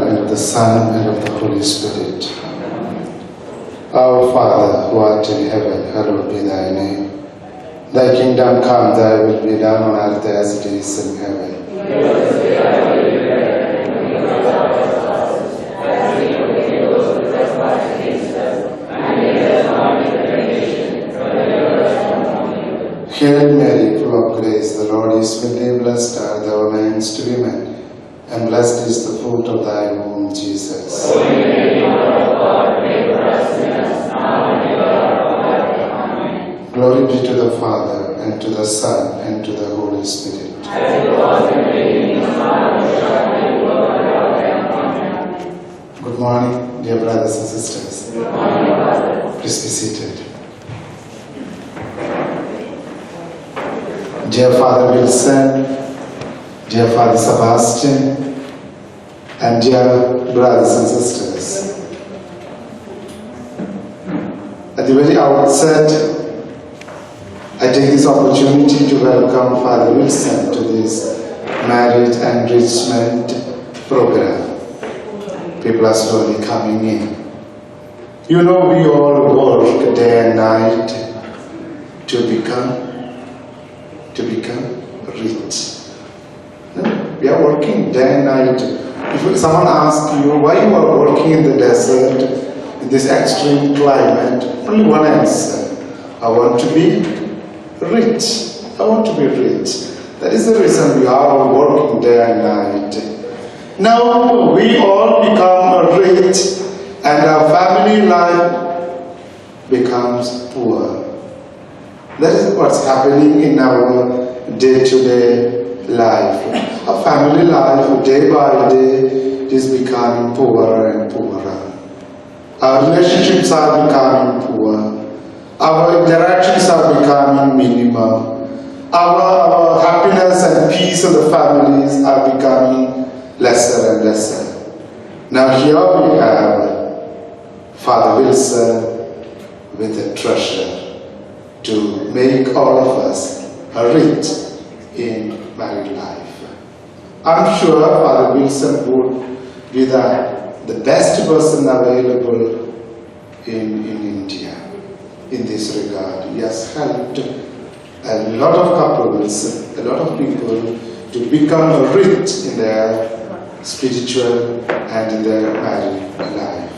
and of the Son, and of the Holy Spirit. Our Father, who art in heaven, hallowed be thy name. Thy kingdom come, thy will be done on earth as it is in heaven. Hail Mary, full of grace, the Lord is with thee. Blessed art thou amongst women, and blessed is the fruit of thy womb, Jesus. Holy Mary, Mother of God, pray for us sinners, now and at the hour of our death. Amen. Glory be to the Father, and to the Son, and to the Holy Spirit. As it was in the beginning, now and shall be, world without end. Amen. Good morning, dear brothers and sisters. Good morning, Father. Please be seated. Dear Father Wilson, dear Father Sebastian, and dear brothers and sisters, at the very outset, I take this opportunity to welcome Father Wilson to this marriage enrichment program. People are slowly coming in. You know, we all work day and night to become rich. We are working day and night. If someone asks you why you are working in the desert, in this extreme climate, only one answer: I want to be rich. I want to be rich. That is the reason we are all working day and night. Now we all become rich and our family life becomes poor. That is what's happening in our day-to-day life. Our family life, day by day, is becoming poorer and poorer. Our relationships are becoming poor. Our interactions are becoming minimal. Our happiness and peace of the families are becoming lesser and lesser. Now here we have Father Wilson with a treasure to make all of us rich in married life. I'm sure Father Wilson would be the best person available in India in this regard. He has helped a lot of couples, a lot of people to become rich in their spiritual and in their married life.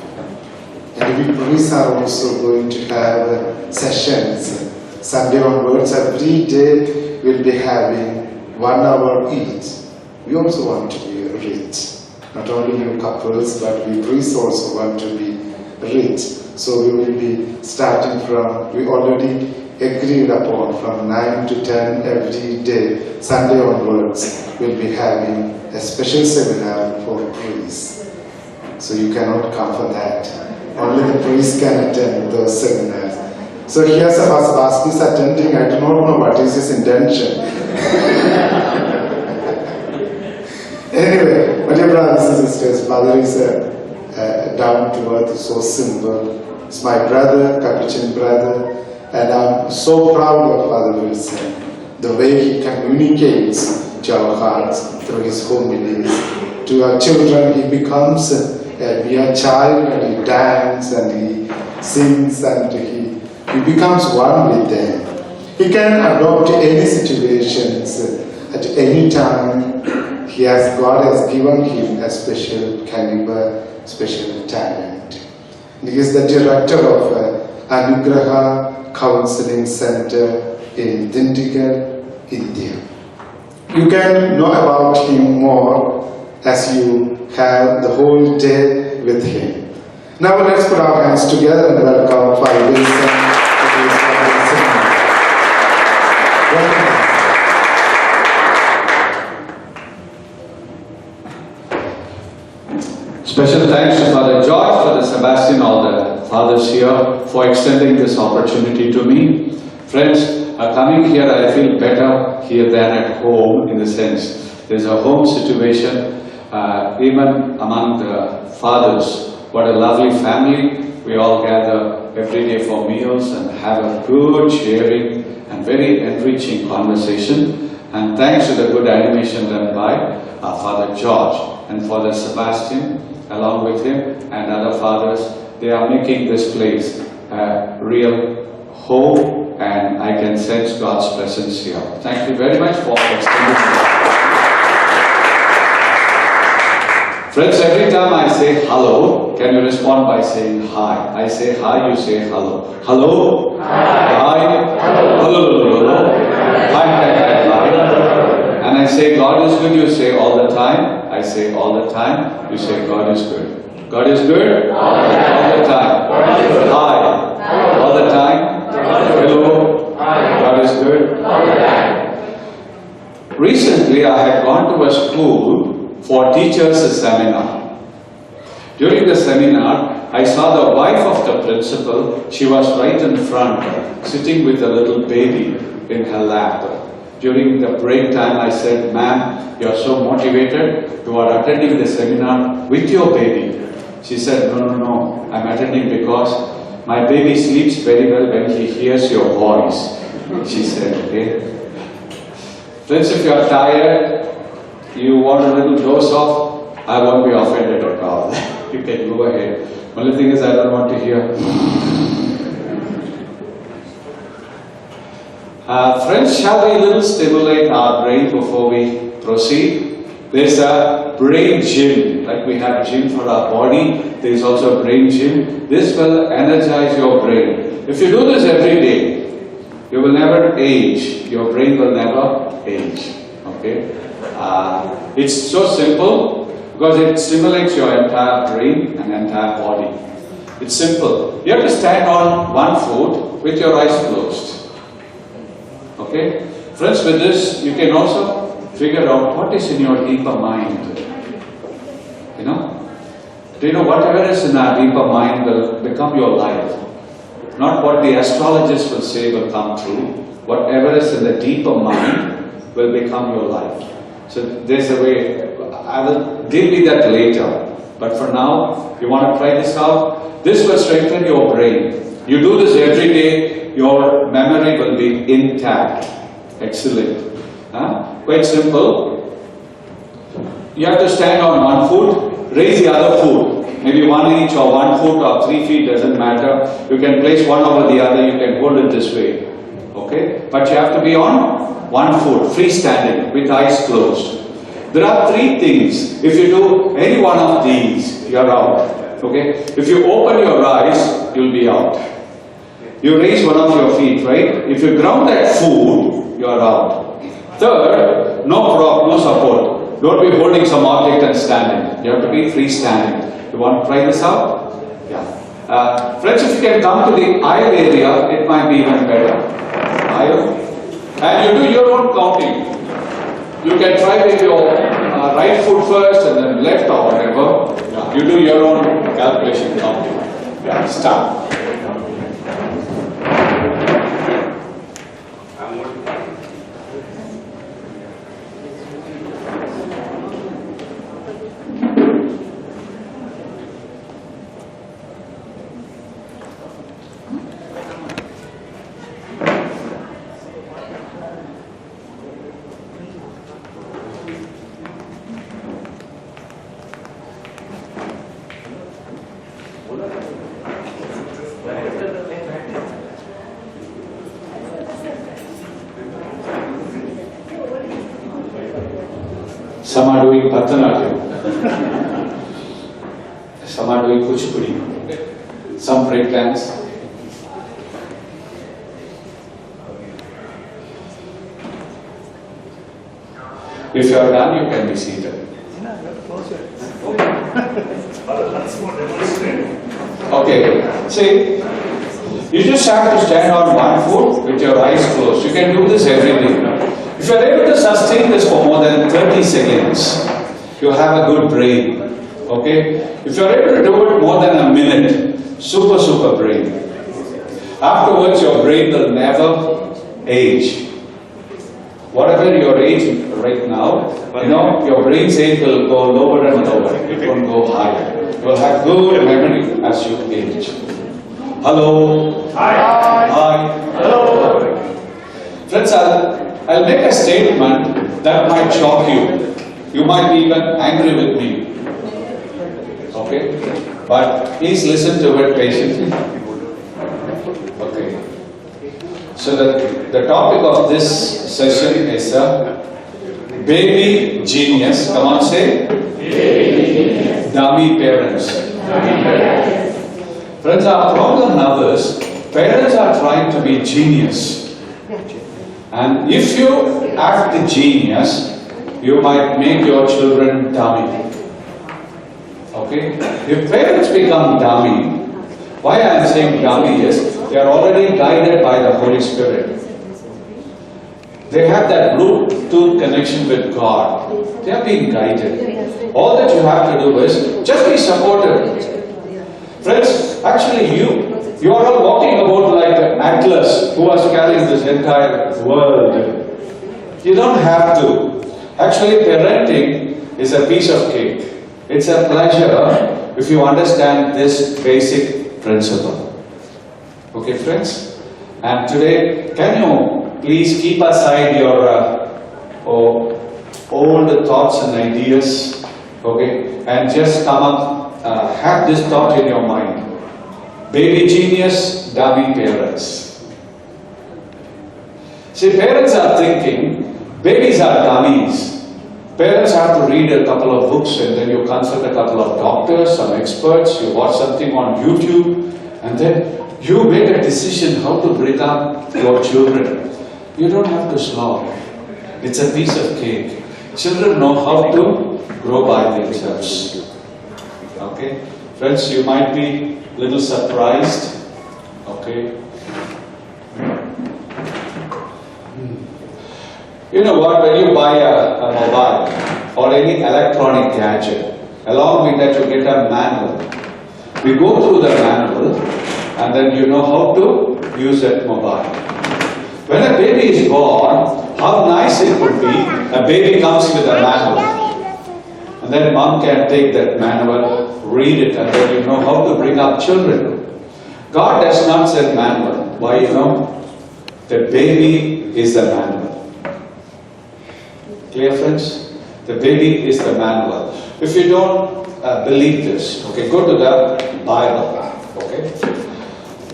And we priests are also going to have sessions. Sunday onwards, every day we'll be having 1 hour each. We also want to be rich. Not only you couples, but we priests also want to be rich. So we will be starting from, we already agreed upon, from 9 to 10 every day, Sunday onwards, we'll be having a special seminar for priests. So you cannot come for that. Only the priests can attend those seminars. So here Sebastian is attending. I do not know what is his intention. Anyway, my dear brothers and sisters, Father is down to earth, so simple. He's my brother, Capuchin brother, and I'm so proud of Father Wilson, the way he communicates to our hearts through his homilies. To our children, he becomes a mere child, and he dances and he sings and he becomes one with them. He can adopt any situations at any time. God has given him a special caliber, special talent. And he is the director of Anugraha Counseling Center in Dindigul, India. You can know about him more as you have the whole day with him. Now let's put our hands together and welcome Father Wilson. Special thanks to Father George, Father Sebastian, all the fathers here for extending this opportunity to me. Friends, coming here I feel better here than at home, in the sense there's a home situation even among the fathers. What a lovely family. We all gather every day for meals and have a good sharing and very enriching conversation. And thanks to the good animation done by Father George and Father Sebastian along with him and other fathers. They are making this place a real home, and I can sense God's presence here. Thank you very much for extending it. Friends, every time I say hello, can you respond by saying hi? I say hi, you say hello. Hello? Hi. Hello. Hello. Hi, hi, hi, hi. And I say God is good, you say all the time. I say all the time, you say God is good. God is good? All the time. Hi. All the time. Hello. God is good. All the time. Recently, I had gone to a school for teachers' seminar. During the seminar, I saw the wife of the principal. She was right in front, sitting with a little baby in her lap. During the break time, I said, "Ma'am, you are so motivated. You are attending the seminar with your baby." She said, No, I'm attending because my baby sleeps very well when he hears your voice. She said, okay. Friends, if you are tired, you want a little dose of, I won't be offended at all. You can go ahead. Only thing is, I don't want to hear. Friends, shall we little stimulate our brain before we proceed? There's a brain gym, like we have gym for our body, there is also a brain gym. This will energize your brain. If you do this every day, you will never age. Your brain will never age. Okay? It's so simple because it stimulates your entire brain and entire body. It's simple. You have to stand on one foot with your eyes closed. Okay? Friends, with this, you can also figure out what is in your deeper mind. You know? Do you know whatever is in our deeper mind will become your life? Not what the astrologers will say will come true. Whatever is in the deeper mind will become your life. So there's a way. I will deal with that later. But for now, you want to try this out? This will strengthen your brain. You do this every day, your memory will be intact. Excellent. Quite simple. You have to stand on one foot, raise the other foot. Maybe 1 inch or 1 foot or 3 feet, doesn't matter. You can place one over the other, you can hold it this way. Okay? But you have to be on 1 foot, freestanding, with eyes closed. There are 3 things. If you do any one of these, you are out. Okay? If you open your eyes, you'll be out. You raise one of your feet, right? If you ground that foot, you are out. Third, no prop, no support. Don't be holding some object and standing. You have to be freestanding. You want to try this out? Yeah. Friends, if you can come to the aisle area, it might be even better. Aisle. And you do your own counting. You can try with your right foot first and then left or whatever. Yeah. You do your own calculation counting. Yeah, start. Some are doing Bharatanatyam. Some are doing Kuchipudi. Some break dance. If you are done, you can be seated. Okay, see, you just have to stand on 1 foot with your eyes closed. You can do this every day. If you are able to sustain this for more than 30 seconds, you have a good brain. Okay? If you are able to do it more than a minute, super brain. Afterwards, your brain will never age. Whatever your age right now, your brain's age will go lower and lower. It won't go higher. You will have good memory as you age. Hello. Hi. Hi. Hello. Friends, I'll make a statement that might shock you. You might be even angry with me. Okay? But please listen to it patiently. Okay. So the topic of this session is baby genius. Come on, say. Baby genius. Dummy parents. Dummy parents. Friends, our problem now is parents are trying to be genius. And if you act the genius, you might make your children dummy. Okay? If parents become dummy, why I am saying dummy is they are already guided by the Holy Spirit. They have that Bluetooth connection with God. They are being guided. All that you have to do is just be supportive. Friends, actually you are all walking about like an Atlas who was carrying this entire world. You don't have to. Actually, parenting is a piece of cake. It's a pleasure if you understand this basic principle. Okay, friends? And today, can you please keep aside your old thoughts and ideas, okay? And just come up, have this thought in your mind. Baby genius, dummy parents. See, parents are thinking, babies are dummies. Parents have to read a couple of books and then you consult a couple of doctors, some experts, you watch something on YouTube, and then you make a decision how to bring up your children. You don't have to slog. It's a piece of cake. Children know how to grow by themselves. Okay? Friends, you might be a little surprised. Okay? You know what, when you buy a mobile or any electronic gadget, along with that you get a manual. We go through the manual and then you know how to use that mobile. When a baby is born, how nice it would be, a baby comes with a manual. And then mom can take that manual, read it, and then you know how to bring up children. God does not send manual. Why, you know? The baby is the manual. Clear, friends? The baby is the manual. If you don't believe this, okay, go to the Bible. Okay?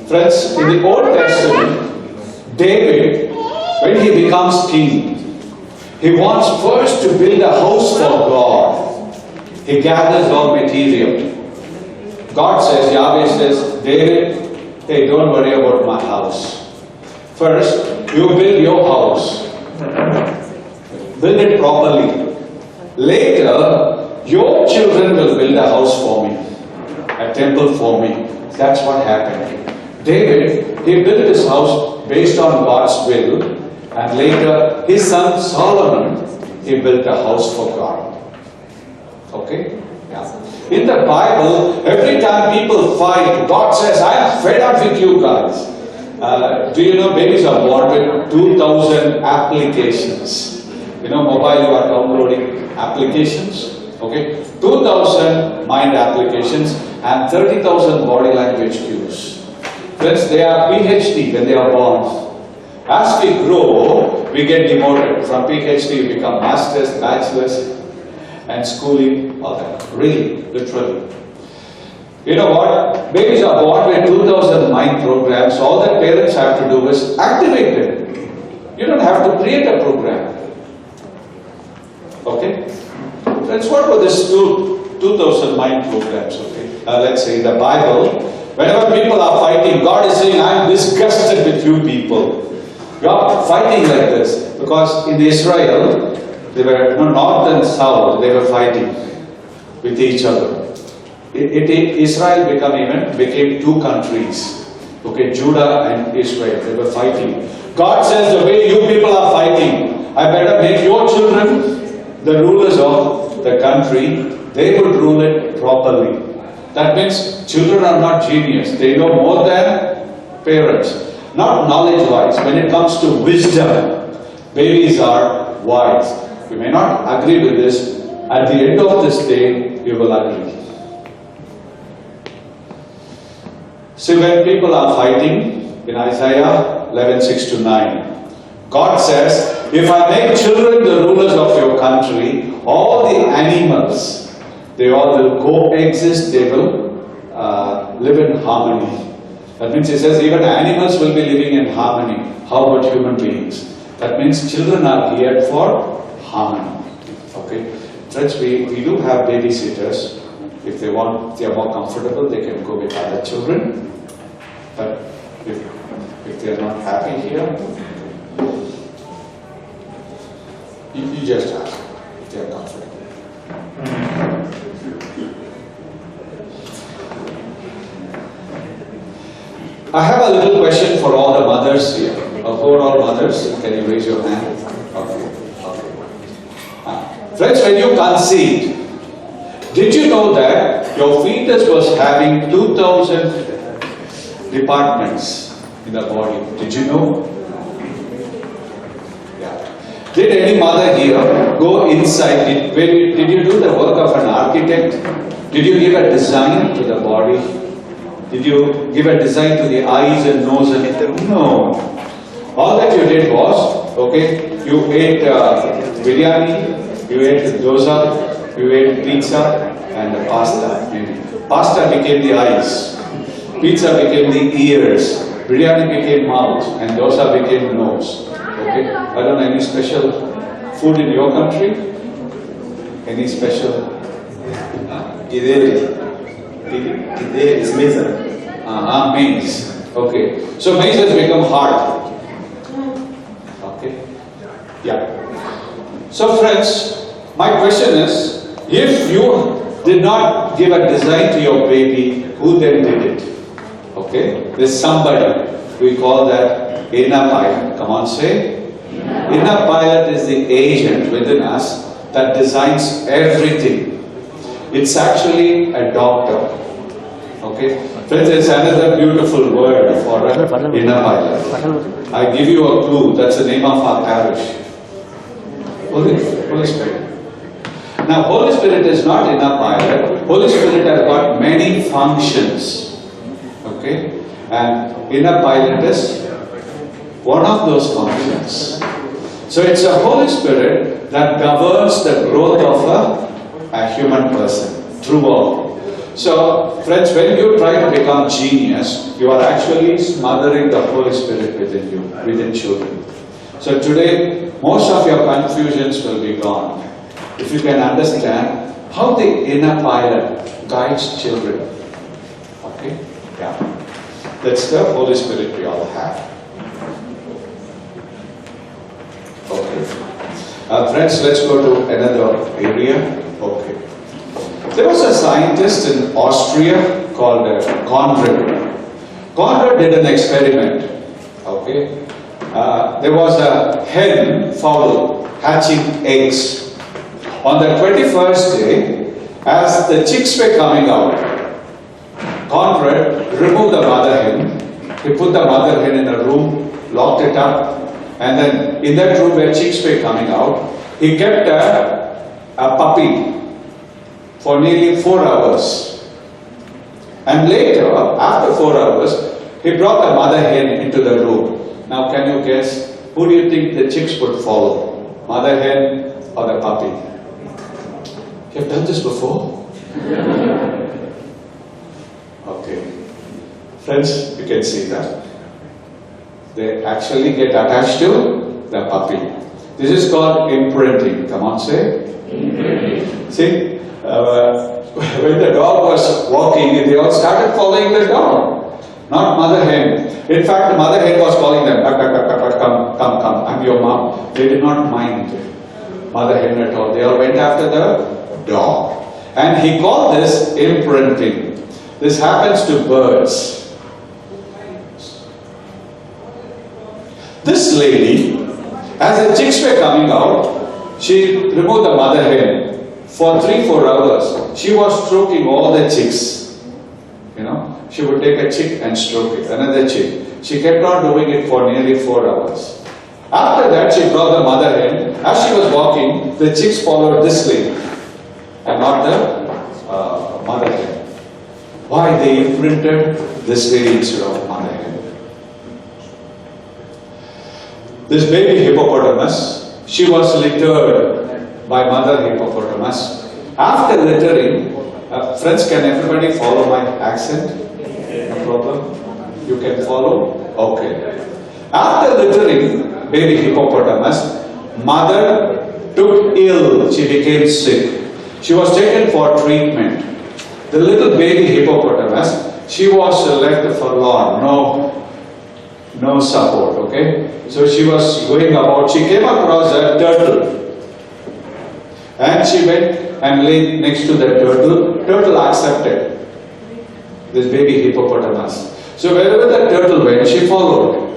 Friends, in the Old Testament, David, when he becomes king, he wants first to build a house for God. He gathers all material. God says, Yahweh says, David, hey, don't worry about my house. First, you build your house. Build it properly. Later, your children will build a house for me, a temple for me. That's what happened. David, he built his house based on God's will, and later his son Solomon, he built a house for God. Okay? Yeah. In the Bible, every time people fight, God says, I am fed up with you guys. Do you know babies are born with 2,000 applications? You know, mobile, you are downloading applications, okay? 2,000 mind applications and 30,000 body language cues. Friends, they are PhD when they are born. As we grow, we get demoted. From PhD, we become masters, bachelors, and schooling, all that. Really, literally. You know what? Babies are born with 2,000 mind programs. All that parents have to do is activate them. You don't have to create a program. Okay? Friends, what were these 2,000 mind programs? Okay? Let's say in the Bible, whenever people are fighting, God is saying, I am disgusted with you people. You are fighting like this. Because in Israel, they were north and south, they were fighting with each other. Israel became two countries. Okay, Judah and Israel, they were fighting. God says, the way you people are fighting, I better make your children the rulers of the country. They would rule it properly. That means children are not genius. They know more than parents. Not knowledge-wise. When it comes to wisdom, babies are wise. You may not agree with this. At the end of this day, you will agree. See, when people are fighting, in Isaiah 11:6-9, God says, if I make children the rulers of your country, all the animals They all will coexist, they will live in harmony. That means it says even animals will be living in harmony. How about human beings? That means children are geared for harmony. Okay? Friends, we do have babysitters. If they want, they are more comfortable, they can go with other children. But if they are not happy here, you just ask if they are comfortable. I have a little question for all the mothers here. Who are all mothers? Can you raise your hand? Okay. Friends, when you conceived, did you know that your fetus was having 2,000 departments in the body? Did you know? Yeah. Did any mother here go inside? Did you do the work of an architect? Did you give a design to the body? Did you give a design to the eyes and nose and no. All that you did was, okay, you ate biryani, you ate dosa, you ate pizza and pasta. Maybe. Pasta became the eyes, pizza became the ears, biryani became mouth, and dosa became nose. Okay? I don't know, any special food in your country? Any special? Kideri is maize. Maize. Okay. So maize has become hard. Okay. Yeah. So friends, my question is, if you did not give a design to your baby, who then did it? Okay. There's somebody. We call that inner pilot. Come on, say. Inner pilot is the agent within us that designs everything. It's actually a doctor. Okay? Friends, there's another beautiful word for inner pilot. I give you a clue. That's the name of our parish. Holy Spirit. Now, Holy Spirit is not inner pilot. Holy Spirit has got many functions. Okay? And inner pilot is one of those functions. So it's a Holy Spirit that governs the growth of a human person throughout. So, friends, when you try to become genius, you are actually smothering the Holy Spirit within you, within children. So today, most of your confusions will be gone. If you can understand how the inner pilot guides children. Okay? Yeah. That's the Holy Spirit we all have. Okay. Friends, let's go to another area. Okay. There was a scientist in Austria called Conrad. Conrad did an experiment. Okay. There was a hen fowl hatching eggs. On the 21st day, as the chicks were coming out, Conrad removed the mother hen. He put the mother hen in a room, locked it up, and then in that room where chicks were coming out, he kept a puppy for nearly 4 hours. And later, after 4 hours, he brought the mother hen into the room. Now can you guess, who do you think the chicks would follow? Mother hen or the puppy? You have done this before? Okay. Friends, you can see that. They actually get attached to the puppy. This is called imprinting. Come on, say. Imprinting. See, when the dog was walking, they all started following the dog, not mother hen. In fact, the mother hen was calling them, come, I'm your mom. They did not mind mother hen at all. They all went after the dog. And he called this imprinting. This happens to birds. This lady, as the chicks were coming out, she removed the mother hen. For 3-4 hours, she was stroking all the chicks. You know, she would take a chick and stroke it, another chick. She kept on doing it for nearly 4 hours. After that, she brought the mother hen. As she was walking, the chicks followed this lady and not the mother hen. Why? They imprinted this lady instead of mother hen. This baby hippopotamus, she was littered by mother hippopotamus. After littering, Friends, can everybody follow my accent? No problem? You can follow? Okay. After littering baby hippopotamus, mother took ill. She became sick. She was taken for treatment. The little baby hippopotamus, she was left forlorn, no support, okay? So she was going about, she came across a turtle. And she went and lay next to the turtle. Turtle accepted this baby hippopotamus. So wherever the turtle went, she followed.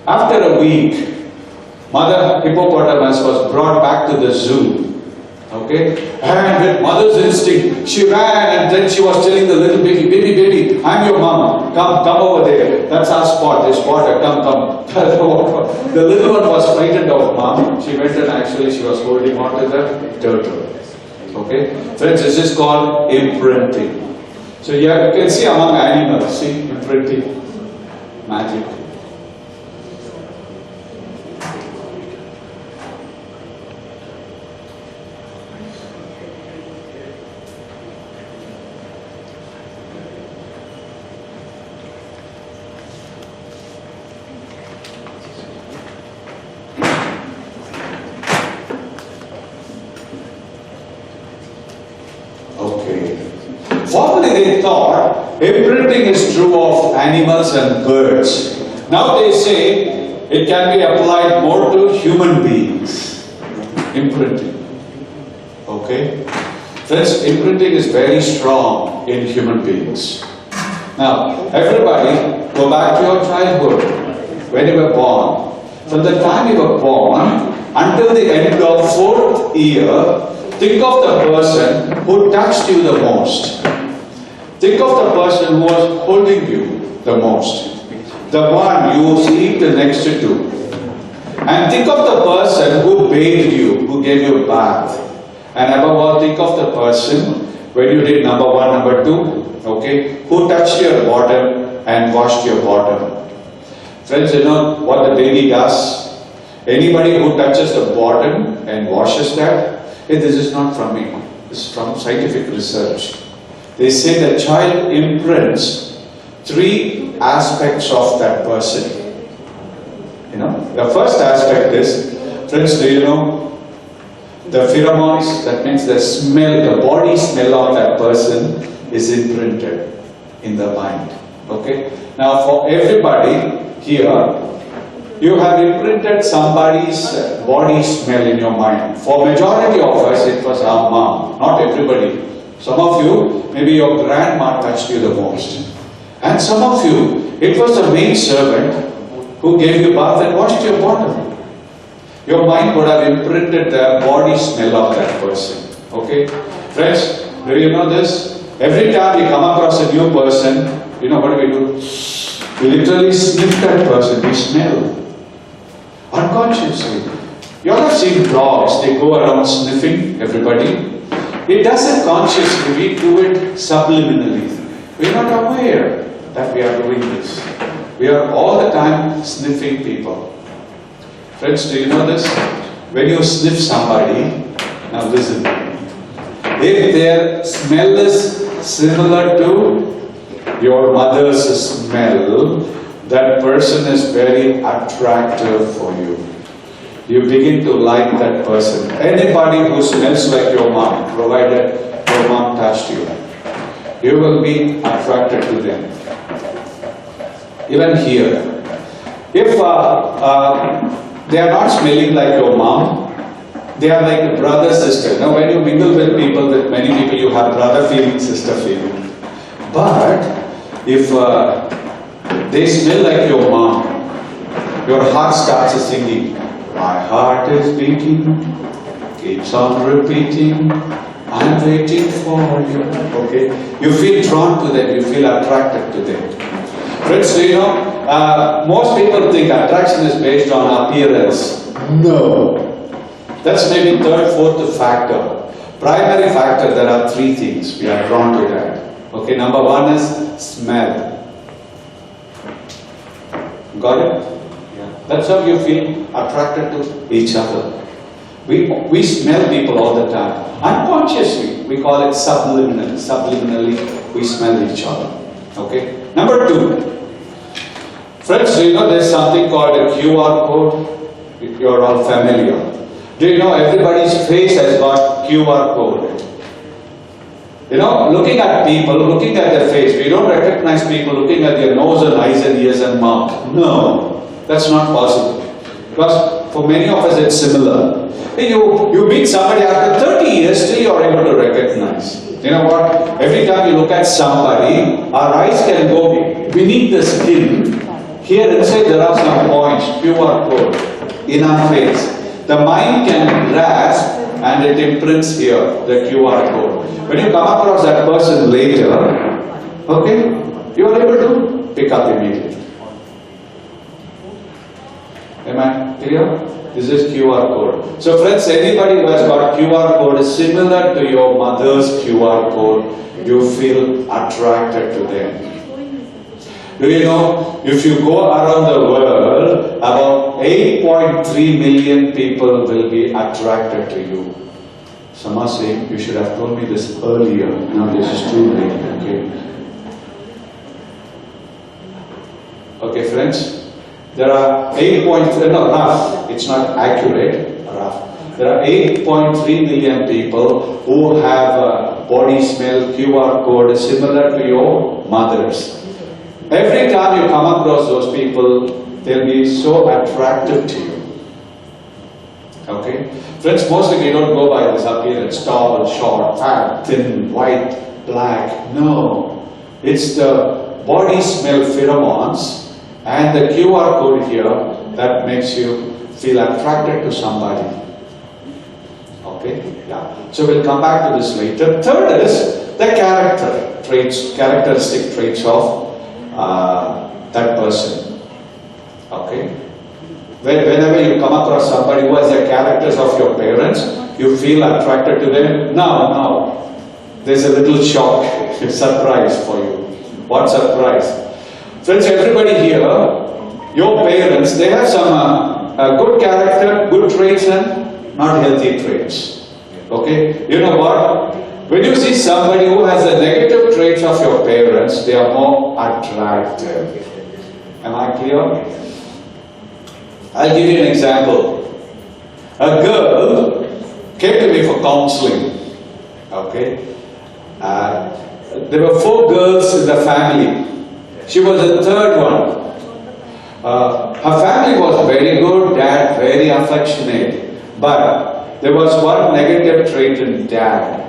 After a week, mother hippopotamus was brought back to the zoo. Okay? And with mother's instinct, she ran and then she was telling the little baby, baby, I'm your mom. Come over there. That's our spot. This water. Come. The little one was frightened of mom. She went and actually she was holding on to the turtle. Okay? Friends, this is called imprinting. So you can see among animals, see, imprinting, magic. Formerly they thought imprinting is true of animals and birds. Now they say it can be applied more to human beings. Imprinting. Okay? Friends, imprinting is very strong in human beings. Now, everybody, go back to your childhood, when you were born. From the time you were born until the end of 4th year, think of the person who touched you the most. Think of the person who was holding you the most. The one you sleep next to. And think of the person who bathed you, who gave you a bath. And above all, think of the person when you did number 1, number 2, okay, who touched your bottom and washed your bottom. Friends, you know what the baby does? Anybody who touches the bottom and washes that, hey, this is not from me, this is from scientific research. They say the child imprints 3 aspects of that person. You know, the first aspect is, friends, do you know, the pheromones, that means the smell, the body smell of that person is imprinted in the mind. Okay? Now for everybody here, you have imprinted somebody's body smell in your mind. For majority of us, it was our mom, not everybody. Some of you, maybe your grandma touched you the most. And some of you, it was the maid servant who gave you bath and washed your bottom. Your mind would have imprinted the body smell of that person. Okay? Friends, do you know this? Every time we come across a new person, you know what do? We literally sniff that person, we smell. Unconsciously. You all have seen dogs, they go around sniffing everybody. It doesn't consciously, we do it subliminally. We are not aware that we are doing this. We are all the time sniffing people. Friends, do you know this? When you sniff somebody, now listen, if their smell is similar to your mother's smell, that person is very attractive for you. You begin to like that person. Anybody who smells like your mom, provided your mom touched you, you will be attracted to them. Even here, if they are not smelling like your mom, they are like a brother, sister. Now when you mingle with people, with many people, you have brother feeling, sister feeling. But if they smell like your mom, your heart starts singing. My heart is beating, keeps on repeating, I'm waiting for you. Okay? You feel drawn to them, you feel attracted to them. Friends, do you know, most people think attraction is based on appearance. No. That's maybe 3rd, 4th factor. Primary factor, there are 3 things we are drawn to that. Okay, number 1 is smell. Got it? Yeah. That's how you feel attracted to each other. We smell people all the time. Unconsciously, we call it subliminally. Subliminally, we smell each other. Okay? Number 2. Friends, do you know there's something called a QR code? You're all familiar. Do you know everybody's face has got QR code? You know, looking at people, looking at their face, we don't recognize people looking at their nose and eyes and ears and mouth. No, that's not possible. Because for many of us it's similar. You meet somebody after 30 years, still you're able to recognize. You know what? Every time you look at somebody, our eyes can go beneath the skin. Here inside there are some points, QR code, in our face. The mind can grasp and it imprints here, the QR code. When you come across that person later, okay, you are able to pick up immediately. Am I clear? This is QR code. So friends, anybody who has got QR code is similar to your mother's QR code, you feel attracted to them. Do you know, if you go around the world, about 8.3 million people will be attracted to you. Some are saying, you should have told me this earlier. Now this is too late, okay? Okay, friends? There are rough, it's not accurate, rough. There are 8.3 million people who have a body smell QR code similar to your mother's. Every time you come across those people, they'll be so attractive to you. Okay? Friends, mostly we don't go by this appearance, tall, short, fat, thin, white, black. No. It's the body smell pheromones and the QR code here that makes you feel attracted to somebody. Okay? Yeah. So we'll come back to this later. Third is the characteristic traits of that person. Okay? Whenever you come across somebody who has the characters of your parents, you feel attracted to them. Now, there's a little shock, surprise for you. What surprise? Friends, everybody here, your parents, they have some good character, good traits and not healthy traits. Okay? You know what? When you see somebody who has the negative traits of your parents, they are more attractive. Am I clear? I'll give you an example. A girl came to me for counseling. Okay? There were 4 girls in the family. She was the third one. Her family was very good, dad very affectionate. But there was one negative trait in dad.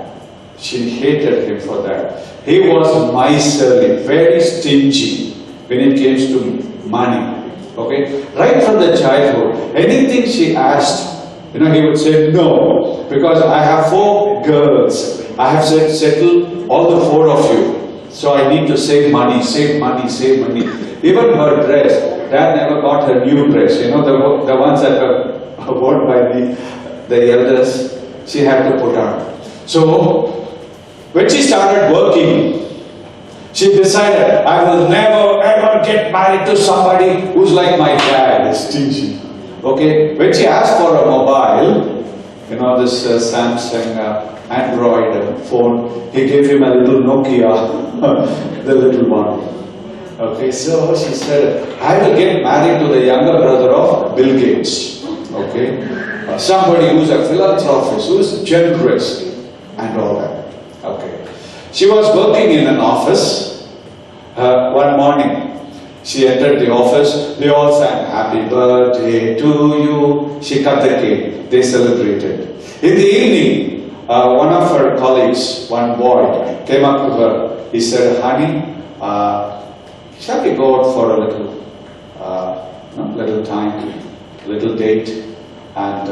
She hated him for that. He was miserly, very stingy when it came to money. Okay? Right from the childhood, anything she asked, he would say no. Because I have 4 girls. I have settled all the 4 of you. So I need to save money, save money, save money. Even her dress, dad never got her new dress. The ones that were worn by the elders, she had to put on. So, when she started working, she decided, I will never ever get married to somebody who's like my dad, stingy. Okay? When she asked for a mobile, this Samsung Android phone, he gave him a little Nokia, the little one. Okay, so she said, I will get married to the younger brother of Bill Gates. Okay? Somebody who's a philanthropist, who's generous, and all that. Okay. She was working in an office. One morning, she entered the office. They all sang, happy birthday to you. She cut the cake. They celebrated. In the evening, one of her colleagues, one boy, came up to her. He said, honey, shall we go out for a little time, little date? And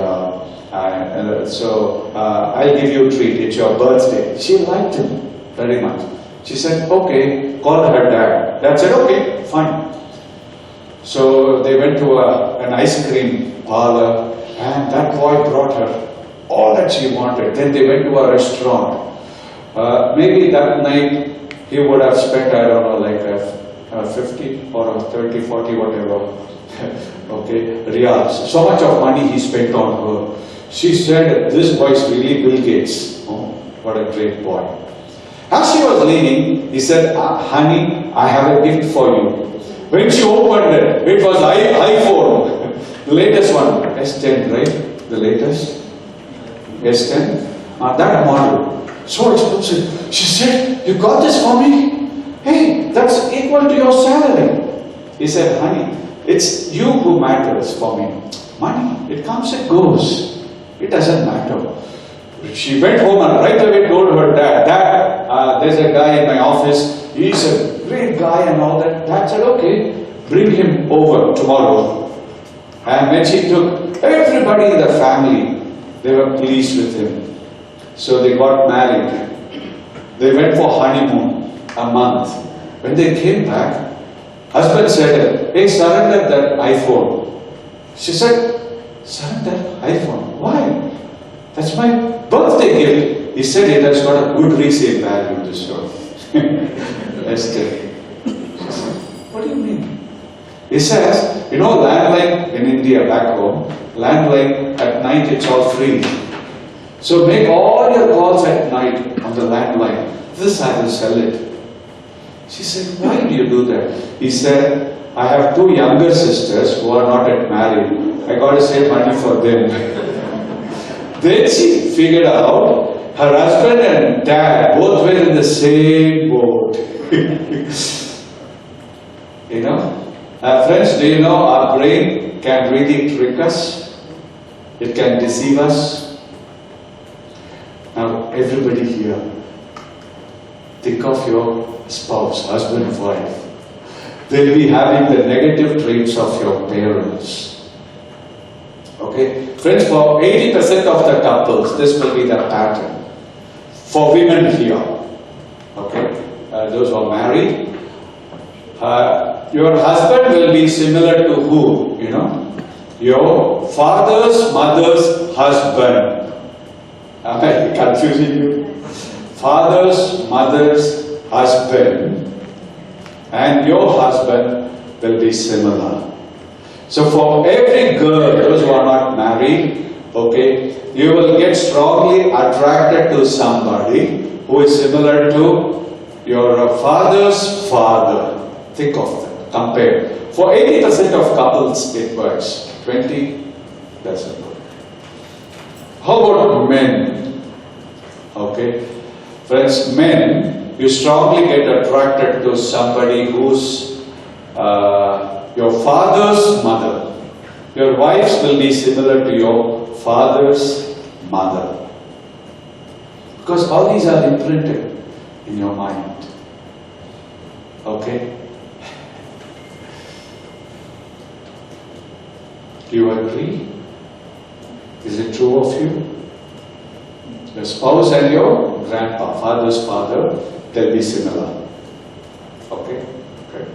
so I'll give you a treat. It's your birthday. She liked him very much. She said, okay, called her dad. Dad said, okay, fine. So they went to an ice cream parlor and that boy brought her all that she wanted. Then they went to a restaurant. Maybe that night he would have spent, I don't know, like 50 or 30, 40, whatever. Okay, riyals. So much of money he spent on her. She said, this boy is really Bill Gates. Oh, what a great boy. As she was leaving, he said, honey, I have a gift for you. When she opened it, it was iPhone, the latest one, S10, right? The latest S10, that model. So expensive. She said, you got this for me? Hey, that's equal to your salary. He said, honey, it's you who matters for me. Money, it comes and goes. It doesn't matter. She went home and right away told her dad, Dad, there's a guy in my office. He's a great guy and all that. Dad said, okay, bring him over tomorrow. And when she took everybody in the family, they were pleased with him. So they got married. They went for honeymoon a month. When they came back, husband said, hey, surrender that iPhone. She said, surrender iPhone? Why? That's my birthday gift. He said it has got a good resale value, this one. Esther. She said, what do you mean? He says, you know, landline in India back home, landline at night it's all free. So make all your calls at night on the landline. This I will sell it. She said, why do you do that? He said, I have two younger sisters who are not yet married. I got to save money for them. Then she figured out her husband and dad both were in the same boat. You know? Friends, do you know our brain can really trick us? It can deceive us. Now, everybody here, think of your spouse, husband, wife. They'll be having the negative traits of your parents. Okay? Friends, for 80% of the couples, this will be the pattern. For women here, okay? Those who are married, your husband will be similar to who? You know? Your father's mother's husband. Am I confusing you? Father's mother's husband and your husband will be similar. So for every girl, those who are not married, okay, you will get strongly attracted to somebody who is similar to your father's father. Think of that, compare. For 80% of couples it works, 20 doesn't work. How about men? Okay, friends, men, you strongly get attracted to somebody who's your father's mother. Your wives will be similar to your father's mother. Because all these are imprinted in your mind. Okay? Do you agree? Is it true of you? Your spouse and your grandpa, father's father, they'll be similar. Okay? Okay.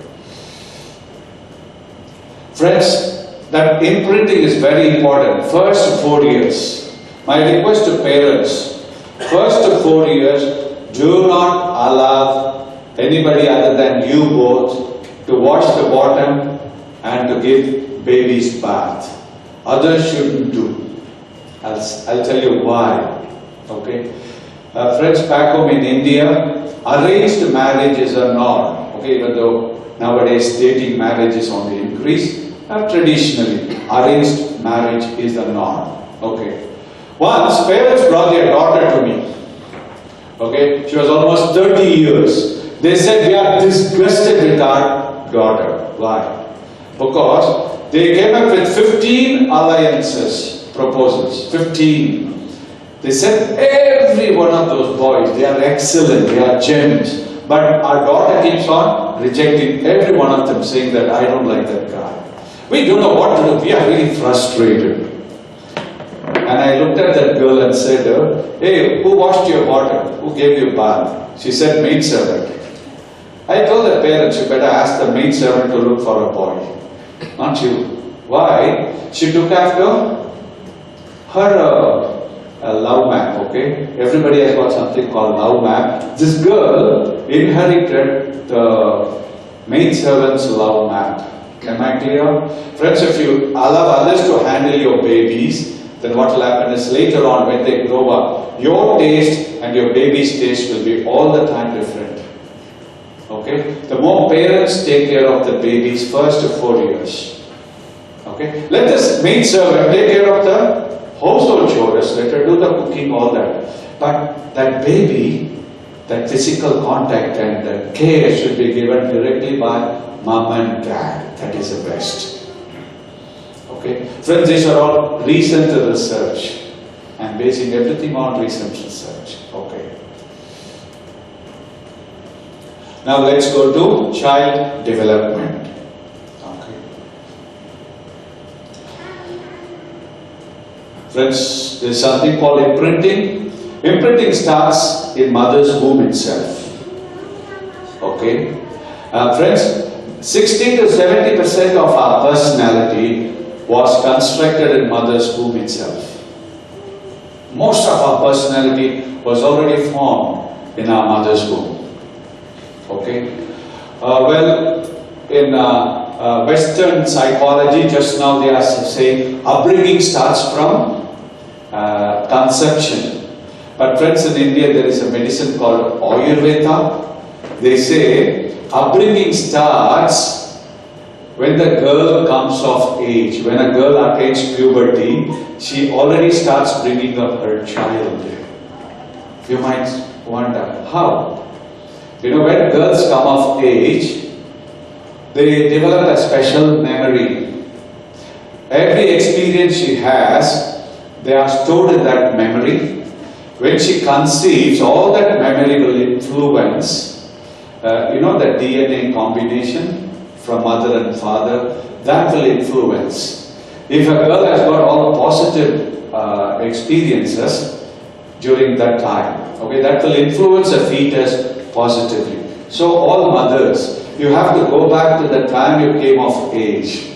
Friends, that imprinting is very important. First 4 years. My request to parents, first 4 years, do not allow anybody other than you both to wash the bottom and to give babies bath. Others shouldn't do. I'll tell you why. Okay? Friends, back home in India, arranged marriage is a norm. Okay, even though nowadays dating marriage is on the increase, traditionally arranged marriage is the norm. Okay. Once parents brought their daughter to me. Okay, she was almost 30 years. They said, we are disgusted with our daughter. Why? Because they came up with 15 alliances, proposals. 15. They said every one of those boys, they are excellent, they are gems. But our daughter keeps on rejecting every one of them, saying that I don't like that guy. We don't know what to do. We are really frustrated. And I looked at that girl and said, hey, who washed your water? Who gave you a bath? She said, maid servant. I told the parents, you better ask the maid servant to look for a boy. Not you. Why? She took after her love map, okay? Everybody has got something called love map. This girl inherited the maid servant's love map. Am I clear? Friends, if you allow others to handle your babies, then what will happen is later on when they grow up, your taste and your baby's taste will be all the time different. Okay? The more parents take care of the baby's first 4 years. Okay? Let this maid servant take care of the household chores, let her do the cooking, all that. But that baby, that physical contact and the care should be given directly by mom and dad. That is the best. Okay? Friends, these are all recent research. I'm basing everything on recent research. Okay. Now let's go to child development. Okay. Friends, there is something called imprinting. Imprinting starts in mother's womb itself. Okay. Friends, 60 to 70% of our personality was constructed in mother's womb itself. Most of our personality was already formed in our mother's womb. Okay. Well, in Western psychology, just now they are saying upbringing starts from conception. But friends, in India there is a medicine called Ayurveda. They say upbringing starts when the girl comes of age. When a girl attains puberty, she already starts bringing up her child. You might wonder, how? You know, when girls come of age, they develop a special memory. Every experience she has, they are stored in that memory. When she conceives, all that memory will influence, you know, the DNA combination from mother and father, that will influence. If a girl has got all positive experiences during that time, okay, that will influence a fetus positively. So all mothers, you have to go back to the time you came of age.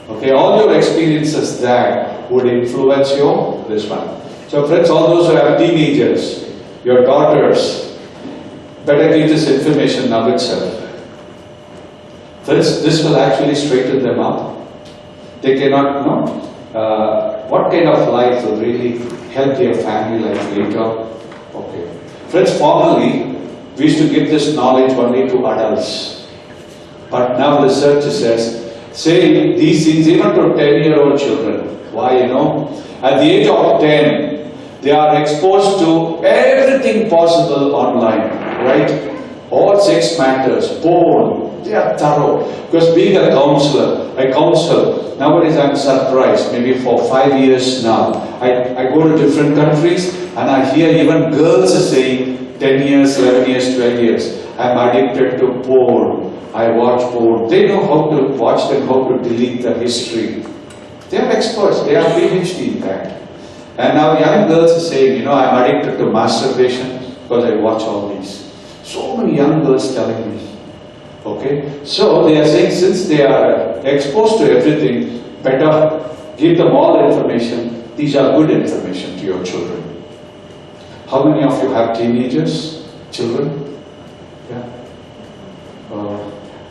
Okay, all your experiences there would influence your this one. So friends, all those who have teenagers, your daughters, better give this information now itself. Friends, this will actually straighten them up. They cannot know what kind of life will really help their family life later. Okay. Friends, formerly, we used to give this knowledge only to adults. But now research says, saying these things even to 10-year-old children. Why, you know? At the age of 10, they are exposed to everything possible online, right? All sex matters, porn, they are thorough. Because being a counselor, I counsel. Nowadays I'm surprised, maybe for 5 years now. I go to different countries and I hear even girls saying 10 years, 11 years, 12 years. I'm addicted to porn. I watch porn. They know how to watch and how to delete the history. They are experts, they are PhD in that. And now young girls are saying, you know, I'm addicted to masturbation because I watch all these. So many young girls telling me. Okay? So they are saying since they are exposed to everything, better give them all information. These are good information to your children. How many of you have teenagers, children? Yeah.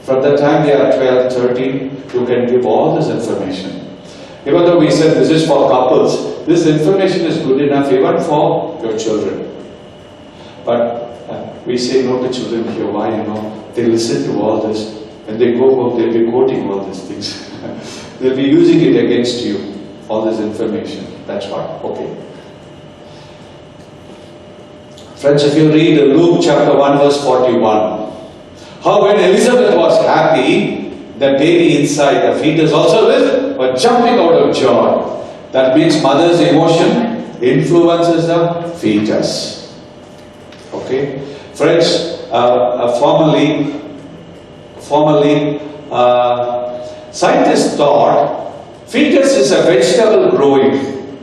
From the time they are 12, 13, you can give all this information. Even though we said this is for couples, this information is good enough even for your children. But we say no to children here. Why? You know, they listen to all this. When they go home, they'll be quoting all these things. They'll be using it against you, all this information. That's why. Okay. Friends, if you read Luke chapter 1 verse 41, how when Elizabeth was happy, the baby inside the fetus also was jumping out of joy. That means mother's emotion influences the fetus. Okay? Friends, formerly, scientists thought fetus is a vegetable growing.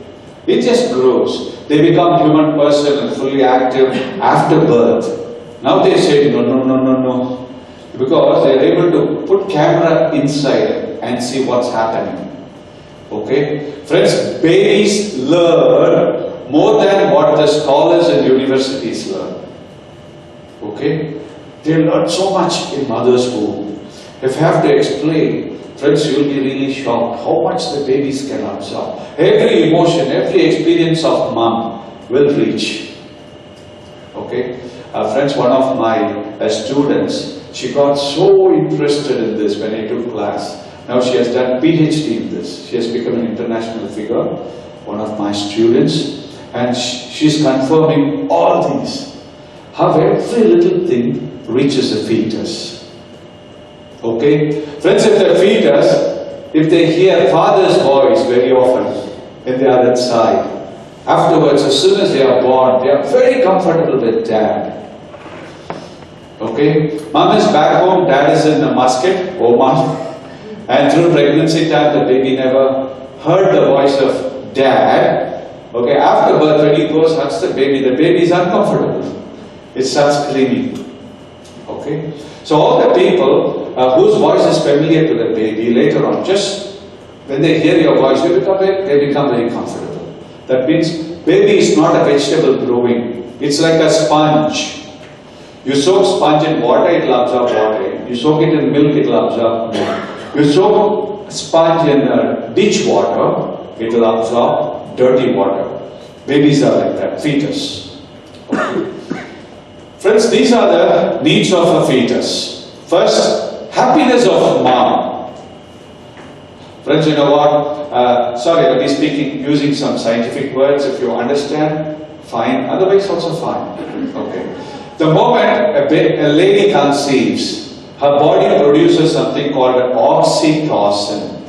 It just grows. They become human person and fully active after birth. Now they say no. Because they are able to put camera inside and see what's happening. Okay? Friends, babies learn more than what the scholars and universities learn. Okay? They learn so much in mother's womb. If I have to explain, Friends, you will be really shocked how much the babies can absorb. Every emotion, every experience of mom will reach. Okay? Friends, one of my students, she got so interested in this when I took class. Now she has done PhD in this. She has become an international figure, one of my students. And she's confirming all these. How every little thing reaches the fetus. Okay? Friends, if the fetus, if they hear father's voice very often when they are inside, afterwards, as soon as they are born, they are very comfortable with dad. Okay? Mom is back home, dad is in Muscat, Oman. And through pregnancy time, the baby never heard the voice of dad. Okay? After birth, when he goes, hugs the baby is uncomfortable. It starts screaming. Okay? So all the people whose voice is familiar to the baby, later on, just when they hear your voice, they become very comfortable. That means baby is not a vegetable growing. It's like a sponge. You soak sponge in water, it will absorb water. You soak it in milk, it will absorb milk. You soak sponge in ditch water, it will absorb dirty water. Babies are like that, fetus. Okay. Friends, these are the needs of a fetus. First, happiness of mom. Friends, you know what? Sorry, I'll be speaking using some scientific words. If you understand, fine. Otherwise, also fine. Okay. The moment a lady conceives, her body produces something called oxytocin.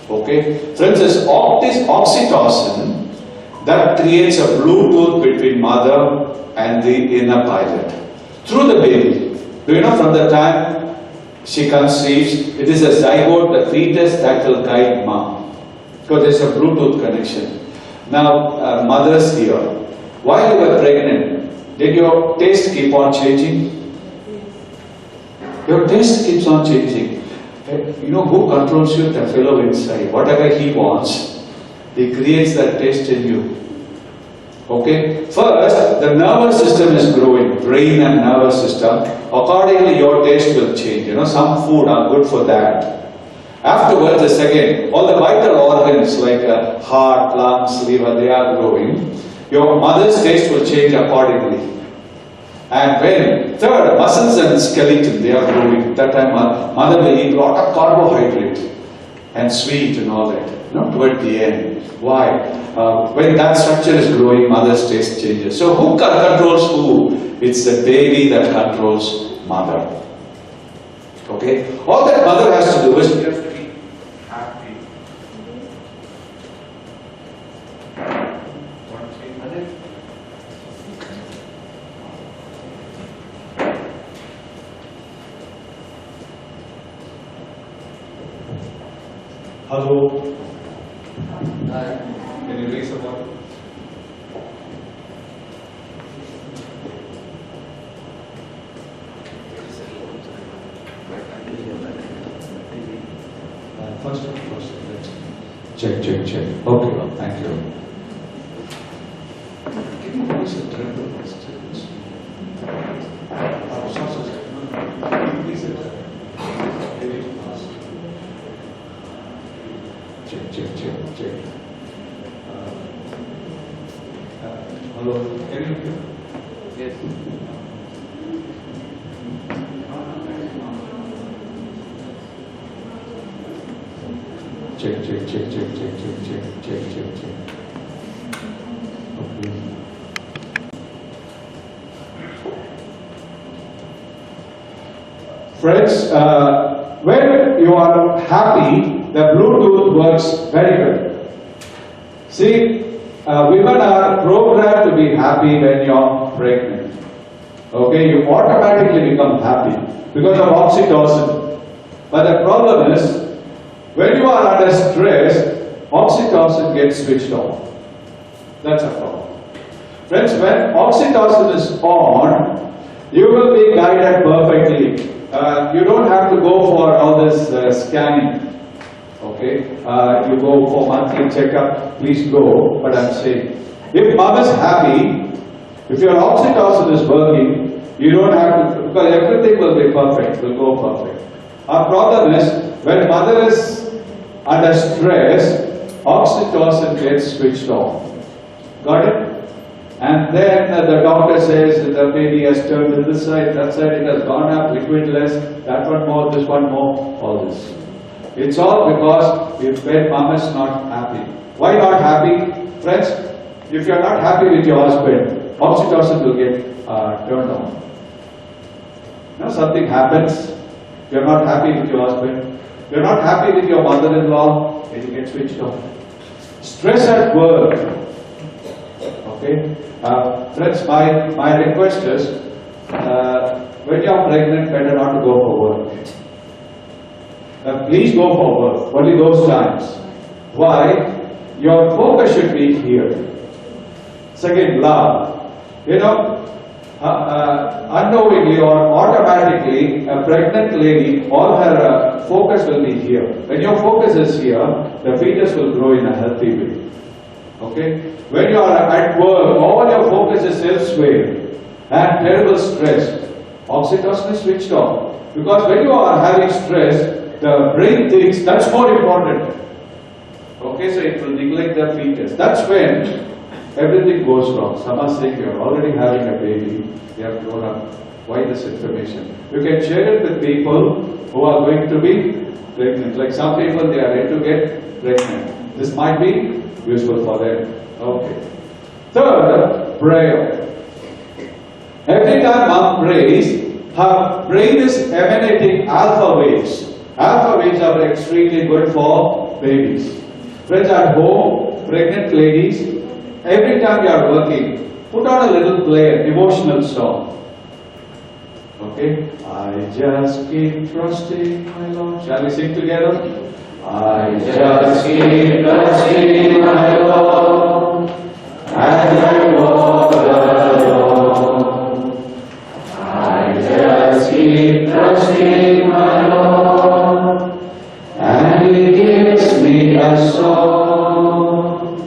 Okay. Friends, this oxytocin that creates a Bluetooth between mother and the inner pilot through the baby. Do you know from the time she conceives, it is a zygote, the fetus that will guide mom. Because there's a Bluetooth connection. Now, mothers here, while you were pregnant, did your taste keep on changing? Your taste keeps on changing. You know who controls you? The fellow inside. Whatever he wants, he creates that taste in you. Okay? First, the nervous system is growing, brain and nervous system. Accordingly, your taste will change. You know, some food are good for that. Afterwards, the second, all the vital organs like heart, lungs, liver, they are growing. Your mother's taste will change accordingly. And when, third, muscles and skeleton, they are growing. That time, mother will eat a lot of carbohydrate and sweet and all that. Not toward the end. Why? When that structure is growing, mother's taste changes. So who controls who? It's the baby that controls mother. Okay? All that mother has to do is you have to be happy. Hello? Can you raise the bottle? First, let's check. Okay, thank you. Can you voice a tremble? Check. Hello, can you hear? Yes. Check. Okay. Friends, when you are happy, the Bluetooth works very good. See, women are programmed to be happy when you're pregnant. Okay, you automatically become happy because of oxytocin. But the problem is, when you are under stress, oxytocin gets switched off. That's a problem. Friends, when oxytocin is on, you will be guided perfectly. You don't have to go for all this scanning. Okay, you go for monthly checkup, please go, but I'm saying, if mom is happy, if your oxytocin is working, you don't have to, because everything will be perfect, will go perfect. Our problem is when mother is under stress, oxytocin gets switched off. Got it? And then the doctor says the baby has turned to this side, that side, it has gone up, liquid less, that one more, this one more, all this. It's all because when mom is not happy. Why not happy? Friends, if you are not happy with your husband, oxytocin will get turned on. Now something happens, you are not happy with your husband, you are not happy with your mother-in-law, it will get switched off. Stress at work. Okay? Friends, my request is, when you are pregnant, better not to go for work. Please go for work, only those times. Why? Your focus should be here. Second, love. You know, unknowingly or automatically, a pregnant lady, all her focus will be here. When your focus is here, the fetus will grow in a healthy way. Okay? When you are at work, all your focus is elsewhere and terrible stress, oxytocin is switched off. Because when you are having stress, the brain thinks that's more important. Okay, so it will neglect the fetus. That's when everything goes wrong. Someone saying you're already having a baby, you have grown up. Why this information? You can share it with people who are going to be pregnant. Like some people, they are ready to get pregnant. This might be useful for them. Okay. Third, prayer. Every time mom prays, her brain is emanating alpha waves. Alpha waves are extremely good for babies. Friends at home, pregnant ladies, every time you are working, put on a little play, devotional song. Okay? I just keep trusting my Lord. Shall we sing together? I just keep trusting my Lord, and I walk alone. I just keep trusting my Lord, and He gives me a song.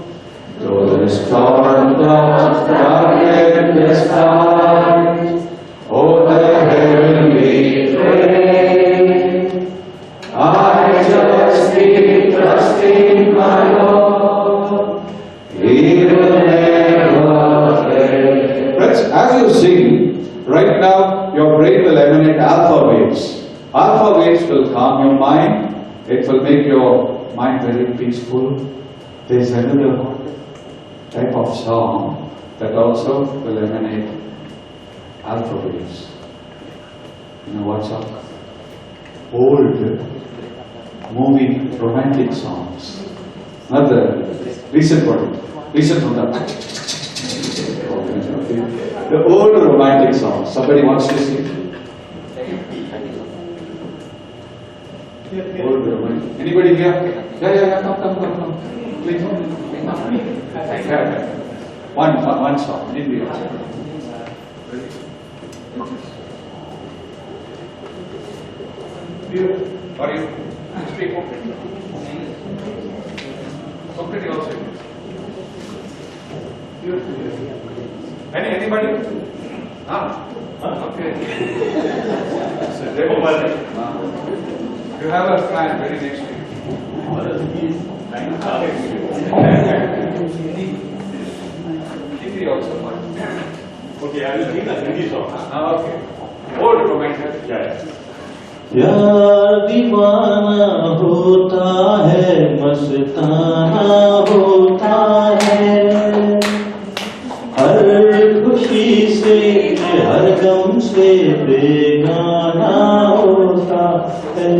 Though the storm clouds darken the skies, oh, the heavenly train, I just keep trusting my Lord, He will never fail. Friends, as you sing, right now your brain will emanate alpha waves. Alpha waves will calm your mind. It will make your mind very peaceful. There is another type of song that also will emanate alpha waves. You know what song? Old movie romantic songs. Not the recent one. Recent one. The old romantic songs. Somebody wants to sing? Old romantic. Anybody here? Yeah. Come. Please. One song. Anybody else? Are you? Speak openly. Openly also. Anybody? Okay. You have a fan very next to you. Hindi also fine. Okay, I will sing a Hindi song. Okay. Old romantic. Yeah. प्यार दीवाना होता है, मस्ताना होता है, हर खुशी से हर गम से बेगाना होता है।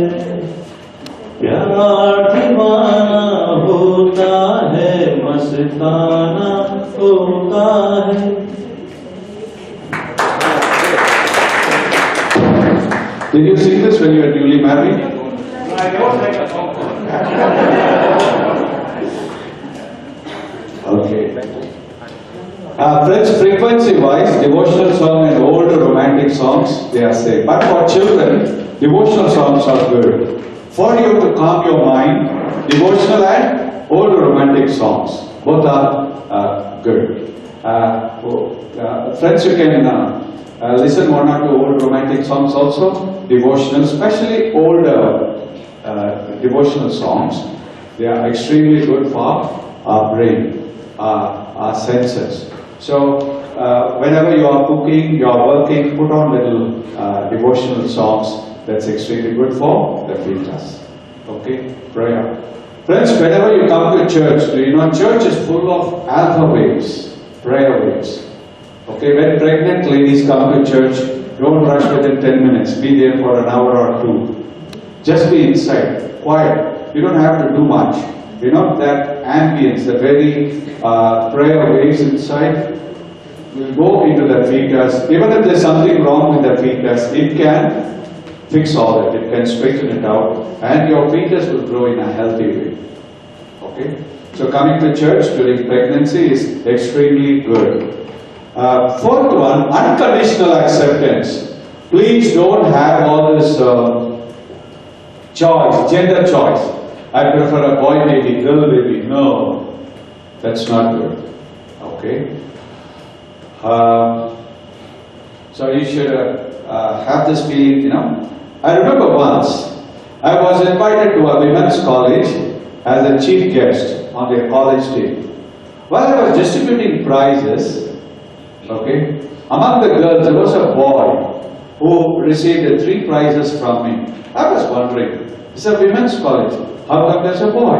प्यार दीवाना होता है, मस्ताना होता है। Did you sing this when you were newly married? I don't like a song. Okay. Friends, frequency-wise, devotional song and old romantic songs, they are same. But for children, devotional songs are good. For you to calm your mind, devotional and old romantic songs, both are good. Friends, you can Listen one or two old romantic songs also, devotional, especially older devotional songs. They are extremely good for our brain, our senses. So whenever you are cooking, you are working, put on little devotional songs. That's extremely good for the fetus. Okay, prayer. Friends, whenever you come to church, do you know church is full of alpha waves, prayer waves. Okay, when pregnant ladies come to church, don't rush within 10 minutes. Be there for an hour or two. Just be inside, quiet. You don't have to do much. You know, that ambience, the very prayer waves inside will go into the fetus. Even if there's something wrong with the fetus, it can fix all that. It can straighten it out, and your fetus will grow in a healthy way. Okay? So coming to church during pregnancy is extremely good. Fourth one, unconditional acceptance. Please don't have all this choice, gender choice. I prefer a boy baby, girl baby. No, that's not good. Okay? So you should have this feeling, you know. I remember once, I was invited to a women's college as a chief guest on their college day. While I was distributing prizes, okay, among the girls there was a boy who received 3 prizes from me. I was wondering, it's a women's college, how come there's a boy?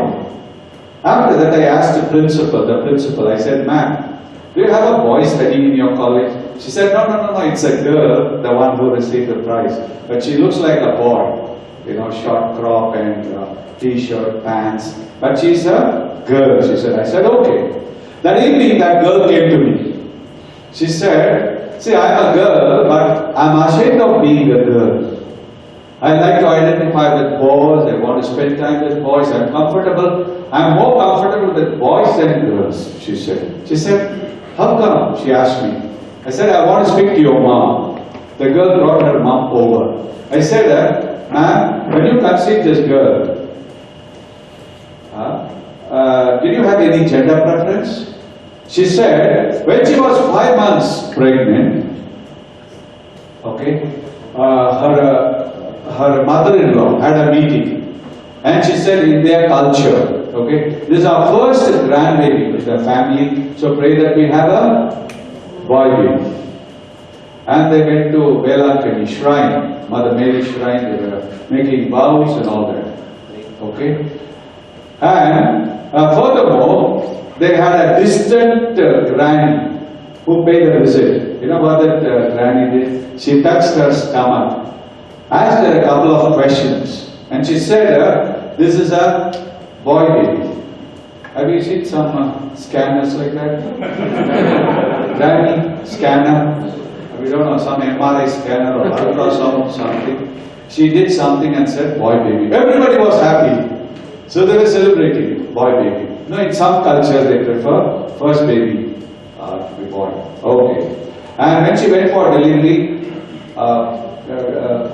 After that I asked the principal, I said, ma'am, do you have a boy studying in your college? She said, no, it's a girl, the one who received the prize. But she looks like a boy, you know, short crop and t-shirt, pants. But she's a girl, she said. I said, okay. That evening, that girl came to me. She said, see, I'm a girl, but I'm ashamed of being a girl. I like to identify with boys, I want to spend time with boys, I'm comfortable. I'm more comfortable with boys than girls, she said. She said, how come? She asked me. I said, I want to speak to your mom. The girl brought her mom over. I said, ma'am, when you conceived this girl, did you have any gender preference? She said, when she was 5 months pregnant, okay, her mother-in-law had a meeting, and she said, in their culture, okay, this is our first grandbaby with the family, so pray that we have a boy baby. And they went to Velankani shrine, Mother Mary shrine, they were making vows and all that. Okay? And furthermore, they had a distant granny who paid a visit. You know what that granny did? She touched her stomach, asked her a couple of questions, and she said, this is a boy baby. Have you seen some scanners like that? Granny scanner, we don't know, some MRI scanner or ultrasound something. She did something and said, boy baby. Everybody was happy. So they were celebrating, boy baby. No, in some cultures they prefer first baby to be born. Okay. And when she went for delivery,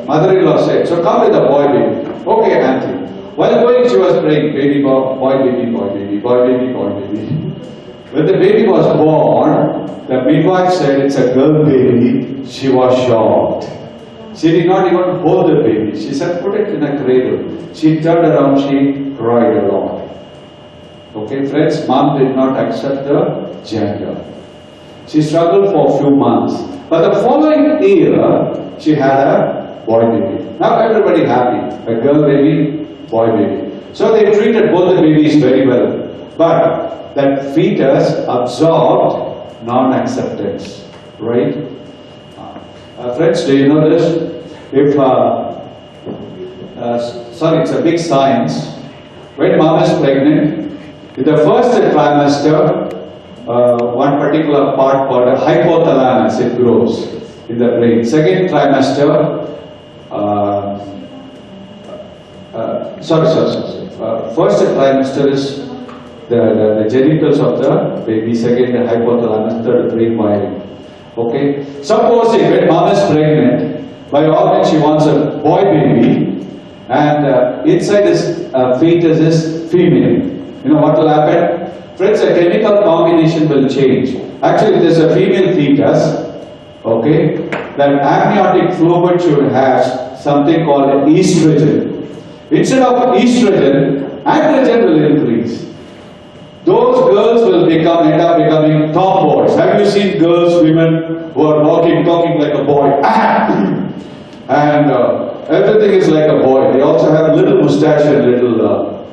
mother-in-law said, so come with the boy baby. Okay, Auntie. While going, she was praying, baby boy baby, boy baby, boy baby, boy baby. When the baby was born, the midwife said it's a girl baby. She was shocked. She did not even hold the baby. She said, put it in a cradle. She turned around, she cried a lot. Okay, friends, mom did not accept the gender. She struggled for a few months. But the following year, she had a boy baby. Now everybody happy. A girl baby, boy baby. So they treated both the babies very well. But that fetus absorbed non-acceptance. Right? Friends, do you know this? If, sorry, it's a big science. When mom is pregnant, in the first trimester, one particular part called a hypothalamus, it grows in the brain. Second trimester, first trimester is the genitals of the baby, second the hypothalamus, third brain wiring. Okay? Supposing when mom is pregnant, by all means she wants a boy baby, and inside this fetus is female. You know what will happen? Friends, a chemical combination will change. Actually, there's a female fetus, okay? that amniotic fluid should have something called estrogen. Instead of estrogen, androgen will increase. Those girls will end up becoming tomboys. Have you seen girls, women who are talking like a boy? And everything is like a boy. They also have little mustache and little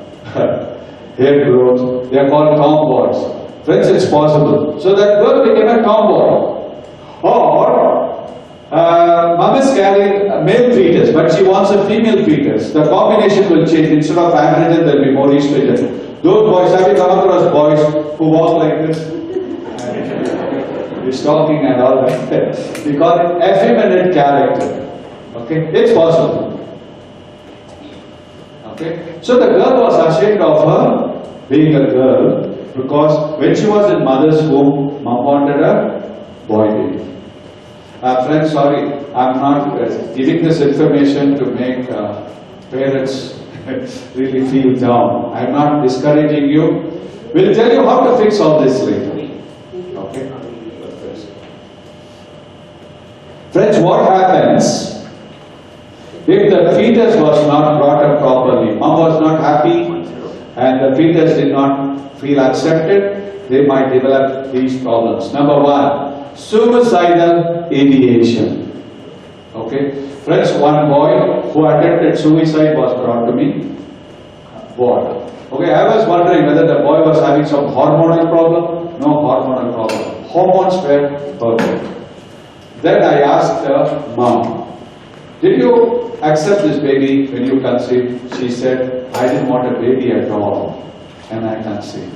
hair growth. They are called tomboys. Friends, it's possible. So that girl became a tomboy. Or mom is carrying a male fetus, but she wants a female fetus. The combination will change. Instead of androgen, there will be more estrogen. Those boys, have you come across boys who walk like this? He's talking and all that. We call it effeminate character. Okay, it's possible. Okay, so the girl was ashamed of her being a girl because when she was in mother's womb, mom wanted a boy baby. Friends, sorry, I'm not giving this information to make parents really feel down. I'm not discouraging you. We'll tell you how to fix all this later. Okay? Friends, what happens if the fetus was not brought up properly? Mom was not happy and the fetus did not feel accepted, they might develop these problems. Number one, suicidal ideation. Okay? Friends, one boy who attempted suicide was brought to me. What? Okay, I was wondering whether the boy was having some hormonal problem. No hormonal problem. Hormones were perfect. Then I asked her, Mom, did you accept this baby when you conceived? She said, I didn't want a baby at all. And I conceived.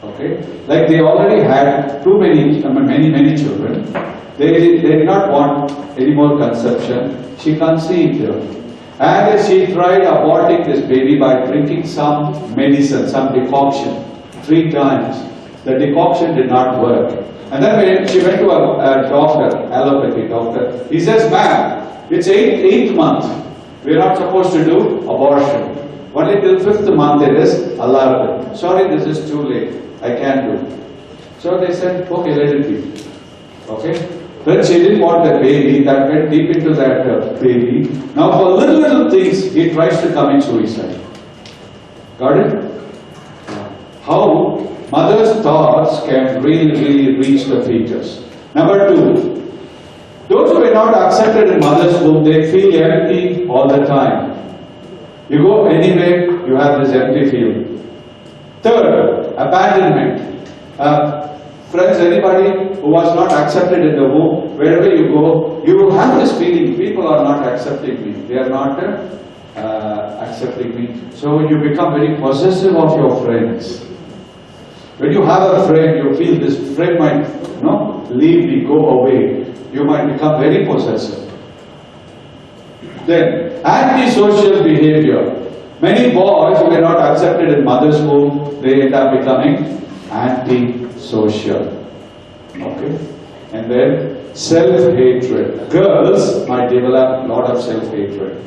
Okay? Like they already had many children. They did not want any more conception. She conceived her. And she tried aborting this baby by drinking some medicine, some decoction, 3 times. The decoction did not work. And then when she went to a doctor, allopathy doctor, he says, ma'am, it's 8th month. We're not supposed to do abortion. Only till 5th month it is allowed. Sorry, this is too late. I can't do. So they said, okay, let it be. Okay? Then she didn't want the baby, that went deep into that baby. Now for little things, he tries to commit suicide. Got it? How mother's thoughts can really reach the fetus. Number 2, those who are not accepted in mother's womb, they feel empty all the time. You go anywhere, you have this empty feeling. Third, abandonment. Friends, anybody who was not accepted in the womb, wherever you go, you have this feeling, people are not accepting me. They are not accepting me. So you become very possessive of your friends. When you have a friend, you feel this friend might leave me, go away. You might become very possessive. Then, antisocial behavior. Many boys who were not accepted in mother's womb, they end up becoming anti-social. Okay? And then self-hatred. Girls might develop a lot of self-hatred.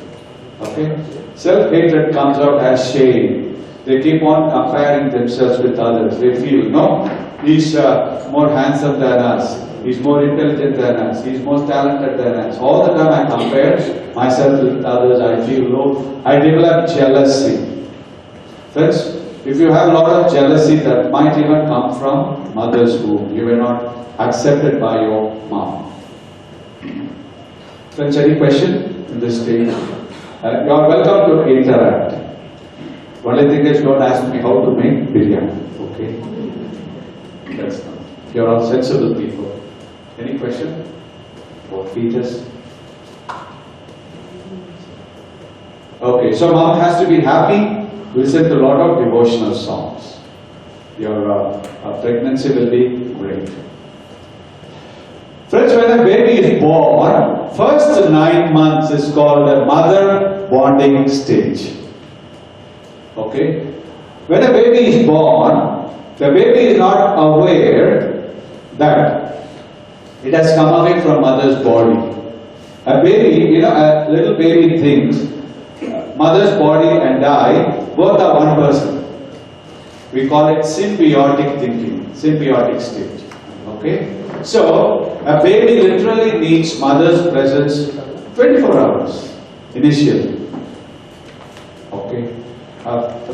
Okay? Self-hatred comes out as shame. They keep on comparing themselves with others. They feel, no, he's more handsome than us. He's more intelligent than us. He's more talented than us. All the time I compare myself with others, I feel low. I develop jealousy. Friends, if you have a lot of jealousy, that might even come from mother's womb. You were not accepted by your mom. Friends, any question in this stage? You are welcome to interact. Only thing is, don't ask me how to make biryani. Okay? That's not. You are all sensible people. Any question? Or fetus? Okay, so mom has to be happy. Listen to a lot of devotional songs. Your pregnancy will be great. Friends, when a baby is born, first 9 months is called the mother bonding stage. Okay? When a baby is born, the baby is not aware that it has come away from mother's body. A baby, a little baby thinks mother's body and I both are one person. We call it symbiotic thinking, symbiotic stage. Okay? So, A baby literally needs mother's presence 24 hours initially. Okay.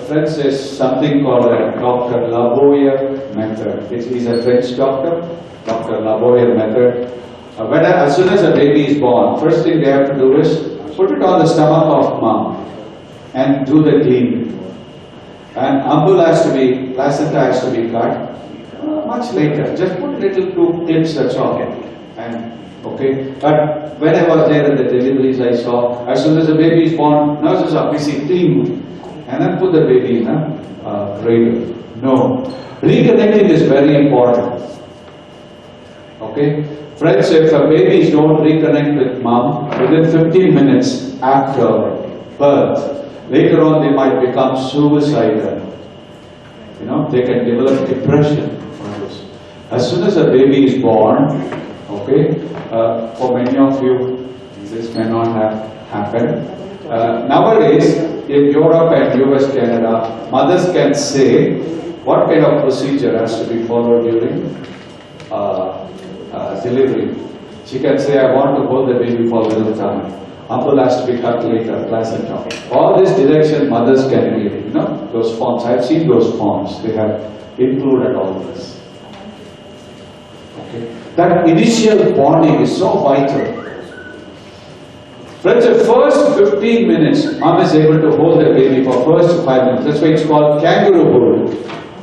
Friends, there's something called a Dr. Lavoie method. He's a French doctor, Dr. Lavoie method. As soon as a baby is born, first thing they have to do is put it on the stomach of mom and do the cleaning. And placenta has to be cut much later. Just put little 2 clips, that's all. And okay, but when I was there at the deliveries, I saw as soon as the baby is born, nurses are busy cleaning and then put the baby in a cradle. No, reconnecting is very important. Okay, friends, if a babies don't reconnect with mom within 15 minutes after birth, later on they might become suicidal. You know, they can develop depression. As soon as a baby is born, okay, for many of you, this may not have happened. Nowadays, in Europe and US, Canada, mothers can say what kind of procedure has to be followed during delivery. She can say, I want to hold the baby for a little time. Apple has to be cut later, placenta. All this direction mothers can give, you know, those forms. I've seen those forms. They have included all this. Okay. That initial bonding is so vital. Friends, the first 15 minutes, mom is able to hold the baby for first 5 minutes. That's why it's called kangaroo hold.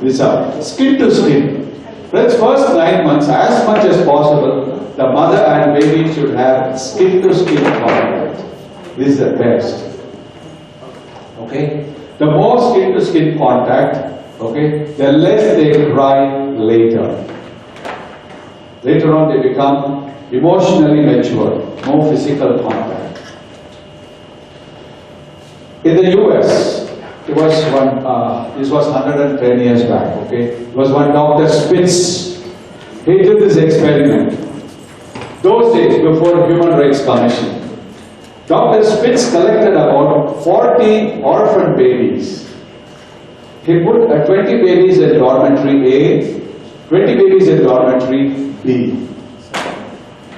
This up, skin to skin. Friends, first 9 months, as much as possible, the mother and baby should have skin to skin contact. This is the best. Okay? The more skin to skin contact, okay, the less they cry later. Later on they become emotionally mature, more physical contact. In the US, it was this was 110 years back, okay? It was one Dr. Spitz. He did this experiment. Those days, before Human Rights Commission, Dr. Spitz collected about 40 orphan babies. He put 20 babies in dormitory A, 20 babies in dormitory B.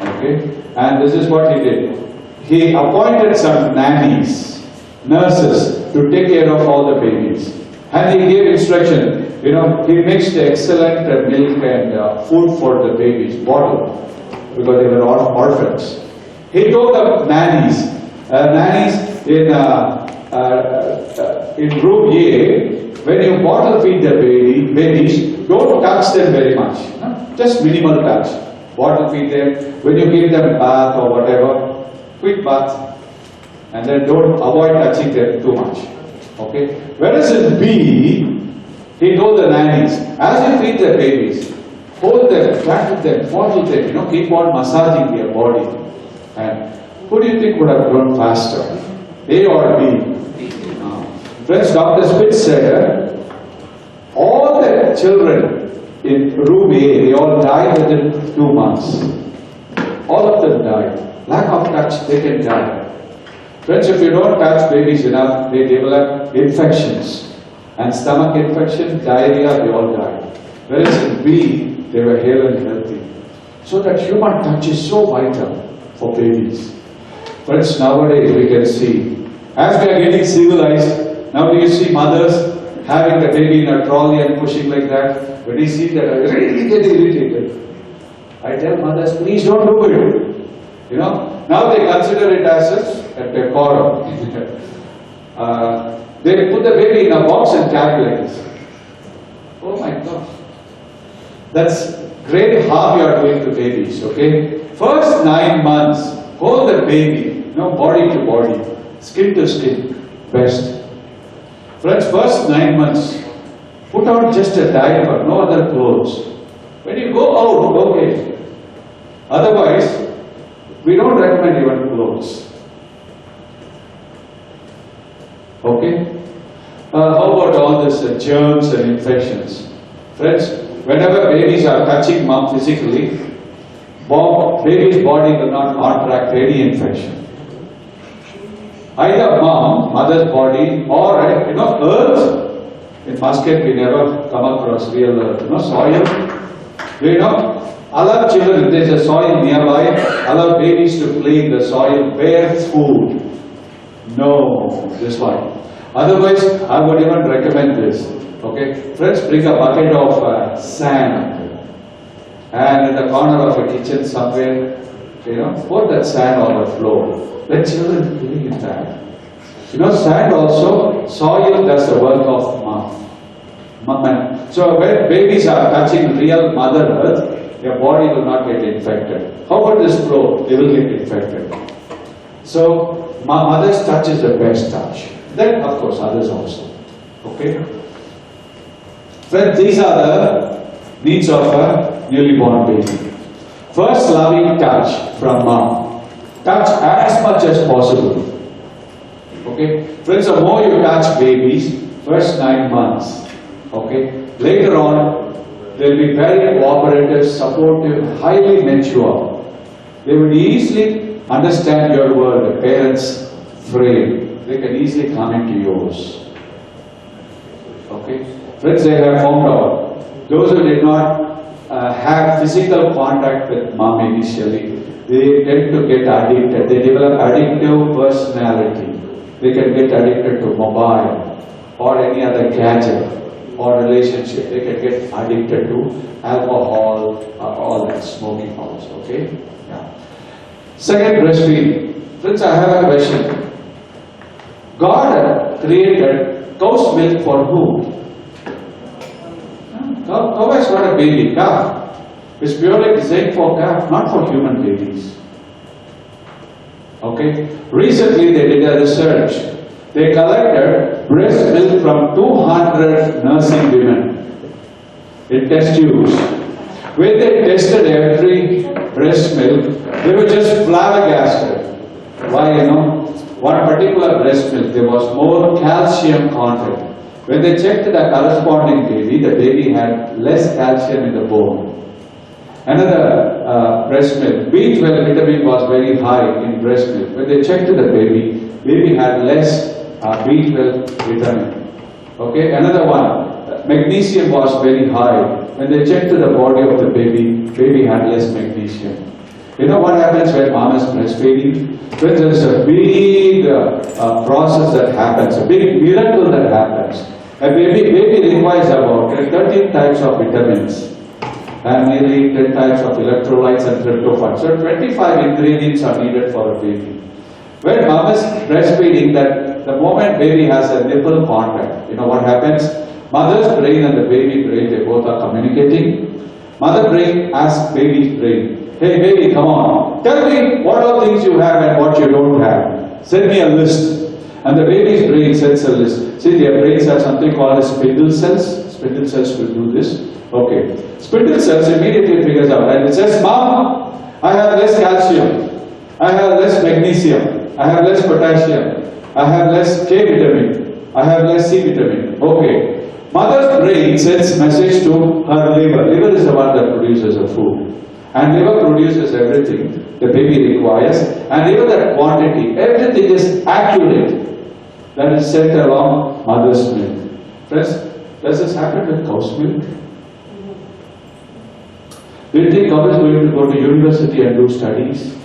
Okay? And this is what he did. He appointed some nannies, nurses, to take care of all the babies. And he gave instruction, you know, he mixed excellent milk and food for the babies, bottle, because they were all orphans. He told the nannies in room A, when you bottle feed the babies, don't touch them very much, no? Just minimal touch. Bottle feed them. When you give them bath or whatever, quick bath, and then don't avoid touching them too much. Okay. Whereas in B, he told the nannies, as you feed the babies, hold them, flatten them, bottle them, you know, keep on massaging their body. And who do you think would have grown faster? A or B? Friends, Dr. Spitz said, all the children in room A, they all died within 2 months. All of them died. Lack of touch, they can die. Friends, if you don't touch babies enough, they develop infections. And stomach infection, diarrhea, they all die. Whereas in B, they were hale and healthy. So that human touch is so vital for babies. Friends, nowadays we can see, as we are getting civilized, now do you see mothers having the baby in a trolley and pushing like that? When you see that, I really get irritated. I tell mothers, please don't do it. You know, now they consider it as a decorum. They put the baby in a box and carry like this. Oh my God. That's great harm you are doing to babies, okay? First 9 months, hold the baby, you know, body to body, skin to skin, best. Friends, first 9 months, put on just a diaper, no other clothes. When you go out, okay. Otherwise, we don't recommend even clothes. Okay? How about all this germs and infections? Friends, whenever babies are touching mom physically, baby's body will not contract any infection. Either mother's body, or earth. In Muscat we never come across real earth, soil. Allow children, if there's a soil nearby, allow babies to play in the soil barefoot. No, this one. Otherwise, I would even recommend this. Okay, friends, bring a bucket of sand, and in the corner of a kitchen somewhere, pour that sand on the floor. Let children play in that. Sand also, soil does the work of mom. So when babies are touching real Mother Earth, their body will not get infected. How about this floor? They will get infected. So mother's touch is the best touch. Then of course others also. Okay? Friends, these are the needs of a newly born baby. First, loving touch from mom. Touch as much as possible. Okay? Friends, the more you touch babies, first 9 months. Okay? Later on, they'll be very cooperative, supportive, highly mature. They will easily understand your world, the parents' frame. They can easily come into yours. Okay? Friends, they have found out, those who did not have physical contact with mom initially, they tend to get addicted. They develop addictive personality. They can get addicted to mobile or any other gadget or relationship. They can get addicted to alcohol or all that, smoking also. Okay? Yeah. Second, breastfeeding. Friends, I have a question. God created cow's milk for whom? Cow has got a baby, calf. It's purely designed for calf, not for human babies. Okay? Recently they did a research. They collected breast milk from 200 nursing women in test tubes. When they tested every breast milk, they were just flabbergasted. Why, one particular breast milk, there was more calcium content. When they checked the corresponding the baby had less calcium in the bone. Another breast milk, B12 vitamin was very high in breast milk. When they checked the baby had less B12 vitamin. Okay, another one, magnesium was very high. When they checked the body of the baby had less magnesium. You know what happens when mom is breastfeeding? When there is a big process that happens, a big miracle that happens. A baby requires about 13 types of vitamins and nearly 10 types of electrolytes and tryptophan. So 25 ingredients are needed for a baby. When mom is breastfeeding, that the moment baby has a nipple contact, what happens? Mother's brain and the baby brain, they both are communicating. Mother brain asks baby's brain, hey baby, come on, tell me what all things you have and what you don't have. Send me a list. And the baby's brain sends a list. See, their brains have something called as spindle cells. Spindle cells will do this. Okay. Spindle cells immediately figures out and it says, Mom, I have less calcium. I have less magnesium. I have less potassium. I have less K vitamin. I have less C vitamin. Okay. Mother's brain sends message to her liver. Liver is the one that produces the food. And liver produces everything the baby requires. And even that quantity, everything is accurate. That is sent along mother's milk. Friends, does this happen with cow's milk? Do you think cow is going to go to university and do studies?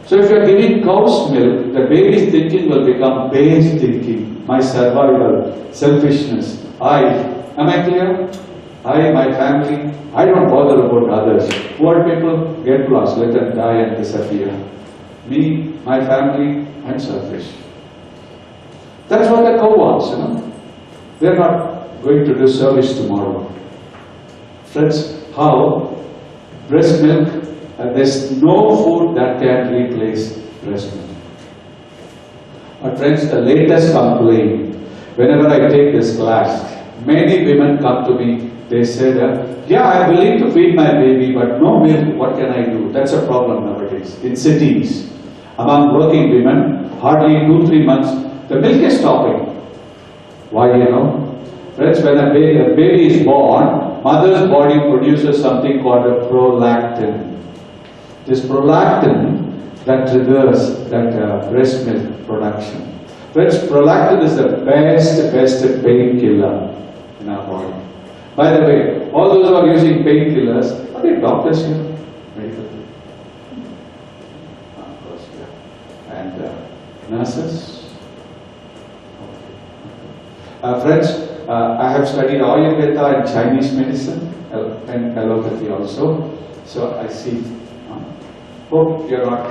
So if you are giving cow's milk, the baby's thinking will become base thinking. My survival, selfishness, am I clear? My family, I don't bother about others. Poor people get lost, let them die and disappear. Me, my family, I'm selfish. That's what the cow wants, They're not going to do service tomorrow. Friends, how? Breast milk, there's no food that can replace breast milk. But friends, the latest complaint, whenever I take this class, many women come to me, they said, yeah, I'm willing to feed my baby, but no milk, what can I do? That's a problem nowadays. In cities, among working women, hardly 2-3 months, the milk is stopping. Why, Friends, when a baby is born, mother's body produces something called a prolactin. This prolactin that triggers that breast milk production. Friends, prolactin is the best painkiller in our body. By the way, all those who are using painkillers, are they doctors here? Medical people? Of course, yeah. And nurses? Okay. Friends, I have studied Ayurveda and Chinese medicine and allopathy also. So I see. Hope you're not.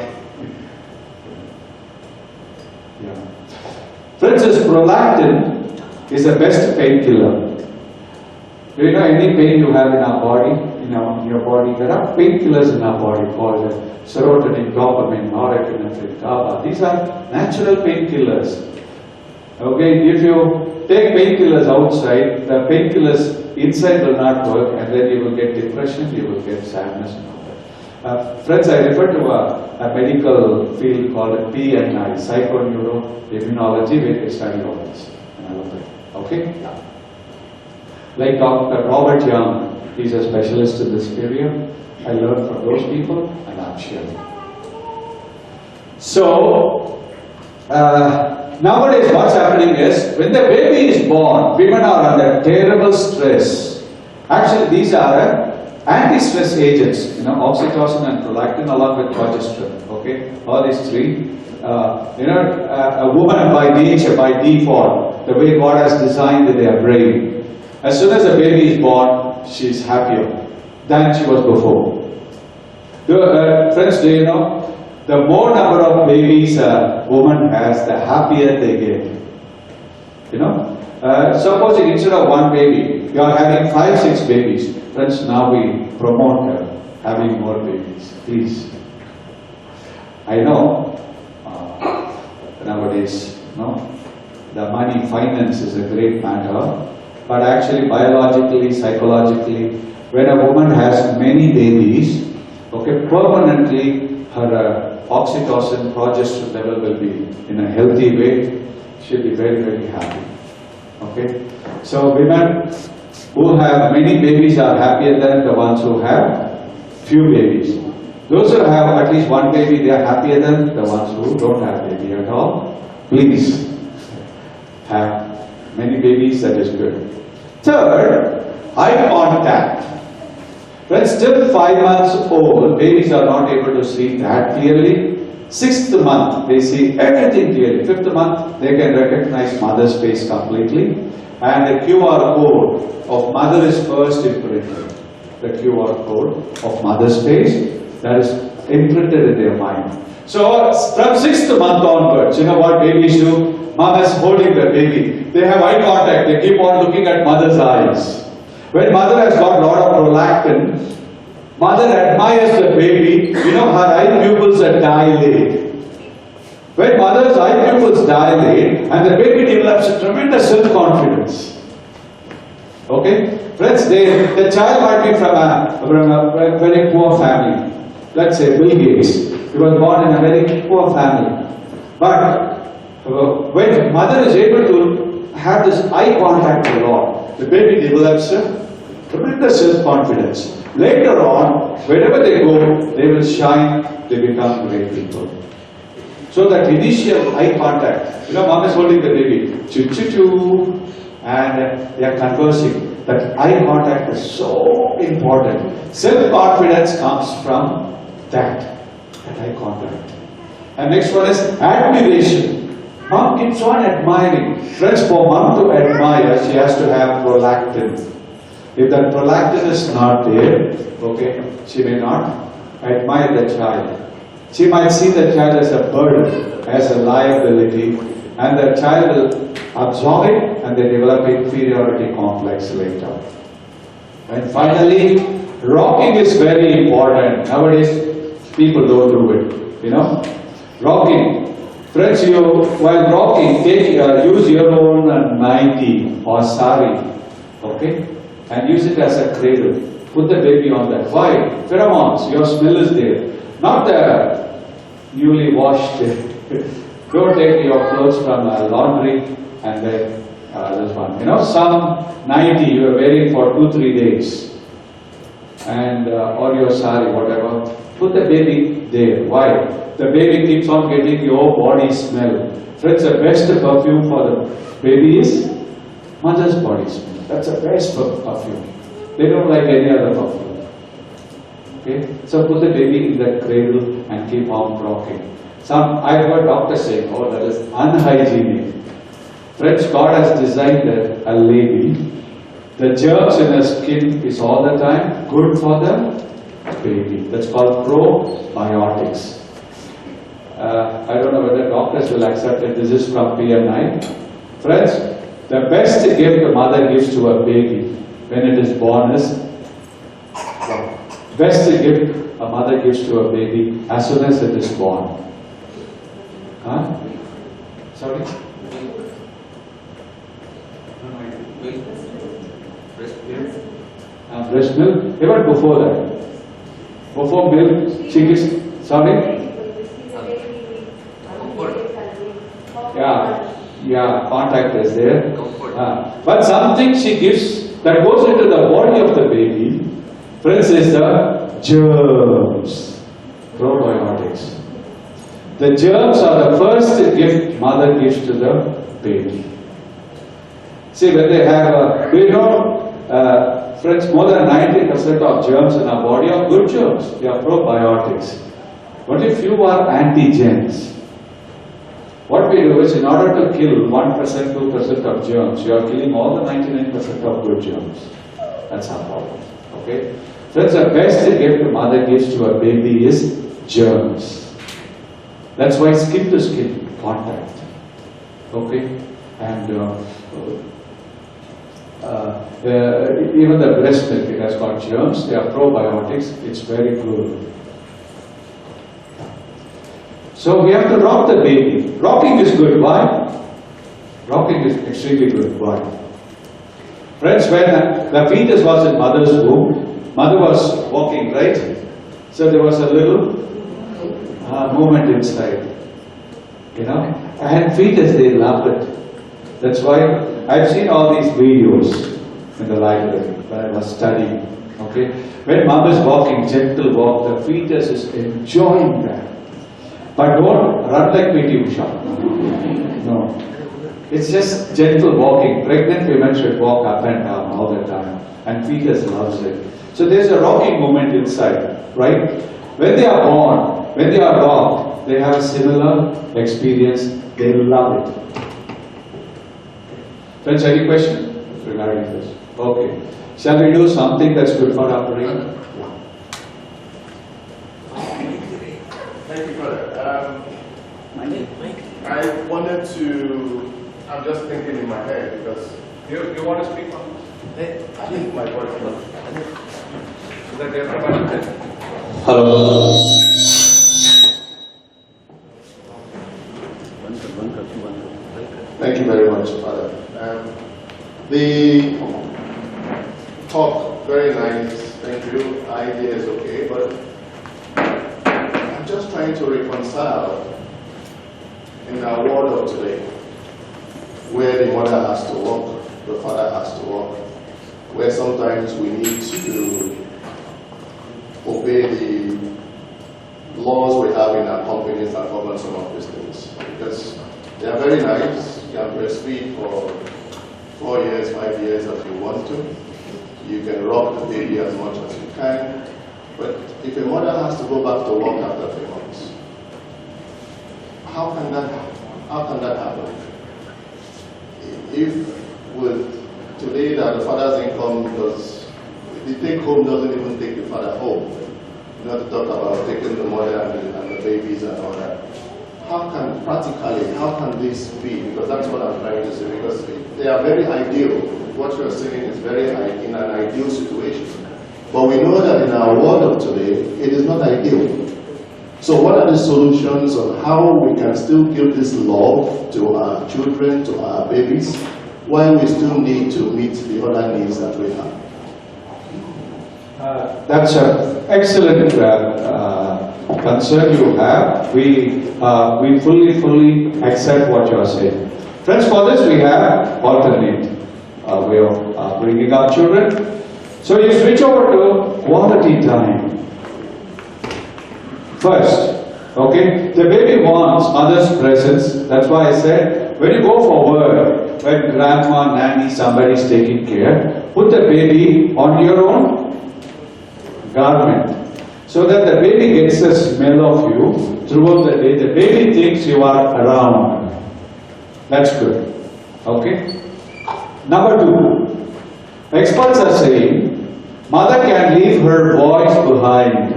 Yeah. Friends, this prolactin is the best painkiller. Do you know any pain you have in our body, in your body? There are painkillers in our body called serotonin, dopamine, norepinephrine, GABA. These are natural painkillers. Okay, if you take painkillers outside, the painkillers inside will not work, and then you will get depression, you will get sadness and all that. Friends, I refer to a medical field called PNI, Psychoneuroimmunology, where they study all this. Okay? Yeah. Like Dr. Robert Young, he's a specialist in this area. I learned from those people, and I'm sharing. So, nowadays what's happening is, when the baby is born, women are under terrible stress. Actually, these are anti-stress agents, oxytocin and prolactin along with progesterone, okay? All these three. A woman by nature, by default, the way God has designed their brain, as soon as the baby is born, she is happier than she was before. Friends, do you know, the more number of babies a woman has, the happier they get. Supposing instead of one baby, you are having 5, 6 babies. Friends, now we promote having more babies, please. I know nowadays, the money, finance is a great matter, but actually biologically, psychologically, when a woman has many babies, okay, permanently her oxytocin, progesterone level will be in a healthy way. She'll be very, very happy. Okay, so women who have many babies are happier than the ones who have few babies. Those who have at least one baby, they are happier than the ones who don't have baby at all. Please have many babies, that is good. Third, eye contact. When still 5 months old, babies are not able to see that clearly. 6th month, they see everything clearly. 5th month, they can recognize mother's face completely. And the QR code of mother is first imprinted. The QR code of mother's face, that is imprinted in their mind. So, from 6th month onwards, you know what babies do? Mom is holding the baby. They have eye contact. They keep on looking at mother's eyes. When mother has got a lot of prolactin, mother admires the baby. Her eye pupils are dilated. When mother's eye pupils dilate, and the baby develops a tremendous self-confidence. Okay? Friends, the child might be from a very poor family. Let's say Bill Gates. He was born in a very poor family. But when mother is able to have this eye contact a lot, the baby develops a tremendous self-confidence. Later on, wherever they go, they will shine, they become great people. So that initial eye contact, mom is holding the baby, choo-choo-choo, and they are conversing. That eye contact is so important. Self-confidence comes from that eye contact. And next one is admiration. Mom keeps on admiring. Friends, for mom to admire, she has to have prolactin. If that prolactin is not there, okay, she may not admire the child. She might see the child as a burden, as a liability, and the child will absorb it and they develop inferiority complex later. And finally, rocking is very important. Nowadays, people don't do it, Rocking. Friends, while rocking, use your own nightie or sari, okay? And use it as a cradle. Put the baby on that. Why? Pheromones, your smell is there. Not the newly washed. Don't take your clothes from laundry and then this one. Some nightie you are wearing for 2-3 days. And or your sari, whatever. Put the baby there. Why? The baby keeps on getting your body smell. Friends, the best perfume for the baby is mother's body smell. That's the best perfume. They don't like any other perfume. Okay? So put the baby in that cradle and keep on rocking. I've heard doctors saying, oh, that is unhygienic. Friends, God has designed a lady. The germs in her skin is all the time good for the baby. That's called probiotics. I don't know whether doctors will accept it. This is from PMI. Friends, the best gift a mother gives to a baby when it is born is best gift a mother gives to a baby as soon as it is born. Huh? Sorry? Breast milk? Even before that. Before milk, she gives, sorry? Yeah, contact is there. But something she gives that goes into the body of the baby, friends, is the germs, probiotics. The germs are the first gift mother gives to the baby. See, when they have, friends, more than 90% of germs in our body are good germs. They are probiotics. Only few are antigens. What we do is, in order to kill 1%, 2% of germs, you are killing all the 99% of good germs. That's our problem. Okay? Friends, the best gift a mother gives to a baby is germs. That's why skin to skin contact. Okay? And even the breast milk, it has got germs, they are probiotics, it's very good. So we have to rock the baby. Rocking is good. Why? Rocking is extremely good. Why? Friends, when the fetus was in mother's womb, mother was walking, right? So there was a little movement inside. You know? And fetus, they love it. That's why I've seen all these videos in the library when I was studying. Okay? When mom is walking, gentle walk, the fetus is enjoying that. But don't run like P.T. Usha. No. It's just gentle walking. Pregnant women should walk up and down all the time. And fetus loves it. So there's a rocking moment inside, right? When they are born, when they are rocked, they have a similar experience. They love it. Friends, any question regarding this? Okay. Shall we do something that's good for our brain? Thank you, brother. I wanted to, I'm just thinking in my head because... You want to speak on this? I think my voice is that everybody? Hello. Thank you very much, Father. The talk, very nice, thank you. Idea is okay, but I'm just trying to reconcile in our world of today, where the mother has to work, the father has to work, where sometimes we need to obey the laws we have in our companies that govern some of these things. Because they are very nice, you can breastfeed for 4 years, 5 years as you want to. You can rock the baby as much as you can. But if a mother has to go back to work after 3 months, how can that happen? If with today that the father's income does, the take home doesn't even take the father home, not to talk about taking the mother and the babies and all that. How can this be? Because that's what I'm trying to say, because they are very ideal. What you're saying is very in an ideal situation. But we know that in our world of today, it is not ideal. So what are the solutions on how we can still give this love to our children, to our babies, while we still need to meet the other needs that we have? That's an excellent concern you have. We fully accept what you are saying. Friends, for this we have alternate way of bringing up children. So you switch over to quality time. First, okay, the baby wants mother's presence. That's why I said, when you go for work, when grandma, nanny, somebody is taking care, put the baby on your own garment, so that the baby gets the smell of you throughout the day. The baby thinks you are around. That's good. Okay? Number 2. Experts are saying, mother can leave her voice behind.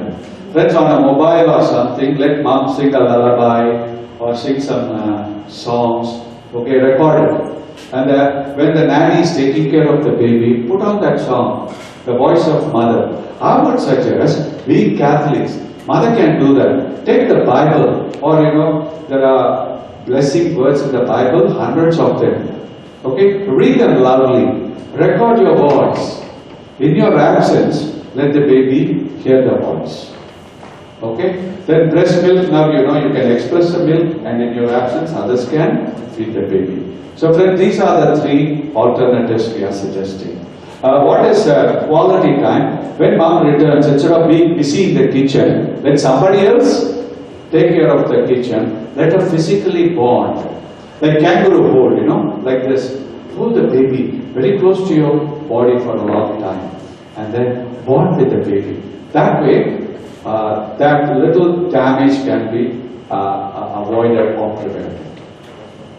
Friends, on a mobile or something, let mom sing a lullaby or sing some songs. Okay, record it. And when the nanny is taking care of the baby, put on that song, the voice of mother. I would suggest, we Catholics, mother can do that. Take the Bible, or there are blessing words in the Bible, hundreds of them. Okay, read them loudly. Record your voice. In your absence, let the baby hear the voice. Okay? Then breast milk, now you can express the milk, and in your absence, others can feed the baby. So friends, these are the 3 alternatives we are suggesting. What is quality time? When mom returns, instead of being busy in the kitchen, let somebody else take care of the kitchen. Let her physically bond. Like kangaroo hold, like this. Hold the baby very close to your body for a long time. And then bond with the baby. That way, that little damage can be avoided or prevented.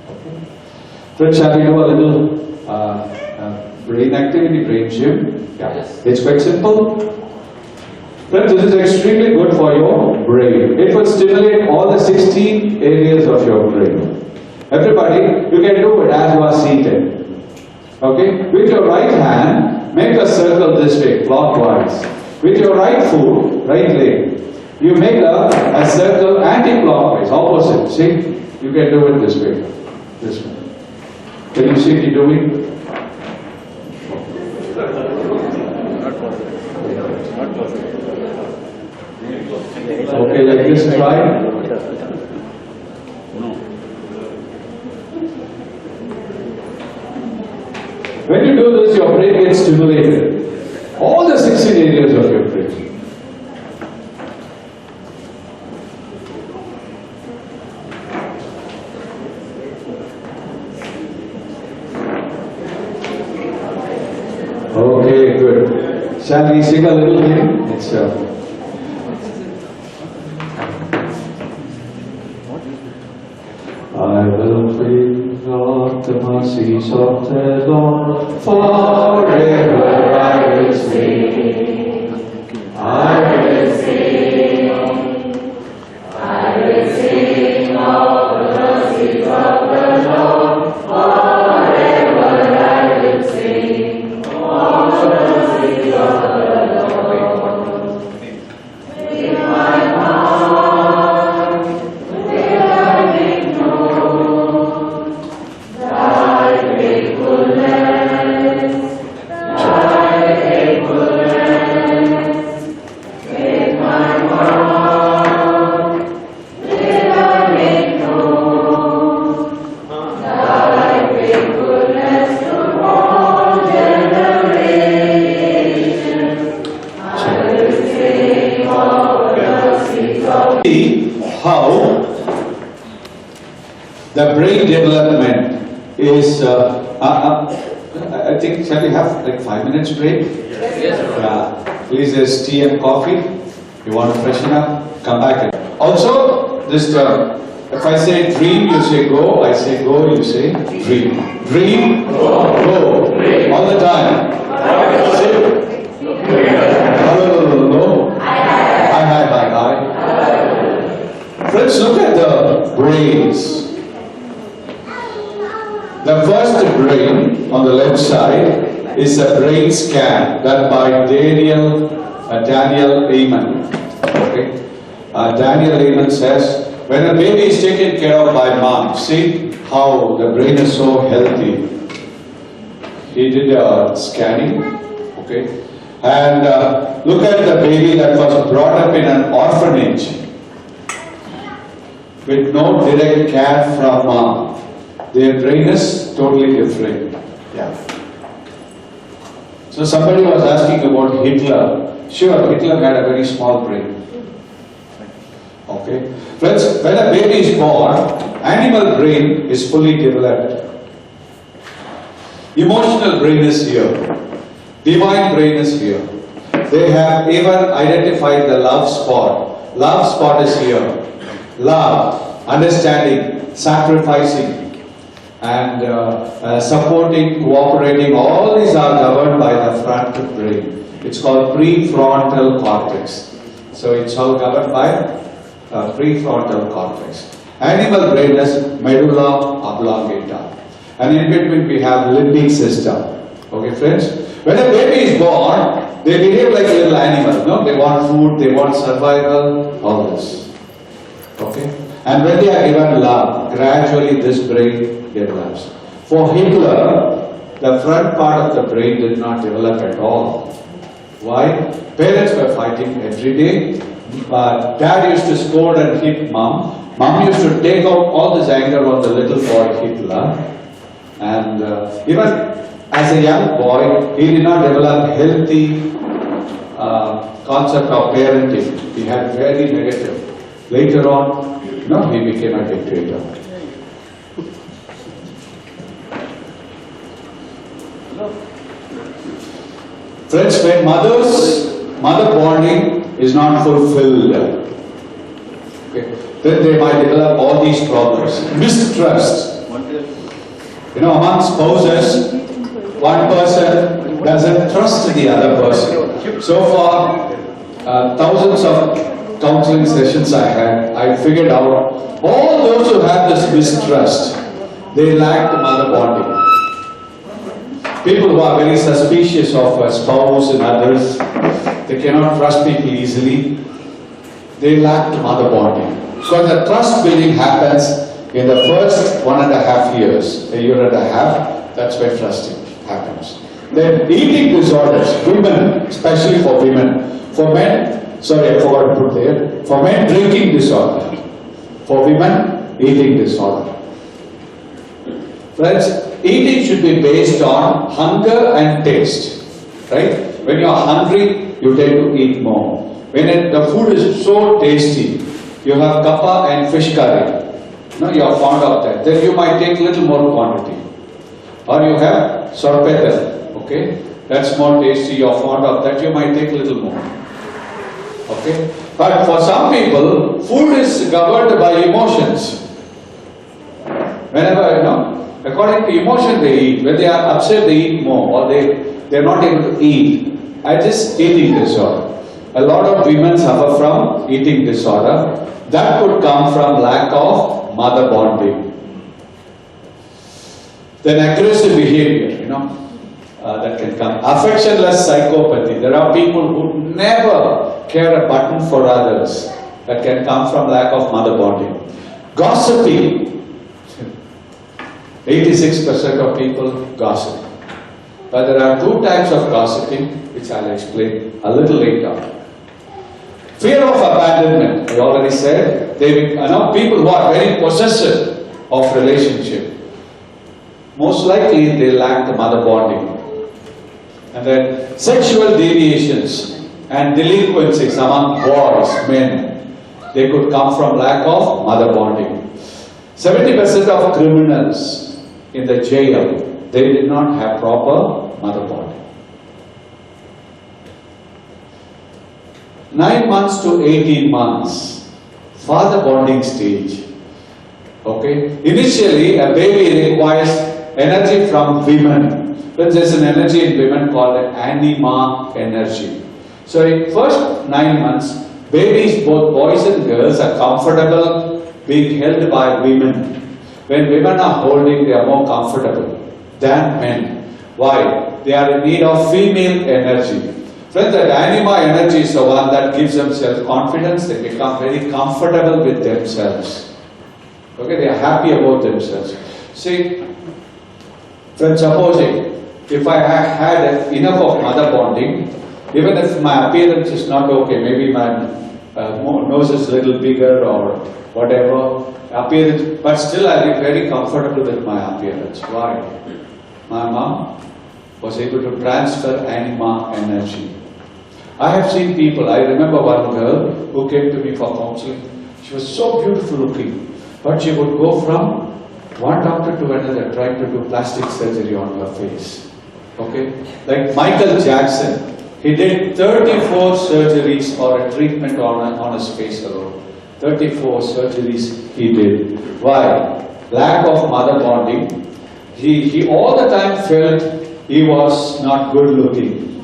Okay. Friends, shall we have a little brain activity, brain gym? Yeah. Yes. It's quite simple. Friends, this is extremely good for your brain. It will stimulate all the 16 areas of your brain. Everybody, you can do it as you are seated. Okay? With your right hand, make a circle this way, clockwise. With your right foot, right leg, you make a circle anti-clockwise, opposite. See? You can do it this way. This way. Can you see me doing? Okay, like this, try. When you do this, your brain gets stimulated. All the 16 areas of your brain. Okay, good. Shall we sing a little hymn? It's I will bring out the mercies of the Lord, forever I will sing. I will sing. I will sing of the mercies of the Lord, forever I will sing of the mercies of the Lord. With my heart will I make known thy faithfulness, thy faithfulness. With my heart will I make known thy faithfulness to all generations. I will sing of the mercies of thee. How the brain development is, I think, shall we have like 5 minutes break? Yes. Please, there's tea and coffee. You want to freshen up? Come back. Also, this if I say dream, you say go. I say go, you say dream. Dream, go. All the time. Say, no. Hi. Friends, look at the brains. The first brain on the left side is a brain scan done by Daniel Amen. Okay, Daniel Amen says, when a baby is taken care of by mom, see how the brain is so healthy. He did a scanning, okay, and look at the baby that was brought up in an orphanage with no direct care from mom. Their brain is totally different. Yeah. So somebody was asking about Hitler. Sure, Hitler had a very small brain. Okay. Friends, when a baby is born, animal brain is fully developed. Emotional brain is here. Divine brain is here. They have even identified the love spot. Love spot is here. Love, understanding, sacrificing, and supporting, cooperating. All these are governed by the front brain. It's called prefrontal cortex. So it's all governed by prefrontal cortex. Animal brain is medulla oblongata. And in between we have limbic system. Okay, friends? When a baby is born, they behave like little animals. No? They want food, they want survival, all this. Okay? And when they are given love, gradually this brain develops. For Hitler, the front part of the brain did not develop at all. Why? Parents were fighting every day. Dad used to scold and hit mom. Mom used to take out all this anger on the little boy Hitler. And even as a young boy, he did not develop healthy concept of parenting. He had very negative. Later on, he became a dictator. Friends, when mother bonding is not fulfilled, okay, then they might develop all these problems. Mistrust. Among spouses, one person doesn't trust the other person. So far, thousands of counseling sessions I had, I figured out all those who have this mistrust, they lack the mother bonding. People who are very suspicious of a spouse and others, they cannot trust people easily, they lack the mother bonding. Because the trust building happens in the first 1.5 years, a year and a half, that's where trusting happens. Then eating disorders, women, especially for women. For men, sorry I forgot to put there, for men drinking disorder. For women, eating disorder. Friends, eating should be based on hunger and taste. Right? When you are hungry, you tend to eat more. When the food is so tasty, you have kappa and fish curry. You are fond of that. Then you might take little more quantity. Or you have sorpetel, okay? That's more tasty, you are fond of that, you might take little more. Okay? But for some people, food is governed by emotions. Whenever, according to emotion they eat. When they are upset, they eat more, or they are not able to eat. And this eating disorder. A lot of women suffer from eating disorder. That could come from lack of mother bonding. Then aggressive behavior, that can come. Affectionless psychopathy. There are people who never care a button for others. That can come from lack of mother bonding. Gossiping. 86% of people gossip. But there are two types of gossiping, which I'll explain a little later. Fear of abandonment, I already said. People who are very possessive of relationship, most likely they lack the mother bonding. And then sexual deviations and delinquencies among boys, men, they could come from lack of mother bonding. 70% of criminals in the jail, they did not have proper mother bonding. 9 months to 18 months, father bonding stage. Okay? Initially, a baby requires energy from women. But there's an energy in women called anima energy. So in first 9 months, babies, both boys and girls, are comfortable being held by women. When women are holding, they are more comfortable than men. Why? They are in need of female energy. Friends, that anima energy is the one that gives them self-confidence. They become very comfortable with themselves. Okay, they are happy about themselves. See, friends, supposing if I had enough of mother bonding, even if my appearance is not okay, maybe my nose is a little bigger or whatever, appearance, but still I'll be very comfortable with my appearance. Why? My mom was able to transfer anima energy. I have seen people, I remember one girl who came to me for counseling. She was so beautiful looking, but she would go from one doctor to another trying to do plastic surgery on her face. Okay? Like Michael Jackson, he did 34 surgeries or a treatment on his face alone. 34 surgeries he did. Why? Lack of mother bonding. He all the time felt he was not good looking.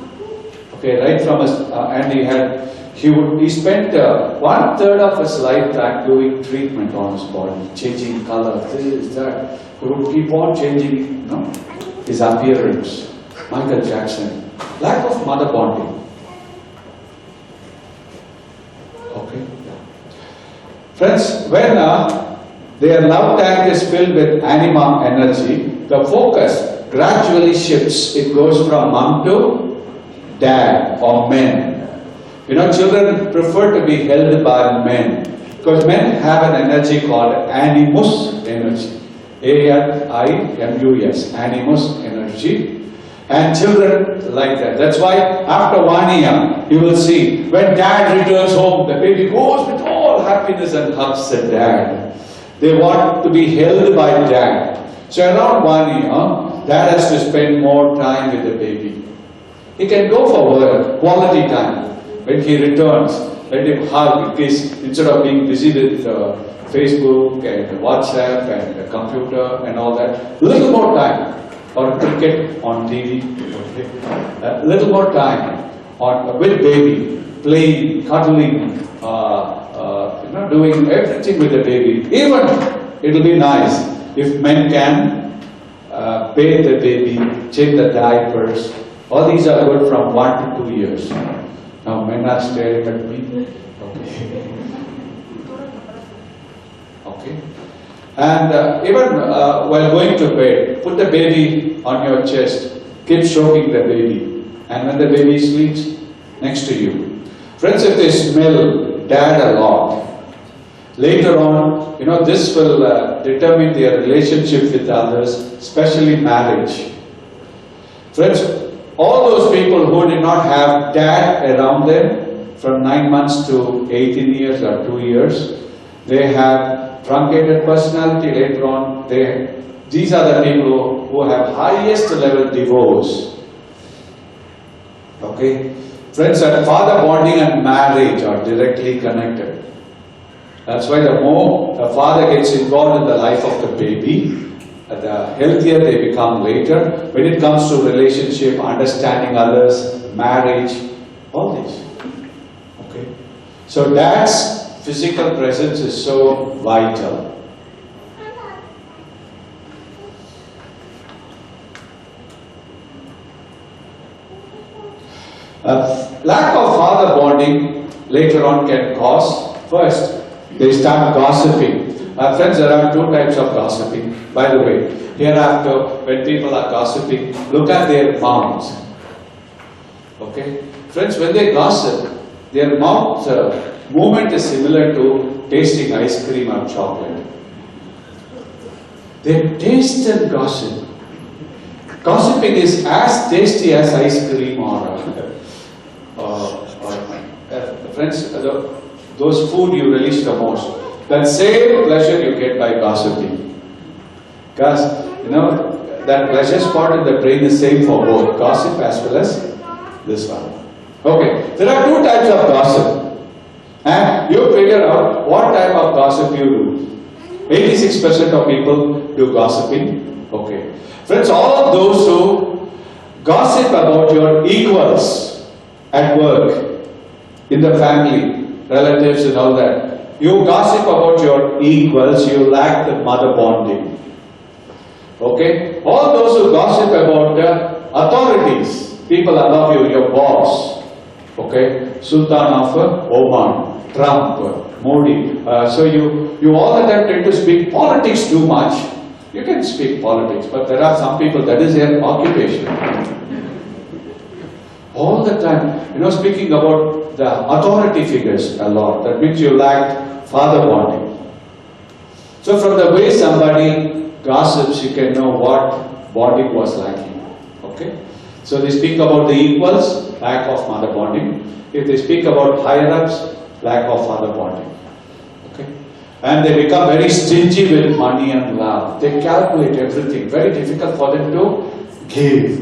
Okay, right from his, and he spent 1/3 of his lifetime doing treatment on his body, changing color, this, that. He would keep on changing, his appearance. Michael Jackson. Lack of mother bonding. Okay. Friends, when their love tank is filled with anima energy, the focus gradually shifts. It goes from mom to dad or men. Children prefer to be held by men because men have an energy called animus energy. A-N-I-M-U-S, animus energy. And children like that. That's why after 1 year, you will see when dad returns home, the baby goes with all happiness and hugs the dad. They want to be held by dad. So around 1 year, dad has to spend more time with the baby. He can go for work, quality time. When he returns, let him hug instead of being busy with Facebook and WhatsApp and the computer and all that. Little more time. Or cricket on TV. Okay. A little more time with baby, playing, cuddling, doing everything with the baby. Even it will be nice if men can bathe the baby, change the diapers. All these are good from 1 to 2 years. Now men are staring at me. Okay. Okay. And even while going to bed, put the baby on your chest. Keep stroking the baby. And when the baby sleeps, next to you. Friends, if they smell dad a lot, later on, this will determine their relationship with others, especially marriage. Friends, all those people who did not have dad around them from 9 months to 18 years or 2 years, they have truncated personality later on. These are the people who have highest level divorce. Okay? Friends, father bonding and marriage are directly connected. That's why the more the father gets involved in the life of the baby, the healthier they become later when it comes to relationship, understanding others, marriage, all this. Okay? So dad's physical presence is so vital. Lack of father bonding later on can cause, first, they start gossiping. Friends, there are 2 types of gossiping. By the way, hereafter, when people are gossiping, look at their mouths. Okay? Friends, when they gossip, their mouth movement is similar to tasting ice cream or chocolate. They taste and gossip. Gossiping is as tasty as ice cream or friends, those food you relish the most. That same pleasure you get by gossiping. Because, that pleasure spot in the brain is same for both gossip as well as this one. Okay, there are 2 types of gossip. And you figure out what type of gossip you do. 86% of people do gossiping. Okay. Friends, all of those who gossip about your equals at work, in the family, relatives and all that. You gossip about your equals, you lack the mother bonding. Okay? All those who gossip about authorities, people above you, your boss. Okay? Sultan of Oman, Trump, Modi. So you all the time tend to speak politics too much. You can speak politics, but there are some people, that is their occupation. All the time, speaking about the authority figures a lot. That means you lacked father bonding. So from the way somebody gossips, you can know what bonding was lacking. Okay? So they speak about the equals, lack of mother bonding. If they speak about higher ups, lack of father bonding. Okay? And they become very stingy with money and love. They calculate everything. Very difficult for them to give.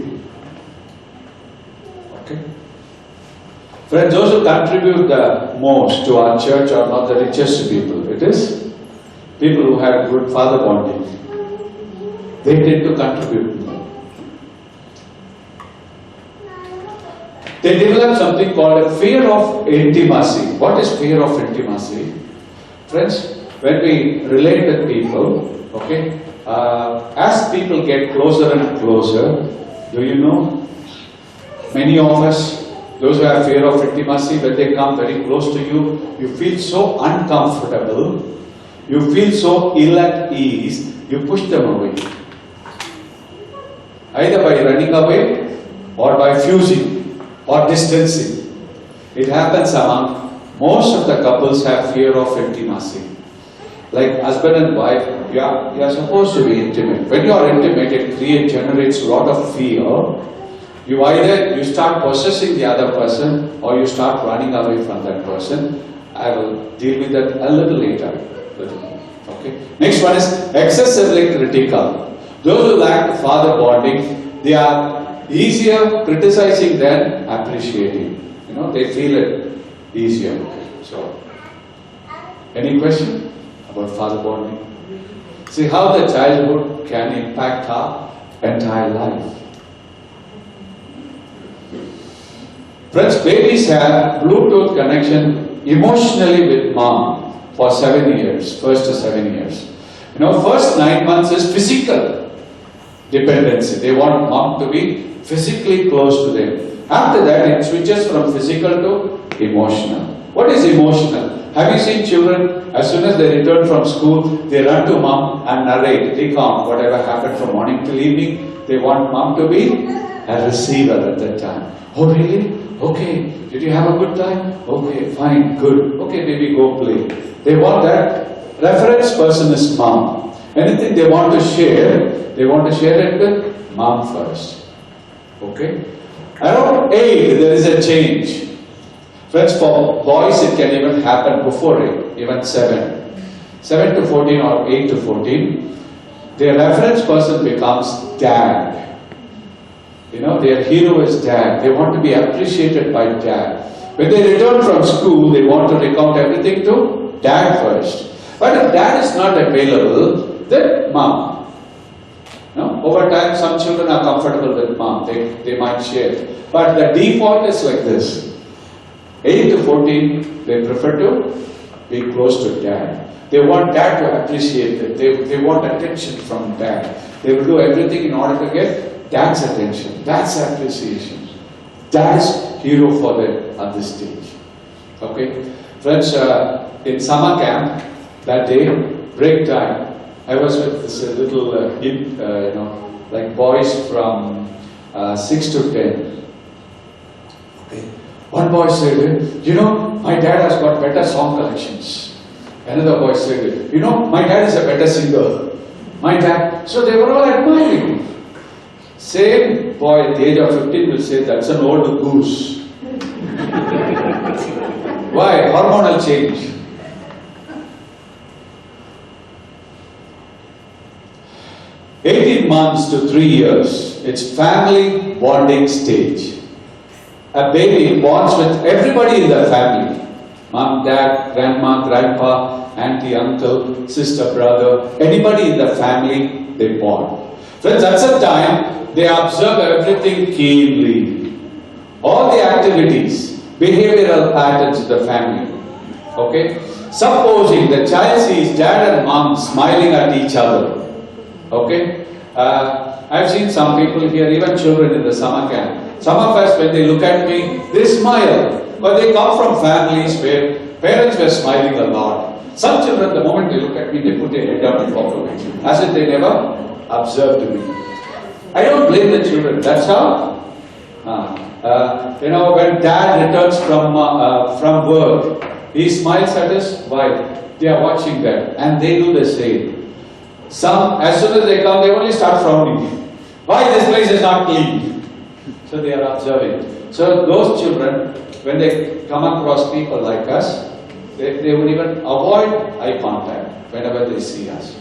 Okay? Friends, those who contribute the most to our church are not the richest people. It is people who have good father bonding. They tend to contribute more. They develop something called a fear of intimacy. What is fear of intimacy? Friends, when we relate with people, okay, as people get closer and closer, do you know, many of us, those who have fear of intimacy, when they come very close to you, you feel so uncomfortable, you feel so ill at ease, you push them away. Either by running away, or by fusing, or distancing. It happens among most of the couples have fear of intimacy. Like husband and wife, you are supposed to be intimate. When you are intimate, it generates a lot of fear. You start possessing the other person, or you start running away from that person. I will deal with that a little later. Okay. Next one is excessively critical. Those who lack father bonding, they are easier criticizing than appreciating. You know, they feel it easier. So, any question about father bonding? See how the childhood can impact our entire life. Friends, babies have Bluetooth connection emotionally with mom for 7 years, first to 7 years. You know, first 9 months is physical dependency. They want mom to be physically close to them. After that, it switches from physical to emotional. What is emotional? Have you seen children, as soon as they return from school, they run to mom and narrate, recount whatever happened from morning till evening. They want mom to be a receiver at that time. Oh really? Okay. Did you have a good time? Okay, fine, good. Okay, baby, go play. They want that reference person is mom. Anything they want to share it with mom first. Okay? Around 8, there is a change. Friends, for boys it can even happen before 8, even 7. 7 to 14 or 8 to 14, their reference person becomes dad. You know, their hero is dad. They want to be appreciated by dad. When they return from school, they want to recount everything to dad first. But if dad is not available, then mom. No? Over time, some children are comfortable with mom. They might share. But the default is like this. 8 to 14, they prefer to be close to dad. They want dad to appreciate them. They want attention from dad. They will do everything in order to get dad's attention, dad's appreciation. Dad's hero for them at this stage. Okay? Friends, in summer camp, that day, break time, I was with this little, like boys from 6 to 10. Okay. One boy said, you know, my dad has got better song collections. Another boy said, you know, my dad is a better singer. My dad, so they were all admiring me. Same boy at the age of 15 will say, that's an old goose. Why? Hormonal change. "18 months to 3 years, it's family bonding stage. A baby bonds with everybody in the family. Mom, dad, grandma, grandpa, auntie, uncle, sister, brother, anybody in the family, they bond. Friends, that's a time they observe everything keenly. All the activities, behavioral patterns of the family. Okay? Supposing the child sees dad and mom smiling at each other. Okay? I've seen some people here, even children in the summer camp. Some of us, when they look at me, they smile. But they come from families where parents were smiling a lot. Some children, the moment they look at me, they put their head down and walk away. As if they never observed me. I don't blame the children. That's how. When dad returns from work, he smiles at his wife. They are watching that, and they do the same. Some, as soon as they come, they only start frowning. Why this place is not clean? So they are observing. So those children, when they come across people like us, they would even avoid eye contact. whenever they see us.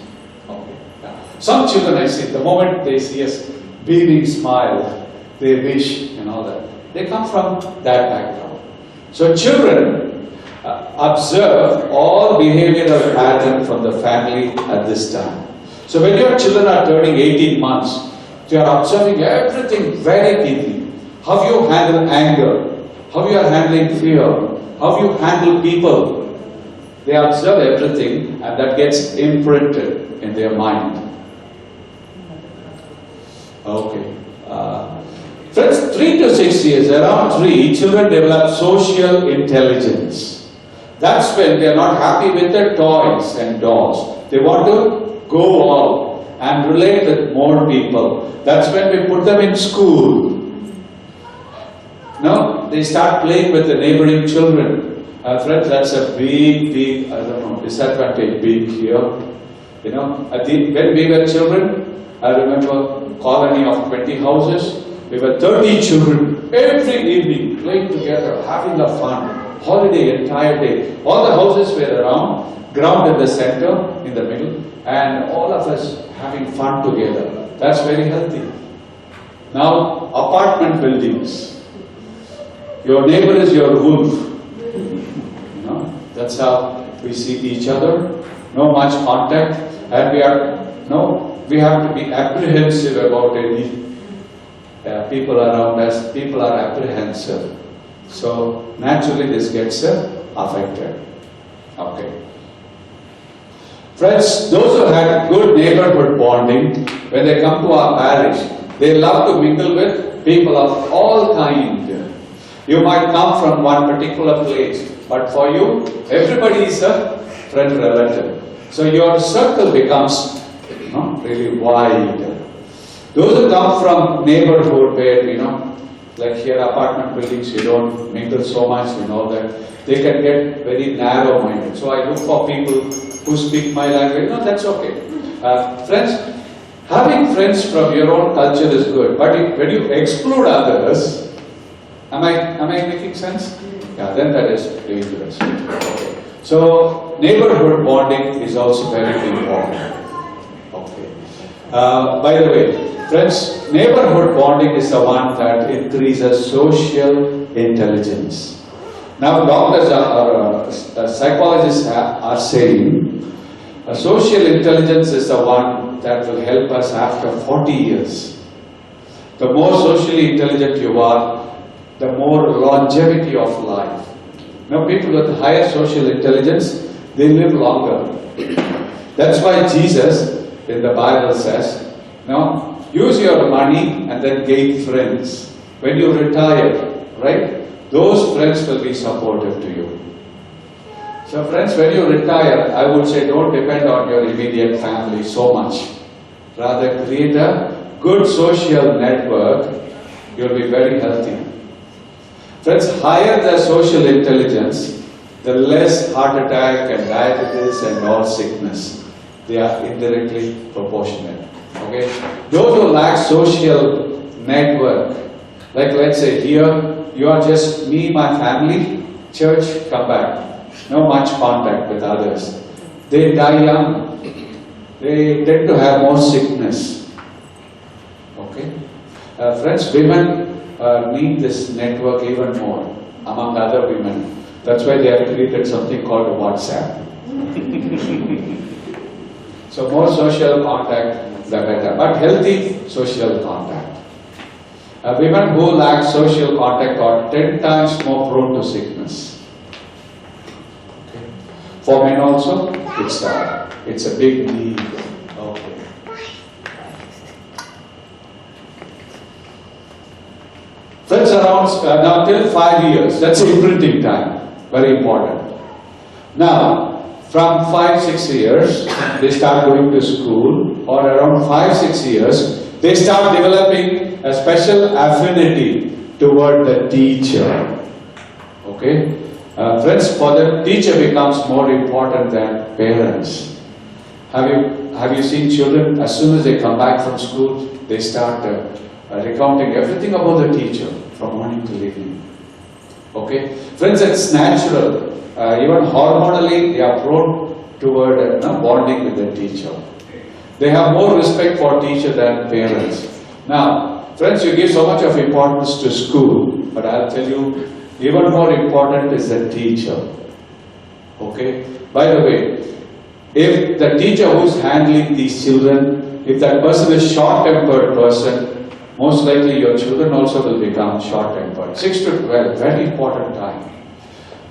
Okay. Yeah. Some children I see, the moment they see us beaming smile, they wish and all that. They come from that background. So children observe all behavioral pattern from the family at this time. So when your children are turning 18 months, they are observing everything very deeply. How you handle anger, how you are handling fear, how you handle people. They observe everything and that gets imprinted in their mind. Okay. Friends, 3 to 6 years, around 3, children develop social intelligence. That's when they are not happy with their toys and dolls. They want to go out and relate with more people. That's when we put them in school. No, they start playing with the neighboring children. Friends, that's a big, I don't know, disadvantage big here. You know, when we were children, I remember colony of 20 houses. We were 30 children every evening playing together, having a fun, holiday entire day. All the houses were around, ground in the center, in the middle, and all of us having fun together. That's very healthy. Now, apartment buildings. Your neighbor is your wolf. You know, that's how we see each other. No much contact, and we have to be apprehensive about any people around us. People are apprehensive. So naturally this gets affected. Okay. Friends, those who had good neighborhood bonding, when they come to our parish, they love to mingle with people of all kinds. You might come from one particular place, but for you, everybody is a friend relative. So your circle becomes really wide. Those who come from neighborhood where, like here apartment buildings, you don't mingle so much, that they can get very narrow-minded. So I look for people who speak my language. No, that's okay. Friends, having friends from your own culture is good, but when you exclude others, am I making sense? Yeah, then that is dangerous. Okay. So neighborhood bonding is also very important. Okay. By the way, friends, neighborhood bonding is the one that increases social intelligence. Now, doctors or psychologists are saying social intelligence is the one that will help us after 40 years. The more socially intelligent you are, the more longevity of life. Now, people with higher social intelligence, they live longer. That's why Jesus in the Bible says, use your money and then gain friends. When you retire, right? Those friends will be supportive to you. So friends, when you retire, I would say don't depend on your immediate family so much. Rather create a good social network. You'll be very healthy. Friends, higher the social intelligence, the less heart attack and diabetes and all sickness. They are indirectly proportionate. Okay? Those who lack social network, like let's say here, you are just me, my family, church, come back. No much contact with others. They die young. They tend to have more sickness. Okay? Friends, women need this network even more among other women. That's why they have created something called WhatsApp. So more social contact, the better. But healthy social contact. Women who lack social contact are 10 times more prone to sickness. Okay. For men also, it's a big need. Okay. Friends, around now till 5 years, that's imprinting time, very important. Now, from 5-6 years, they start going to school, or around 5-6 years, they start developing a special affinity toward the teacher. Okay? Friends, for them, teacher becomes more important than parents. Have you seen children, as soon as they come back from school, they start recounting everything about the teacher from morning till evening. Okay? Friends, it's natural. Even hormonally, they are prone toward bonding with the teacher. They have more respect for teacher than parents. Now, friends, you give so much of importance to school, but I'll tell you, even more important is the teacher. Okay? By the way, if the teacher who's handling these children, if that person is short-tempered person, most likely your children also will become short-tempered. 6 to 12, very important time.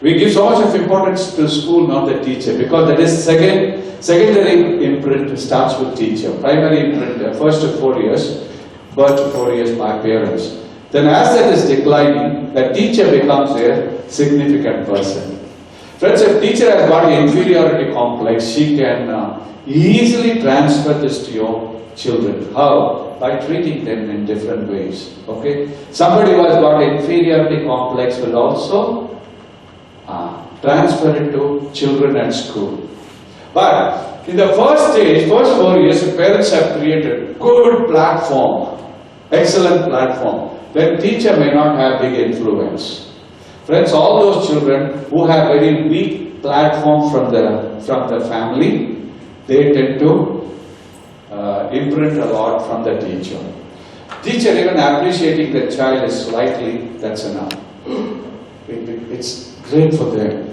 We give so much of importance to school, not the teacher, because that is secondary imprint starts with teacher. Primary imprint, first to 4 years, birth to 4 years by parents. Then as that is declining, the teacher becomes a significant person. Friends, if teacher has got an inferiority complex, she can easily transfer this to your children. How? By treating them in different ways. Okay? Somebody who has got an inferiority complex will also transfer it to children at school. But in the first stage, first 4 years, the parents have created good platform, excellent platform. Then teacher may not have big influence. Friends, all those children who have very weak platform from the family, they tend to imprint a lot from the teacher. Teacher even appreciating the child is slightly, that's enough. It's great for them.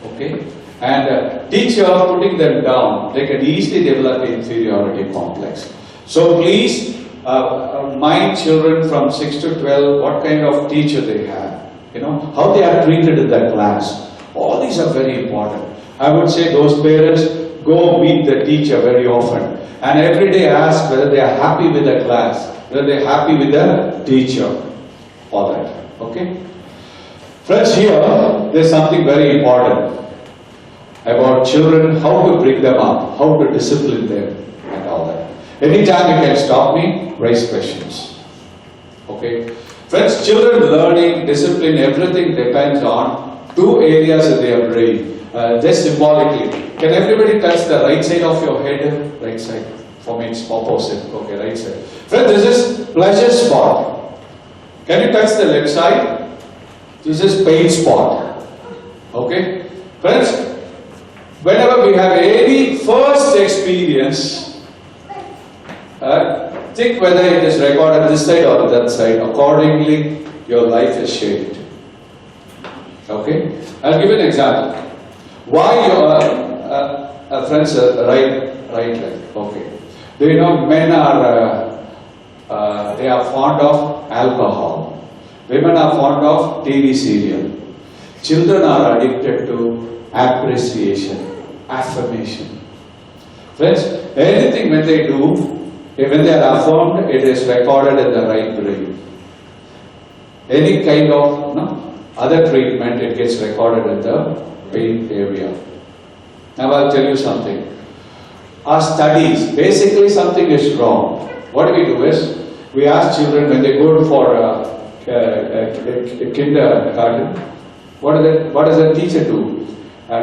Okay? And teacher putting them down, they can easily develop inferiority complex. So please mind children from 6 to 12, what kind of teacher they have. You know, how they are treated in the class. All these are very important. I would say those parents go meet the teacher very often and every day ask whether they are happy with the class, whether they are happy with the teacher. All that. Okay? Friends, here there's something very important about children, how to bring them up, how to discipline them and all that. Anytime you can stop me, raise questions. Okay? Friends, children learning, discipline, everything depends on 2 areas in their brain. Just symbolically. Can everybody touch the right side of your head? Right side. For me it's opposite. Okay, right side. Friends, this is pleasure spot. Can you touch the left side? This is pain spot. Okay? Friends, whenever we have any first experience, think whether it is recorded this side or that side. Accordingly, your life is shaped. Okay? I'll give you an example. Why your friends right leg? Okay. Do you know men are they are fond of alcohol. Women are fond of TV serial. Children are addicted to appreciation, affirmation. Friends, anything when they do, when they are affirmed, it is recorded in the right brain. Any kind of other treatment, it gets recorded in the brain area. Now I'll tell you something. Our studies, basically something is wrong. What we do is, we ask children when they go for kindergarten, what does the teacher do?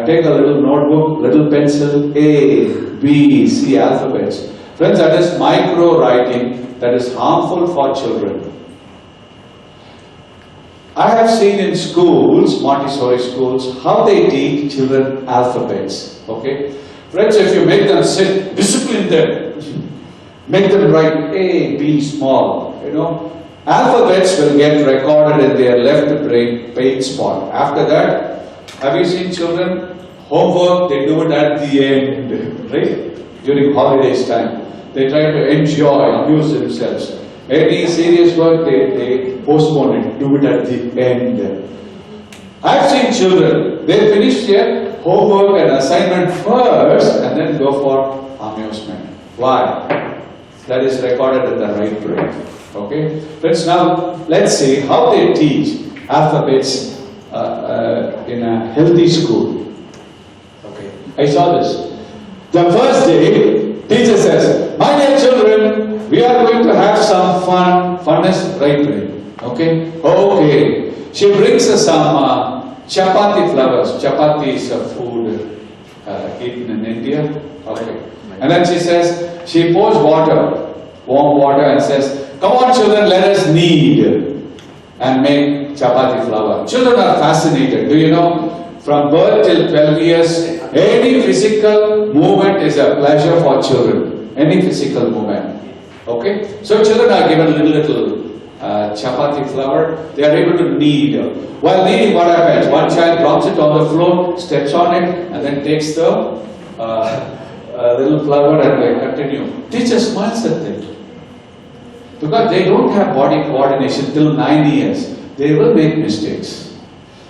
Take a little notebook, little pencil, A, B, C alphabets. Friends, that is micro writing that is harmful for children. I have seen in schools, Montessori schools, how they teach children alphabets. Okay? Friends, if you make them sit, discipline them, make them write A, B small, alphabets will get recorded in their left brain pain spot. After that, have you seen children? Homework, they do it at the end, right? During holidays time. They try to enjoy, amuse themselves. Any serious work, they postpone it, do it at the end. I've seen children, they finish their homework and assignment first and then go for amusement. Why? That is recorded in the right brain. Okay? Friends, now let's see how they teach alphabets in a healthy school. Okay. I saw this. The first day, teacher says, "My dear children, we are going to have some fun. Fun is right brain. Okay? Okay. She brings us some chapati flowers. Chapati is a food eaten in India. Okay. And then she says, she pours water, warm water, and says, "Come on children, let us knead and make chapati flour." Children are fascinated. Do you know, from birth till 12 years, Any physical movement is a pleasure for children. Any physical movement. Okay? So children are given little chapati flour. They are able to knead. While kneading, what happens? One child drops it on the floor, steps on it, and then takes the little flour and they continue. Teacher smiles at it. Because they don't have body coordination till 9 years. They will make mistakes.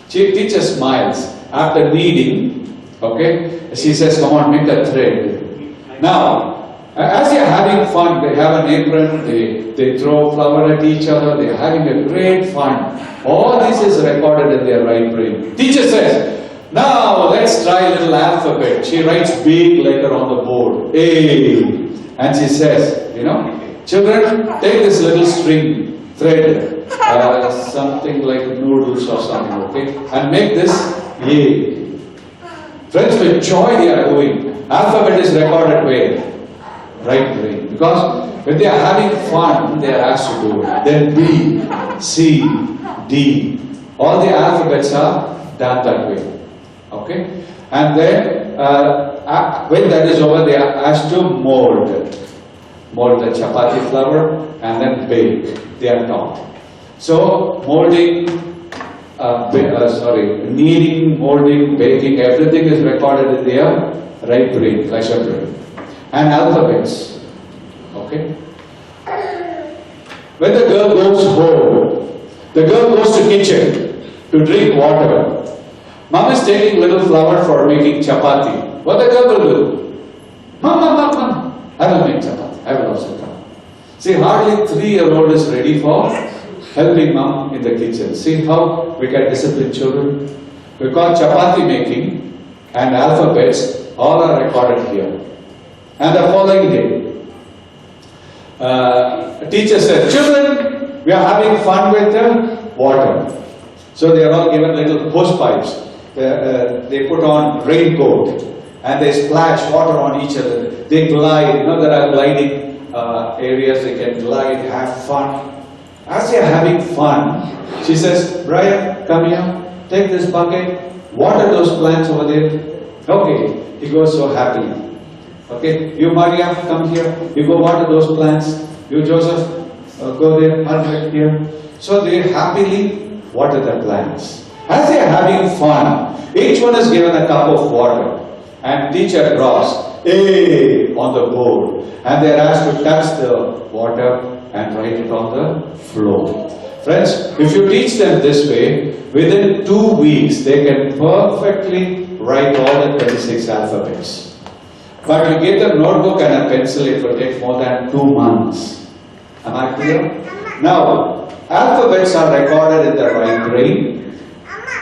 Teacher smiles. After kneading, okay, she says, come on, make a thread. Now, as they are having fun, they have an apron, they throw flour at each other, they are having a great fun. All this is recorded in their right brain. Teacher says, now let's try a little alphabet. She writes big letter on the board, A. And she says, you know, children, take this little string, thread, something like noodles or something, okay, and make this A. Friends, with joy they are doing. Alphabet is recorded where? Right brain. Because when they are having fun, they are asked to do it. Then B, C, D. All the alphabets are done that way. Okay? And then, when that is over, they are asked to mold the chapati flour and then bake. They are taught. So, molding, kneading, molding, baking, everything is recorded in their right brain, pleasure brain. And alphabets. Okay? When the girl goes home, the girl goes to kitchen to drink water. Mom is taking little flour for making chapati. What the girl will do? Mom, I will make chapati. I will also come. See, hardly 3-year-old is ready for helping mom in the kitchen. See how we can discipline children? Because chapati making and alphabets all are recorded here. And the following day, a teacher said, children, we are having fun with the water. So they are all given little hose pipes. They put on raincoat and they splash water on each other. They glide, you know, there are gliding areas, they can glide, have fun. As they are having fun, she says, Brian, come here, take this bucket, water those plants over there. Okay, he goes so happily. Okay, you Maria, come here, you go water those plants. You Joseph, go there, Albert here. So they happily water the plants. As they are having fun, each one is given a cup of water. And teacher draws A on the board. And they are asked to touch the water and write it on the floor. Friends, if you teach them this way, within 2 weeks they can perfectly write all the 26 alphabets. But you give them notebook and a pencil, it will take more than 2 months. Am I clear? Now, alphabets are recorded in the right brain.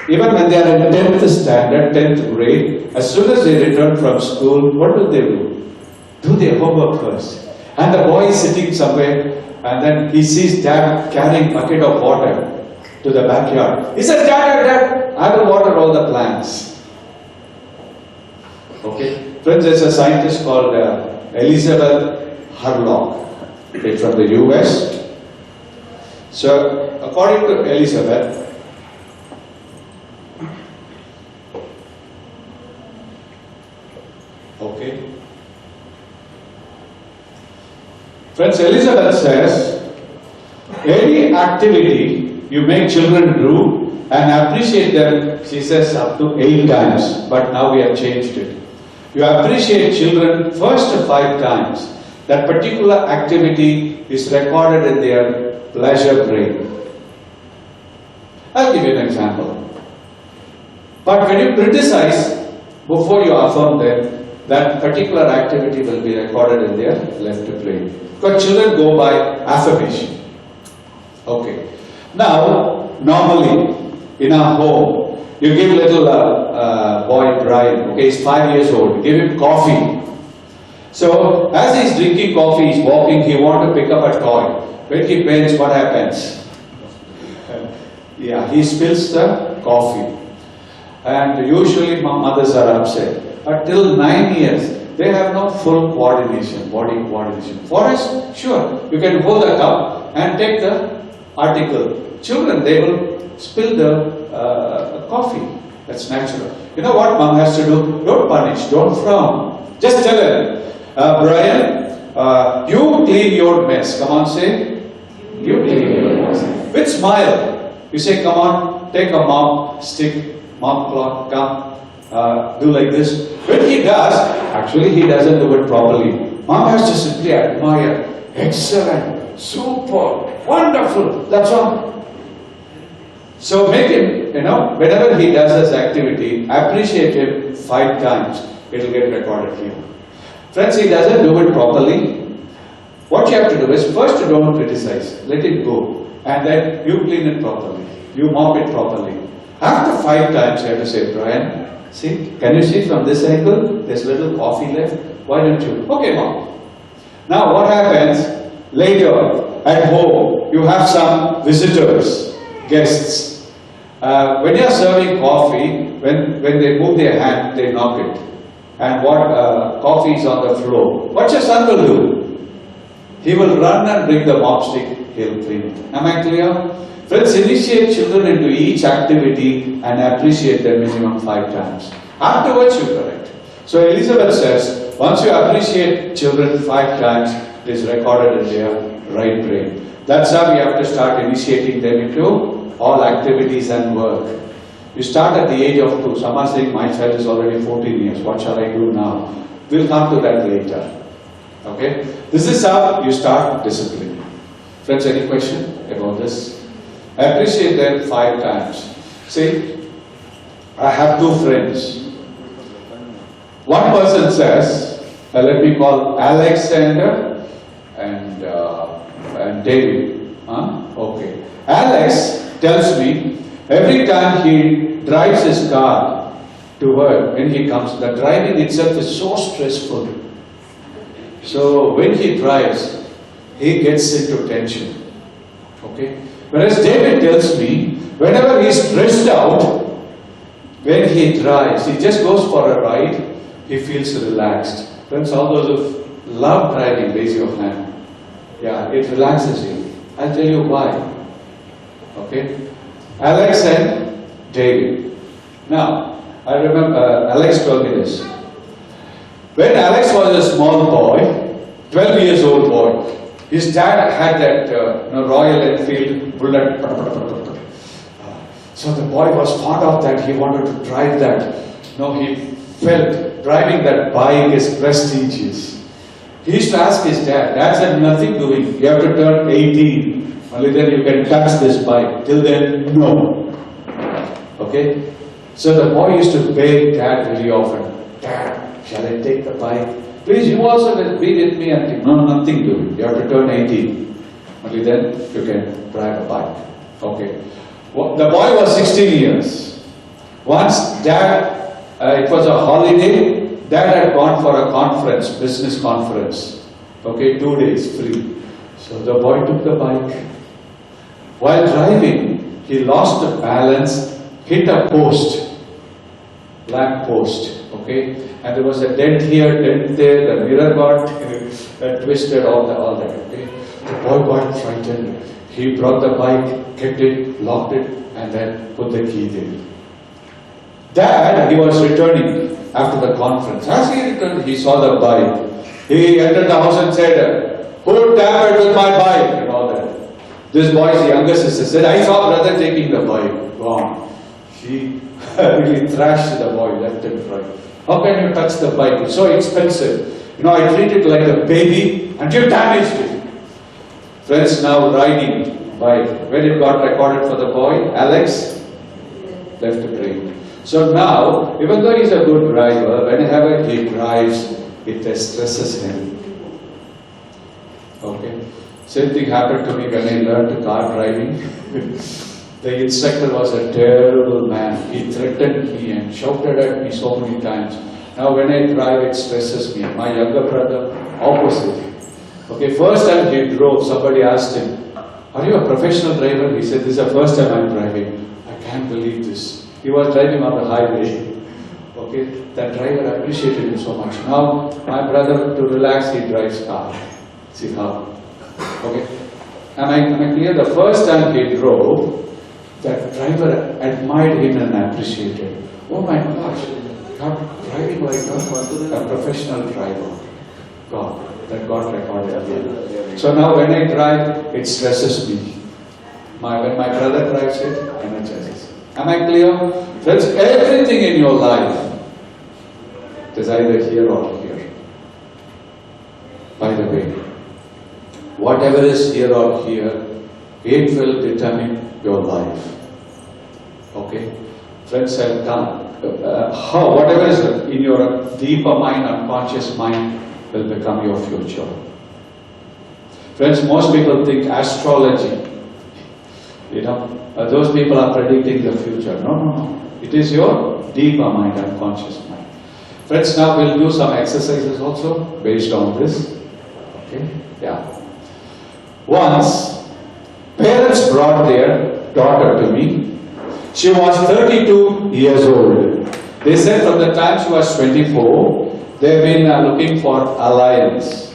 Even when they are in 10th standard, 10th grade, as soon as they return from school, what will they do? Do their homework first. And the boy is sitting somewhere, and then he sees dad carrying a bucket of water to the backyard. He says, Dad, I will water all the plants. Okay? Friends, there's a scientist called Elizabeth Hurlock, okay, from the US. So, according to Elizabeth, okay. Friends, Elizabeth says, any activity you make children do and appreciate them, she says, up to 8 times, but now we have changed it. You appreciate children first 5 times. That particular activity is recorded in their pleasure brain. I'll give you an example. But when you criticize, before you affirm them, that particular activity will be recorded in their left brain. Because children go by affirmation. Okay. Now, normally, in our home, you give little boy Brian, okay, he's 5 years old, give him coffee. So, as he's drinking coffee, he's walking, he wants to pick up a toy. When he bends, what happens? Yeah, he spills the coffee. And usually mothers are upset. But till 9 years, they have no full coordination, body coordination. For us, sure, you can hold the cup and take the article. Children, they will spill the coffee. That's natural. You know what mom has to do? Don't punish, don't frown. Just tell her, Brian, you clean your mess. Come on, say. You clean your mess. With smile. You say, come on, take a mom stick, mom cloth, come, do like this. When he does, actually he doesn't do it properly. Mom has to simply admire. Excellent, super, wonderful. That's all. So make him, whenever he does this activity, appreciate him 5 times. It will get recorded here. Friends, he doesn't do it properly. What you have to do is, first don't criticize. Let it go. And then you clean it properly. You mop it properly. After 5 times, you have to say, Brian, see, can you see from this angle? There's little coffee left. Why don't you? Okay, mom. Now what happens later at home? You have some visitors, guests. When you are serving coffee, when they move their hand, they knock it. And what coffee is on the floor. What your son will do? He will run and bring the mop stick. He'll clean it. Am I clear? Friends, initiate children into each activity and appreciate them minimum 5 times. Afterwards, you correct. So Elizabeth says, once you appreciate children 5 times, it is recorded in their right brain. That's how we have to start initiating them into all activities and work. You start at the age of 2. Some are saying, my child is already 14 years. What shall I do now? We'll come to that later. Okay? This is how you start discipline. Friends, any question about this? Appreciate them 5 times. See, I have 2 friends. One person says, let me call Alexander and David. Okay. Alex tells me every time he drives his car to work, when he comes, the driving itself is so stressful. So when he drives, he gets into tension. Okay? Whereas David tells me, whenever he's stressed out, when he drives, he just goes for a ride, he feels relaxed. Friends, all those who love driving, raise your hand. Yeah, it relaxes you. I'll tell you why. Okay? Alex and David. Now, I remember Alex told me this. When Alex was a small boy, 12 years old boy, his dad had that Royal Enfield bullet. So the boy was fond of that. He wanted to drive that. He felt driving that bike is prestigious. He used to ask his dad. Dad said, nothing doing. You have to turn 18. Only then you can touch this bike. Till then, no. Okay? So the boy used to beg Dad very often. Dad, shall I take the bike? Please, you also will be with me until. No, nothing doing. You have to turn 18. Only then you can drive a bike. Okay. Well, the boy was 16 years. Once Dad, it was a holiday. Dad had gone for a conference, business conference. Okay, 2 days free. So the boy took the bike. While driving, he lost the balance, hit a post, lamp post. Okay, and there was a dent here, dent there. The mirror got twisted, all that. Okay, the boy got frightened. He brought the bike, kept it, locked it, and then put the key there. Dad, he was returning after the conference. As he returned, he saw the bike. He entered the house and said, "Who tampered with my bike?" and all that. This boy's younger sister said, "I saw brother taking the bike." Gone. He really thrashed the boy left and right. How can you touch the bike? It's so expensive. I treat it like a baby and you damaged it. Friends, now riding bike. When it got recorded for the boy, Alex left the brain. So now, even though he's a good driver, whenever he drives, it stresses him. Okay? Same thing happened to me when I learned car driving. The instructor was a terrible man. He threatened me and shouted at me so many times. Now when I drive, it stresses me. My younger brother, opposite. Okay, first time he drove, somebody asked him, "Are you a professional driver?" He said, "This is the first time I'm driving." I can't believe this. He was driving on the highway. Okay, that driver appreciated him so much. Now, my brother, to relax, he drives car. See how? Okay. Am I clear? The first time he drove, that driver admired him and appreciated. Oh my gosh, God driving like a professional driver. God, that got recorded again. So now when I drive, it stresses me. When my brother drives it, energizes. Am I clear? Friends, everything in your life is either here or here. By the way, whatever is here or here, it will determine your life. Okay? Friends, I've done. Whatever is in your deeper mind, unconscious mind, will become your future. Friends, most people think astrology. Those people are predicting the future. No. It is your deeper mind, unconscious mind. Friends, now we'll do some exercises also based on this. Okay? Yeah. Once, parents brought their daughter to me. She was 32 years old. They said from the time she was 24, they've been looking for alliance.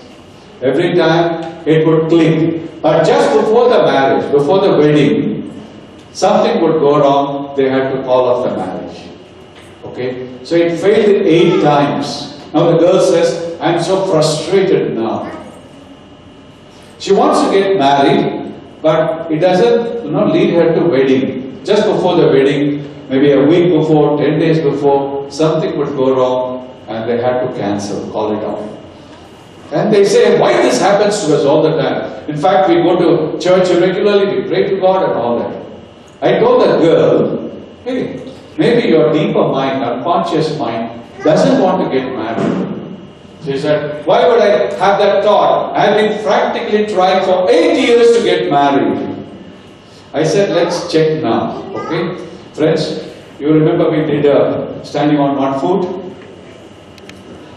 Every time it would click. But just before the marriage, before the wedding, something would go wrong, they had to call off the marriage. Okay? So it failed 8 times. Now the girl says, I'm so frustrated now. She wants to get married, but it doesn't lead her to wedding. Just before the wedding, maybe a week before, 10 days before, something would go wrong and they had to cancel, call it off. And they say, why this happens to us all the time? In fact, we go to church regularly, we pray to God and all that. I told that girl, hey, maybe your deeper mind, unconscious mind, doesn't want to get married. She said, why would I have that thought? I've been frantically trying for 8 years to get married. I said, let's check now, okay? Friends, you remember we did standing on one foot?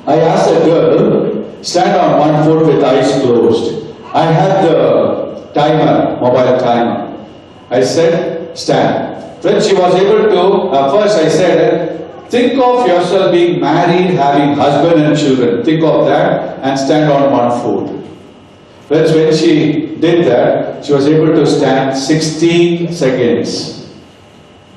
I asked the girl, stand on one foot with eyes closed. I had the timer, mobile timer. I said, stand. Friends, she was able to, first I said, think of yourself being married, having husband and children. Think of that and stand on one foot. Friends, when she did that, she was able to stand 16 seconds.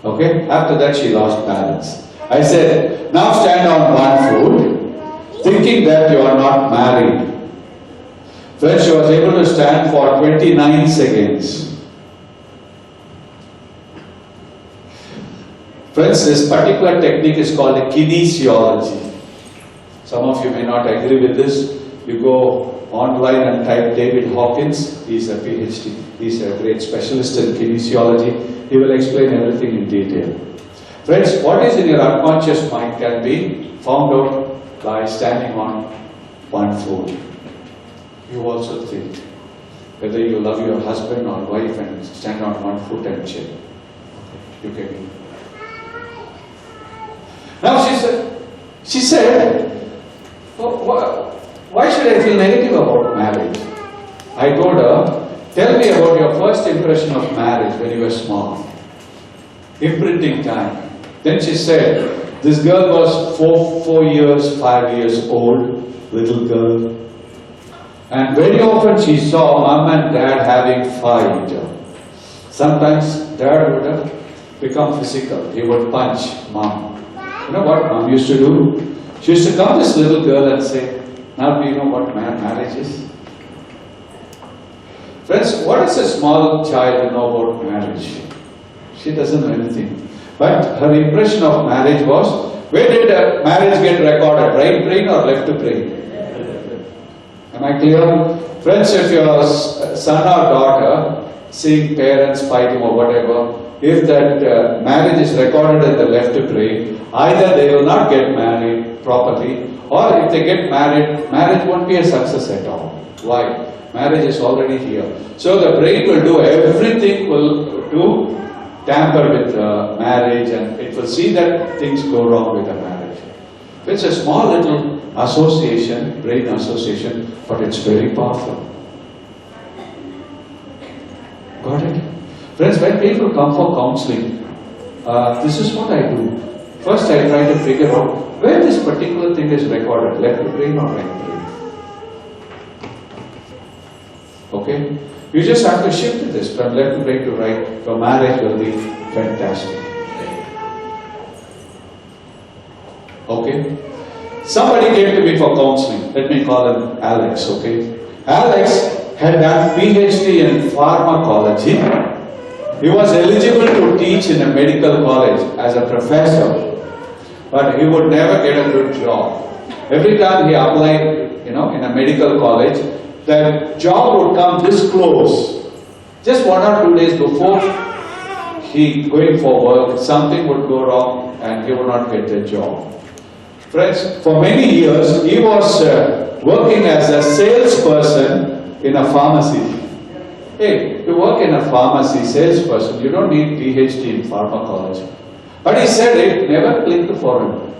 Okay? After that, she lost balance. I said, now stand on one foot, thinking that you are not married. Friends, she was able to stand for 29 seconds. Friends, this particular technique is called kinesiology. Some of you may not agree with this. You go online and type David Hawkins. He's a PhD. He's a great specialist in kinesiology. He will explain everything in detail. Friends, what is in your unconscious mind can be found out by standing on one foot. You also think whether you love your husband or wife and stand on one foot and check. You can. Now she said, oh, why should I feel negative about marriage? I told her, tell me about your first impression of marriage when you were small. Imprinting time. Then she said, this girl was 5 years old, little girl. And very often she saw mom and dad having fight. Sometimes dad would become physical. He would punch mom. You know what mom used to do? She used to come to this little girl and say, now do you know what marriage is? Friends, what does a small child know about marriage? She doesn't know anything. But her impression of marriage was, where did marriage get recorded? Right brain or left brain? Am I clear? Friends, if your son or daughter seeing parents fighting or whatever, if that marriage is recorded in the left brain, either they will not get married properly, or if they get married, marriage won't be a success at all. Why? Marriage is already here. So the brain will do everything to tamper with marriage, and it will see that things go wrong with the marriage. It's a small little association, brain association, but it's very powerful. Got it? Friends, when people come for counseling, this is what I do. First I try to figure out where this particular thing is recorded, left brain or right brain. Okay? You just have to shift this from left brain to right. Your marriage will be fantastic. Okay? Somebody came to me for counseling. Let me call him Alex, okay? Alex had done PhD in pharmacology. He was eligible to teach in a medical college as a professor, but he would never get a good job. Every time he applied, in a medical college, the job would come this close. Just 1 or 2 days before he going for work, something would go wrong and he would not get the job. Friends, for many years he was working as a salesperson in a pharmacy. Hey, to work in a pharmacy, salesperson, you don't need PhD in pharmacology. But he said it never clicked for him.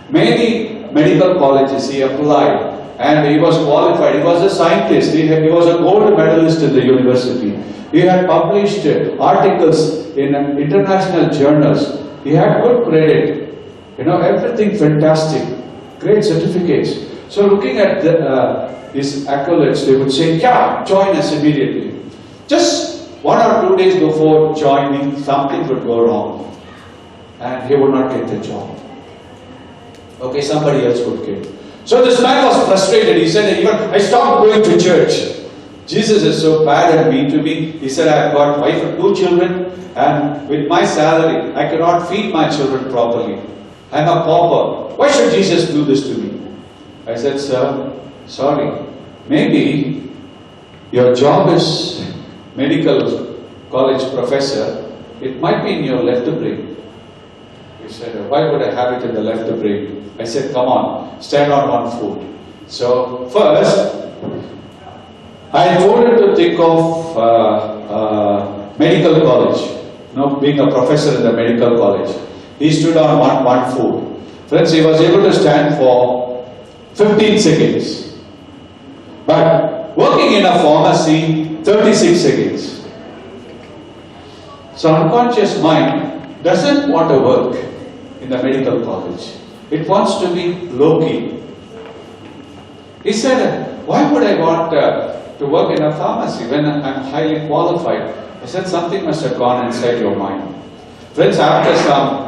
Many medical colleges he applied and he was qualified. He was a scientist. He was a gold medalist in the university. He had published articles in international journals. He had good credit. Everything fantastic. Great certificates. So looking at his accolades, they would say, yeah, join us immediately. Just 1 or 2 days before joining, something would go wrong. And he would not get the job. Okay, somebody else would get. So this man was frustrated. He said, even I stopped going to church. Jesus is so bad and mean to me. He said, I've got wife and 2 children, and with my salary, I cannot feed my children properly. I'm a pauper. Why should Jesus do this to me? I said, sir, sorry. Maybe your job is medical college professor. It might be in your left brain. He said, why would I have it in the left brain? I said, come on, stand on one foot. So first, I told him to think of medical college, being a professor in the medical college. He stood on one foot. Friends, he was able to stand for 15 seconds. But working in a pharmacy, 36 seconds. So unconscious mind doesn't want to work in the medical college. It wants to be low-key. He said, why would I want to work in a pharmacy when I'm highly qualified? I said, something must have gone inside your mind. Friends, after some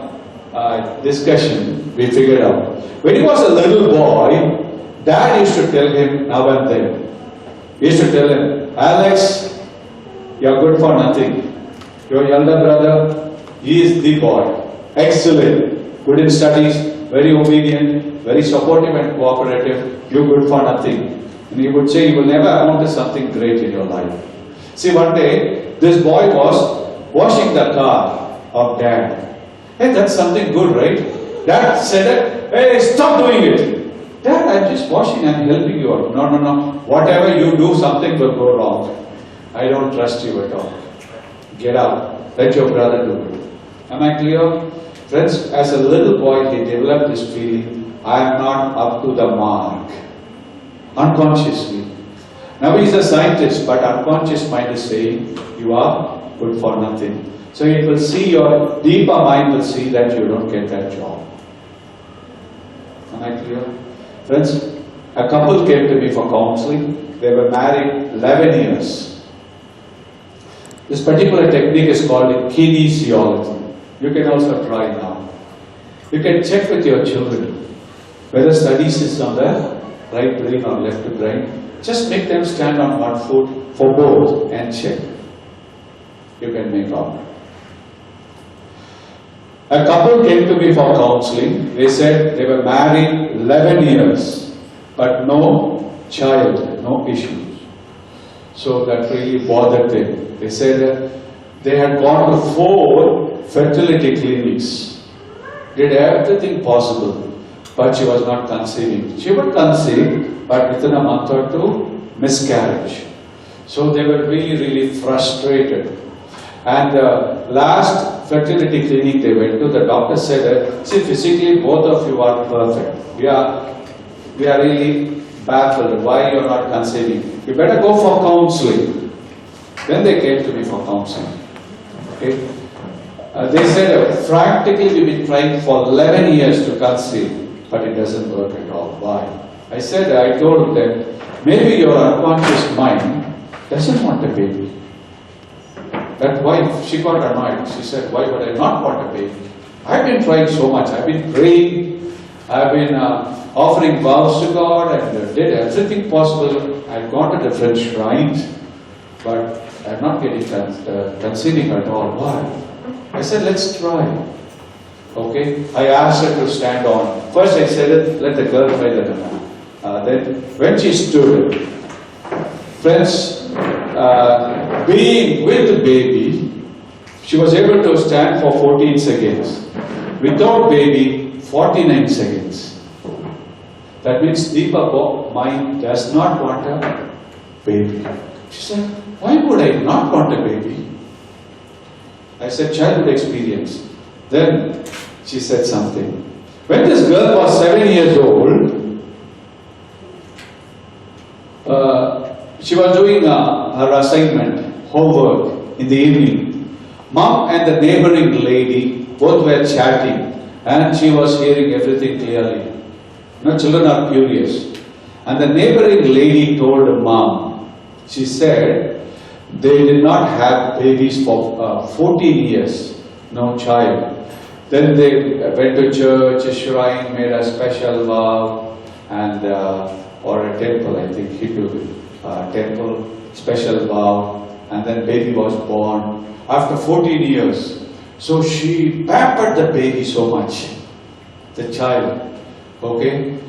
discussion, we figured out. When he was a little boy, Dad used to tell him now and then. He used to tell him, Alex, you're good for nothing. Your younger brother, he is the boy. Excellent. Good in studies, very obedient, very supportive and cooperative. You're good for nothing. And he would say, you will never amount to something great in your life. See, one day, this boy was washing the car of Dad. Hey, that's something good, right? Dad said, hey, stop doing it. Dad, I'm just washing, I'm helping you out. No. Whatever you do, something will go wrong. I don't trust you at all. Get out. Let your brother do it. Am I clear? Friends, as a little boy, he developed this feeling, I am not up to the mark. Unconsciously. Now he's a scientist, but unconscious mind is saying, you are good for nothing. So it will see, your deeper mind will see that you don't get that job. Am I clear? Friends, a couple came to me for counseling. They were married 11 years. This particular technique is called kinesiology. You can also try now. You can check with your children whether studies is on the right brain or left brain. Just make them stand on one foot for both and check. You can make out. A couple came to me for counseling. They said they were married 11 years, but no child, no issues. So that really bothered them. They said they had gone to 4 fertility clinics, did everything possible, but she was not conceiving. She would conceive, but within a month or 2, miscarriage. So they were really frustrated. And last fertility clinic they went to, the doctor said, see, physically both of you are perfect. We are really baffled why you are not conceiving. You better go for counseling. Then they came to me for counseling. Okay? They said, practically we've been trying for 11 years to conceive, but it doesn't work at all. Why? I told them, maybe your unconscious mind doesn't want a baby. That wife, she got annoyed. She said, why would I not want a baby? I've been trying so much. I've been praying. I've been offering vows to God and did everything possible. I've gone to different shrines, but I'm not getting conceding at all. Why? I said, let's try. Okay? I asked her to stand on. First I said, let the girl try the banana. Then when she stood, friends, being with the baby, she was able to stand for 14 seconds. Without baby, 49 seconds. That means Deepa mind does not want a baby. She said, why would I not want a baby? I said, childhood experience. Then she said something. When this girl was 7 years old, she was doing her assignment, homework in the evening. Mom and the neighboring lady both were chatting and she was hearing everything clearly. You know, children are curious. And the neighboring lady told mom, she said, they did not have babies for 14 years, no child. Then they went to church, a shrine, made a special vow, and or a temple, I think, Hindu temple, special vow, and then baby was born after 14 years. So she pampered the baby so much, the child. Okay?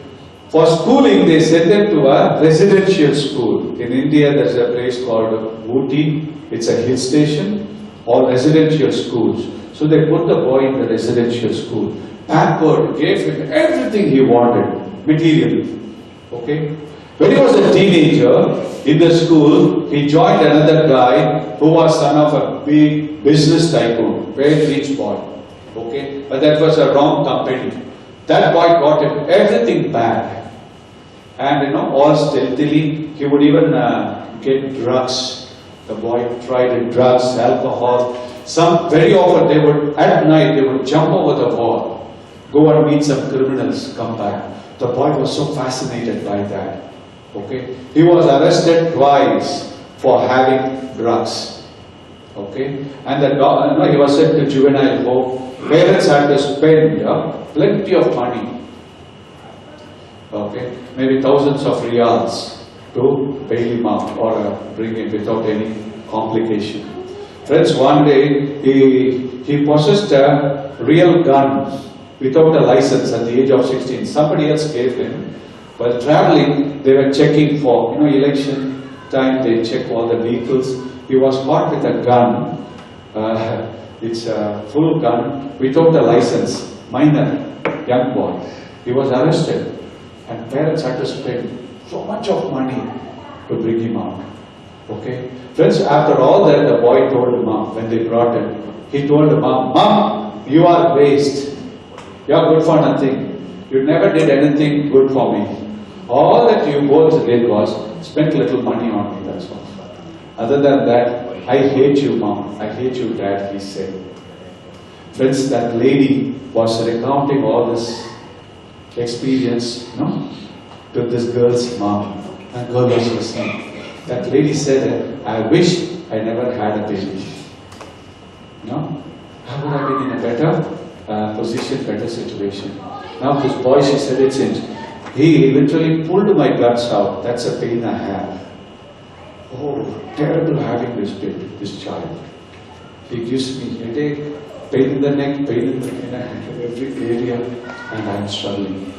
For schooling, they sent them to a residential school. In India, there's a place called Ooty. It's a hill station, or residential schools. So they put the boy in the residential school. Pampered, gave him everything he wanted, materially. Okay? When he was a teenager, in the school, he joined another guy who was son of a big business tycoon, very rich boy. Okay? But that was a wrong company. That boy got him everything back. And you know, all stealthily, he would even get drugs. The boy tried drugs, alcohol. Very often they would, at night, they would jump over the wall, go and meet some criminals, come back. The boy was so fascinated by that. Okay? He was arrested twice for having drugs. Okay? And he was sent to juvenile home. Parents had to spend plenty of money. Okay? Maybe thousands of riyals to bail him out or bring him without any complication. Friends, one day he possessed a real gun without a license at the age of 16. Somebody else gave him. While traveling, they were checking for, election time, they check all the vehicles. He was caught with a gun. It's a full gun without a license. Minor, young boy. He was arrested. And parents had to spend so much of money to bring him out. Okay? Friends, after all that, the boy told mom, when they brought him, he told mom, Mom, you are waste. You are good for nothing. You never did anything good for me. All that you both did was spent little money on me, that's all. Other than that, I hate you, Mom. I hate you, Dad, he said. Friends, that lady was recounting all this experience, to this girl's mom. And girl was listening. That lady said, I wish I never had a baby. No? How would I be in a better position, better situation? Now this boy, she said, he literally pulled my guts out. That's a pain I have. Oh, terrible having this baby, this child. He gives me headache, pain in the neck, pain in every area, and I'm struggling.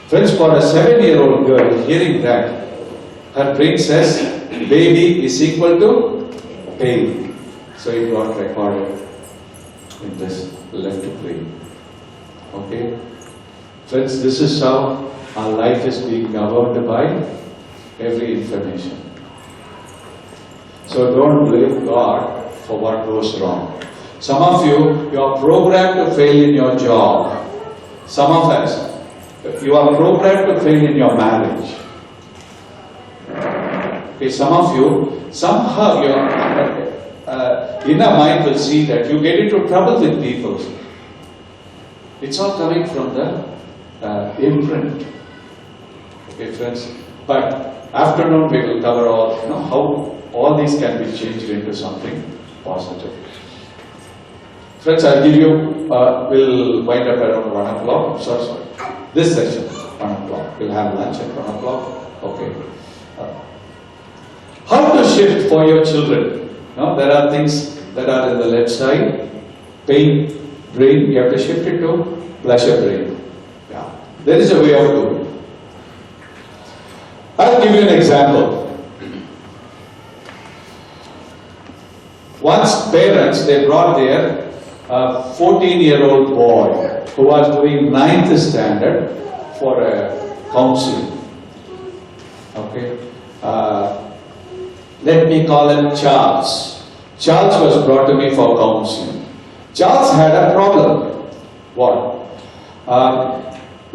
Friends, for a 7-year-old girl, hearing that, her brain says, baby is equal to pain. So it got recorded in this left brain. Okay? Friends, this is how our life is being governed by every information. So don't blame God for what goes wrong. Some of you are programmed to fail in your job. Some of us, you are programmed to fail in your marriage. Okay, some of you, somehow your inner mind will see that you get into trouble with people. It's all coming from the imprint. Okay, friends. But afternoon we will cover all, how all these can be changed into something positive. Friends, I'll give you, we'll wind up around 1 o'clock. Sorry. This session, 1 o'clock. We'll have lunch at 1 o'clock. Okay. How to shift for your children? No, there are things that are in the left side. Pain, brain, you have to shift it to pleasure brain. Yeah. There is a way of doing it. I'll give you an example. Once parents, they brought their 14-year-old boy who was doing 9th standard for a counseling. Okay. Let me call him Charles. Charles was brought to me for counseling. Charles had a problem. What?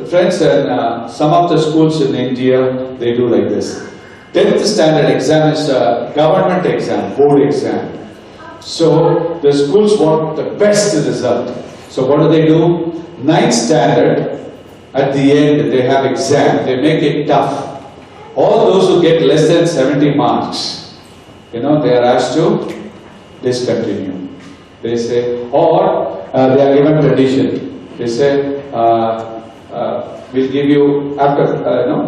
Friends, in some of the schools in India, they do like this. 10th standard exam is a government exam, board exam. So the schools want the best result. So what do? 9th standard, at the end they have exam, they make it tough. All those who get less than 70 marks, they are asked to discontinue. They say, or they are given condition. They say, we'll give you, after,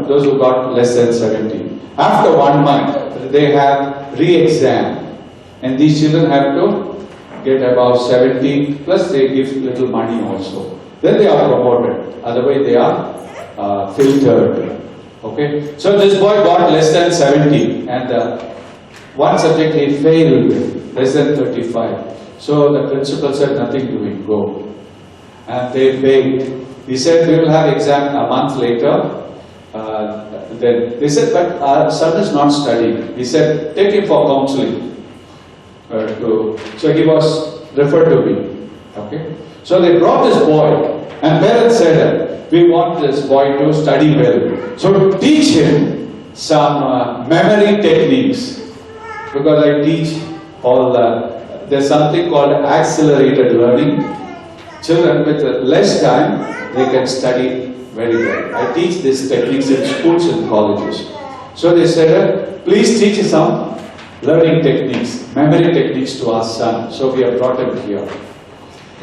those who got less than 70. After 1 month, they have re-exam. And these children have to get about 70, plus they give little money also. Then they are promoted, otherwise they are filtered. Okay? So this boy got less than 70 and one subject he failed, less than 35. So the principal said nothing doing, go. And they begged. He said we will have exam a month later. Then they said, but our son is not studying. He said, take him for counseling. So he was referred to me. Okay. So they brought this boy, and parents said, we want this boy to study well. So teach him some memory techniques, because I teach all. There's something called accelerated learning. Children with less time, they can study very well. I teach these techniques in schools and colleges. So they said, please teach some learning techniques, memory techniques to our son. So we have brought him here.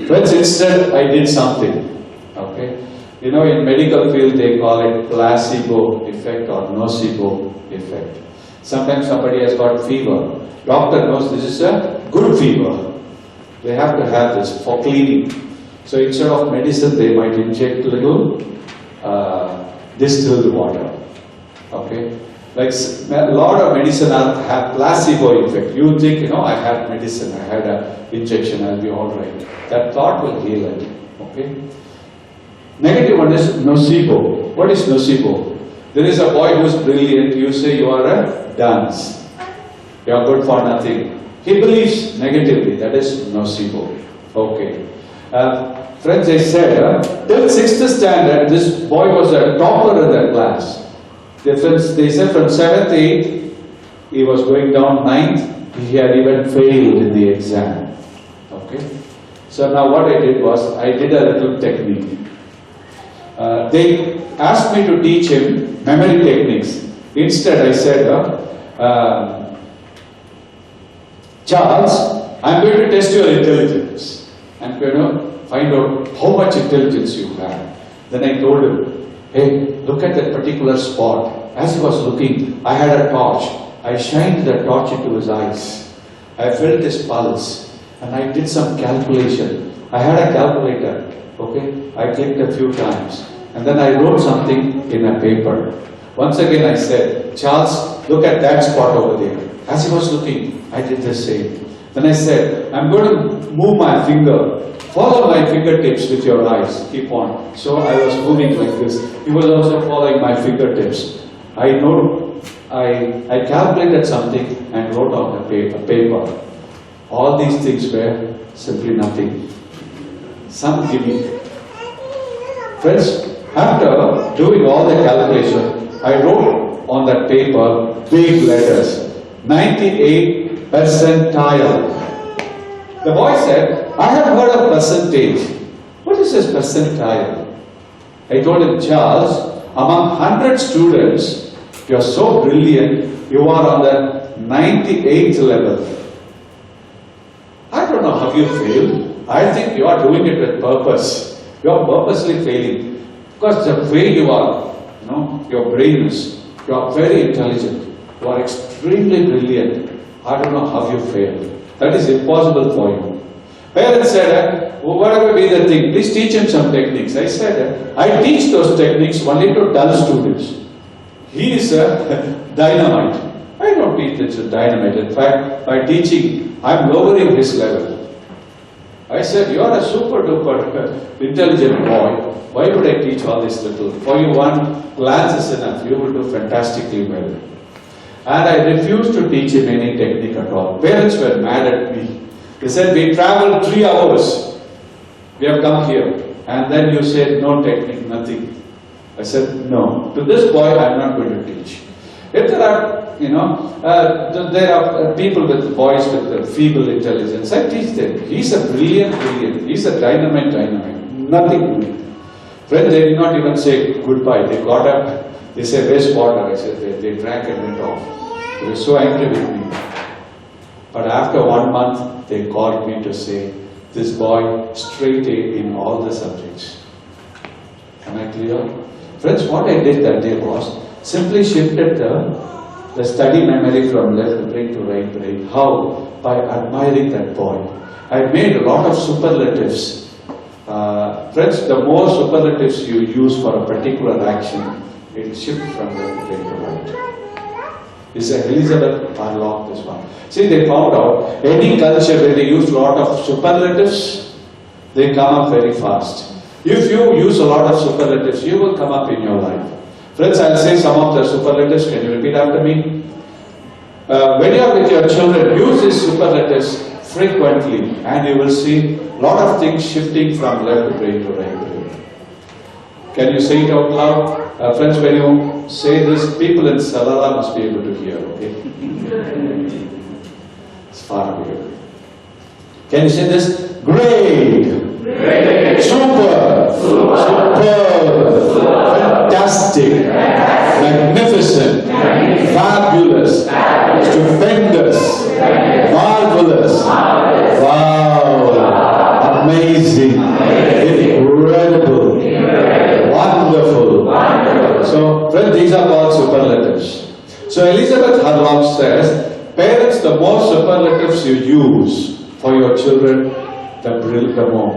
But instead, I did something. Okay? In medical field, they call it placebo effect or nocebo effect. Sometimes somebody has got fever. Doctor knows this is a good fever. They have to have this for cleaning. So instead of medicine, they might inject little distilled water. Okay? Like a lot of medicine have placebo effect. You think, I had medicine, I had an injection, I'll be all right. That thought will heal it. Okay? Negative one is nocebo. What is nocebo? There is a boy who's brilliant, you say you are a dunce. You are good for nothing. He believes negatively, that is nocebo. Okay. Friends, I said, till 6th standard, this boy was a topper in the class. They said from 7th, 8th, he was going down 9th, he had even failed in the exam. Okay. So now what I did was, I did a little technique. They asked me to teach him memory techniques. Instead I said, Charles, I'm going to test your intelligence. I'm going to find out how much intelligence you have. Then I told him, hey, look at that particular spot. As he was looking, I had a torch. I shined the torch into his eyes. I felt his pulse and I did some calculation. I had a calculator. Okay, I clicked a few times and then I wrote something in a paper. Once again I said, Charles, look at that spot over there. As he was looking, I did the same. Then I said, I'm going to move my finger. Follow my fingertips with your eyes. Keep on. So I was moving like this. He was also following my fingertips. I calculated something and wrote on the paper. All these things were simply nothing. Some gimmick. Friends, after doing all the calculation, I wrote on that paper big letters, 98 percentile. The boy said, I have heard of percentage. What is this percentile? I told him, Charles, among 100 students, you are so brilliant, you are on the 98th level. I don't know how you failed. I think you are doing it with purpose. You are purposely failing. Because the way you are, your brain is, you are very intelligent, you are extremely brilliant. I don't know how you failed. That is impossible for you. Parents said, whatever be the thing, please teach him some techniques. I said, I teach those techniques only to dull students. He is a dynamite. I don't teach the dynamite. In fact, by teaching, I am lowering his level. I said, you are a super duper intelligent boy. Why would I teach all this little? For you, one glance is enough. You will do fantastically well. And I refused to teach him any technique at all. Parents were mad at me. They said, we traveled 3 hours. We have come here. And then you said, no technique, nothing. I said, no. To this boy, I am not going to teach. If there are, there are people with boys with feeble intelligence, I teach them. He's a brilliant. He's a dynamite. Nothing to do. Friends, they did not even say goodbye. They got up, they said, where's water? I said, they drank and went off. They were so angry with me. But after 1 month, they called me to say, this boy straight A in all the subjects. Am I clear? Friends, what I did that day was, simply shifted the study memory from left brain to right brain. How? By admiring that boy. I made a lot of superlatives. Friends, the more superlatives you use for a particular action, it will shift from left brain to right. This is Elizabeth Harlock, this one. See, they found out, any culture where they use a lot of superlatives, they come up very fast. If you use a lot of superlatives, you will come up in your life. Friends, I'll say some of the superlatives. Can you repeat after me? When you are with your children, use these superlatives frequently and you will see a lot of things shifting from left brain to right brain. Can you say it out loud? Friends, when you say this, people in Salala must be able to hear, okay? It's far away. Can you say this? Great! Super! Superb! Fantastic! Magnificent! Fabulous! Stupendous! Marvelous! Wow! Amazing! Incredible! Wonderful! So, friends, these are called superlatives. So, Elizabeth Harlock says, parents, the more superlatives you use for your children, the more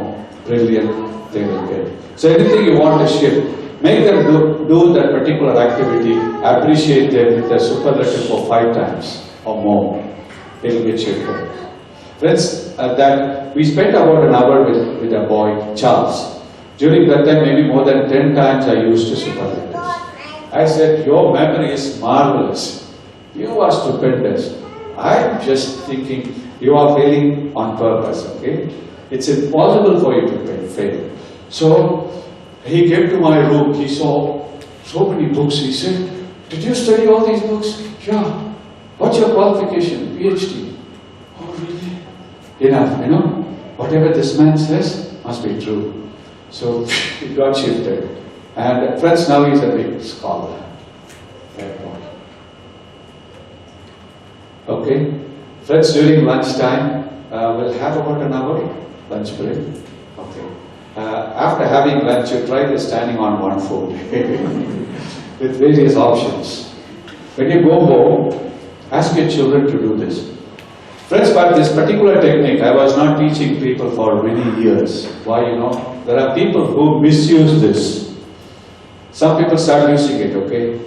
brilliant they will get. So anything you want to shift, make them do that particular activity, appreciate them with a superlative for 5 times or more. They will get shifted. Friends, that we spent about an hour with a boy, Charles. During that time, maybe more than 10 times I used the superlatives. I said, your memory is marvelous. You are stupendous. I'm just thinking, you are failing on purpose, okay? It's impossible for you to fail. So, he came to my room, he saw so many books. He said, did you study all these books? Yeah. What's your qualification? PhD. Oh, really? Enough, whatever this man says must be true. So, he got shifted. And friends, now he's a big scholar. Okay? Friends, during lunchtime, we'll have about an hour lunch break. Okay. After having lunch, you try this standing on one foot with various options. When you go home, ask your children to do this. Friends, but this particular technique, I was not teaching people for many years. Why, there are people who misuse this. Some people start using it, okay?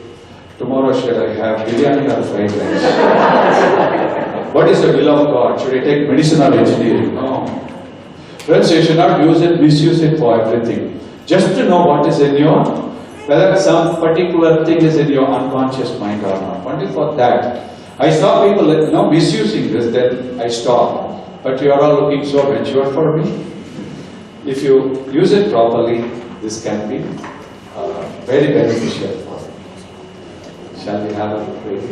Tomorrow should I have biryani or fried rice? What is the will of God? Should I take medicine or engineering? No. Friends, you should not use it, misuse it for everything. Just to know what is in your, whether some particular thing is in your unconscious mind or not. Only for that. I saw people misusing this, then I stopped. But you are all looking so mature for me. If you use it properly, this can be very beneficial for you. Shall we have a break?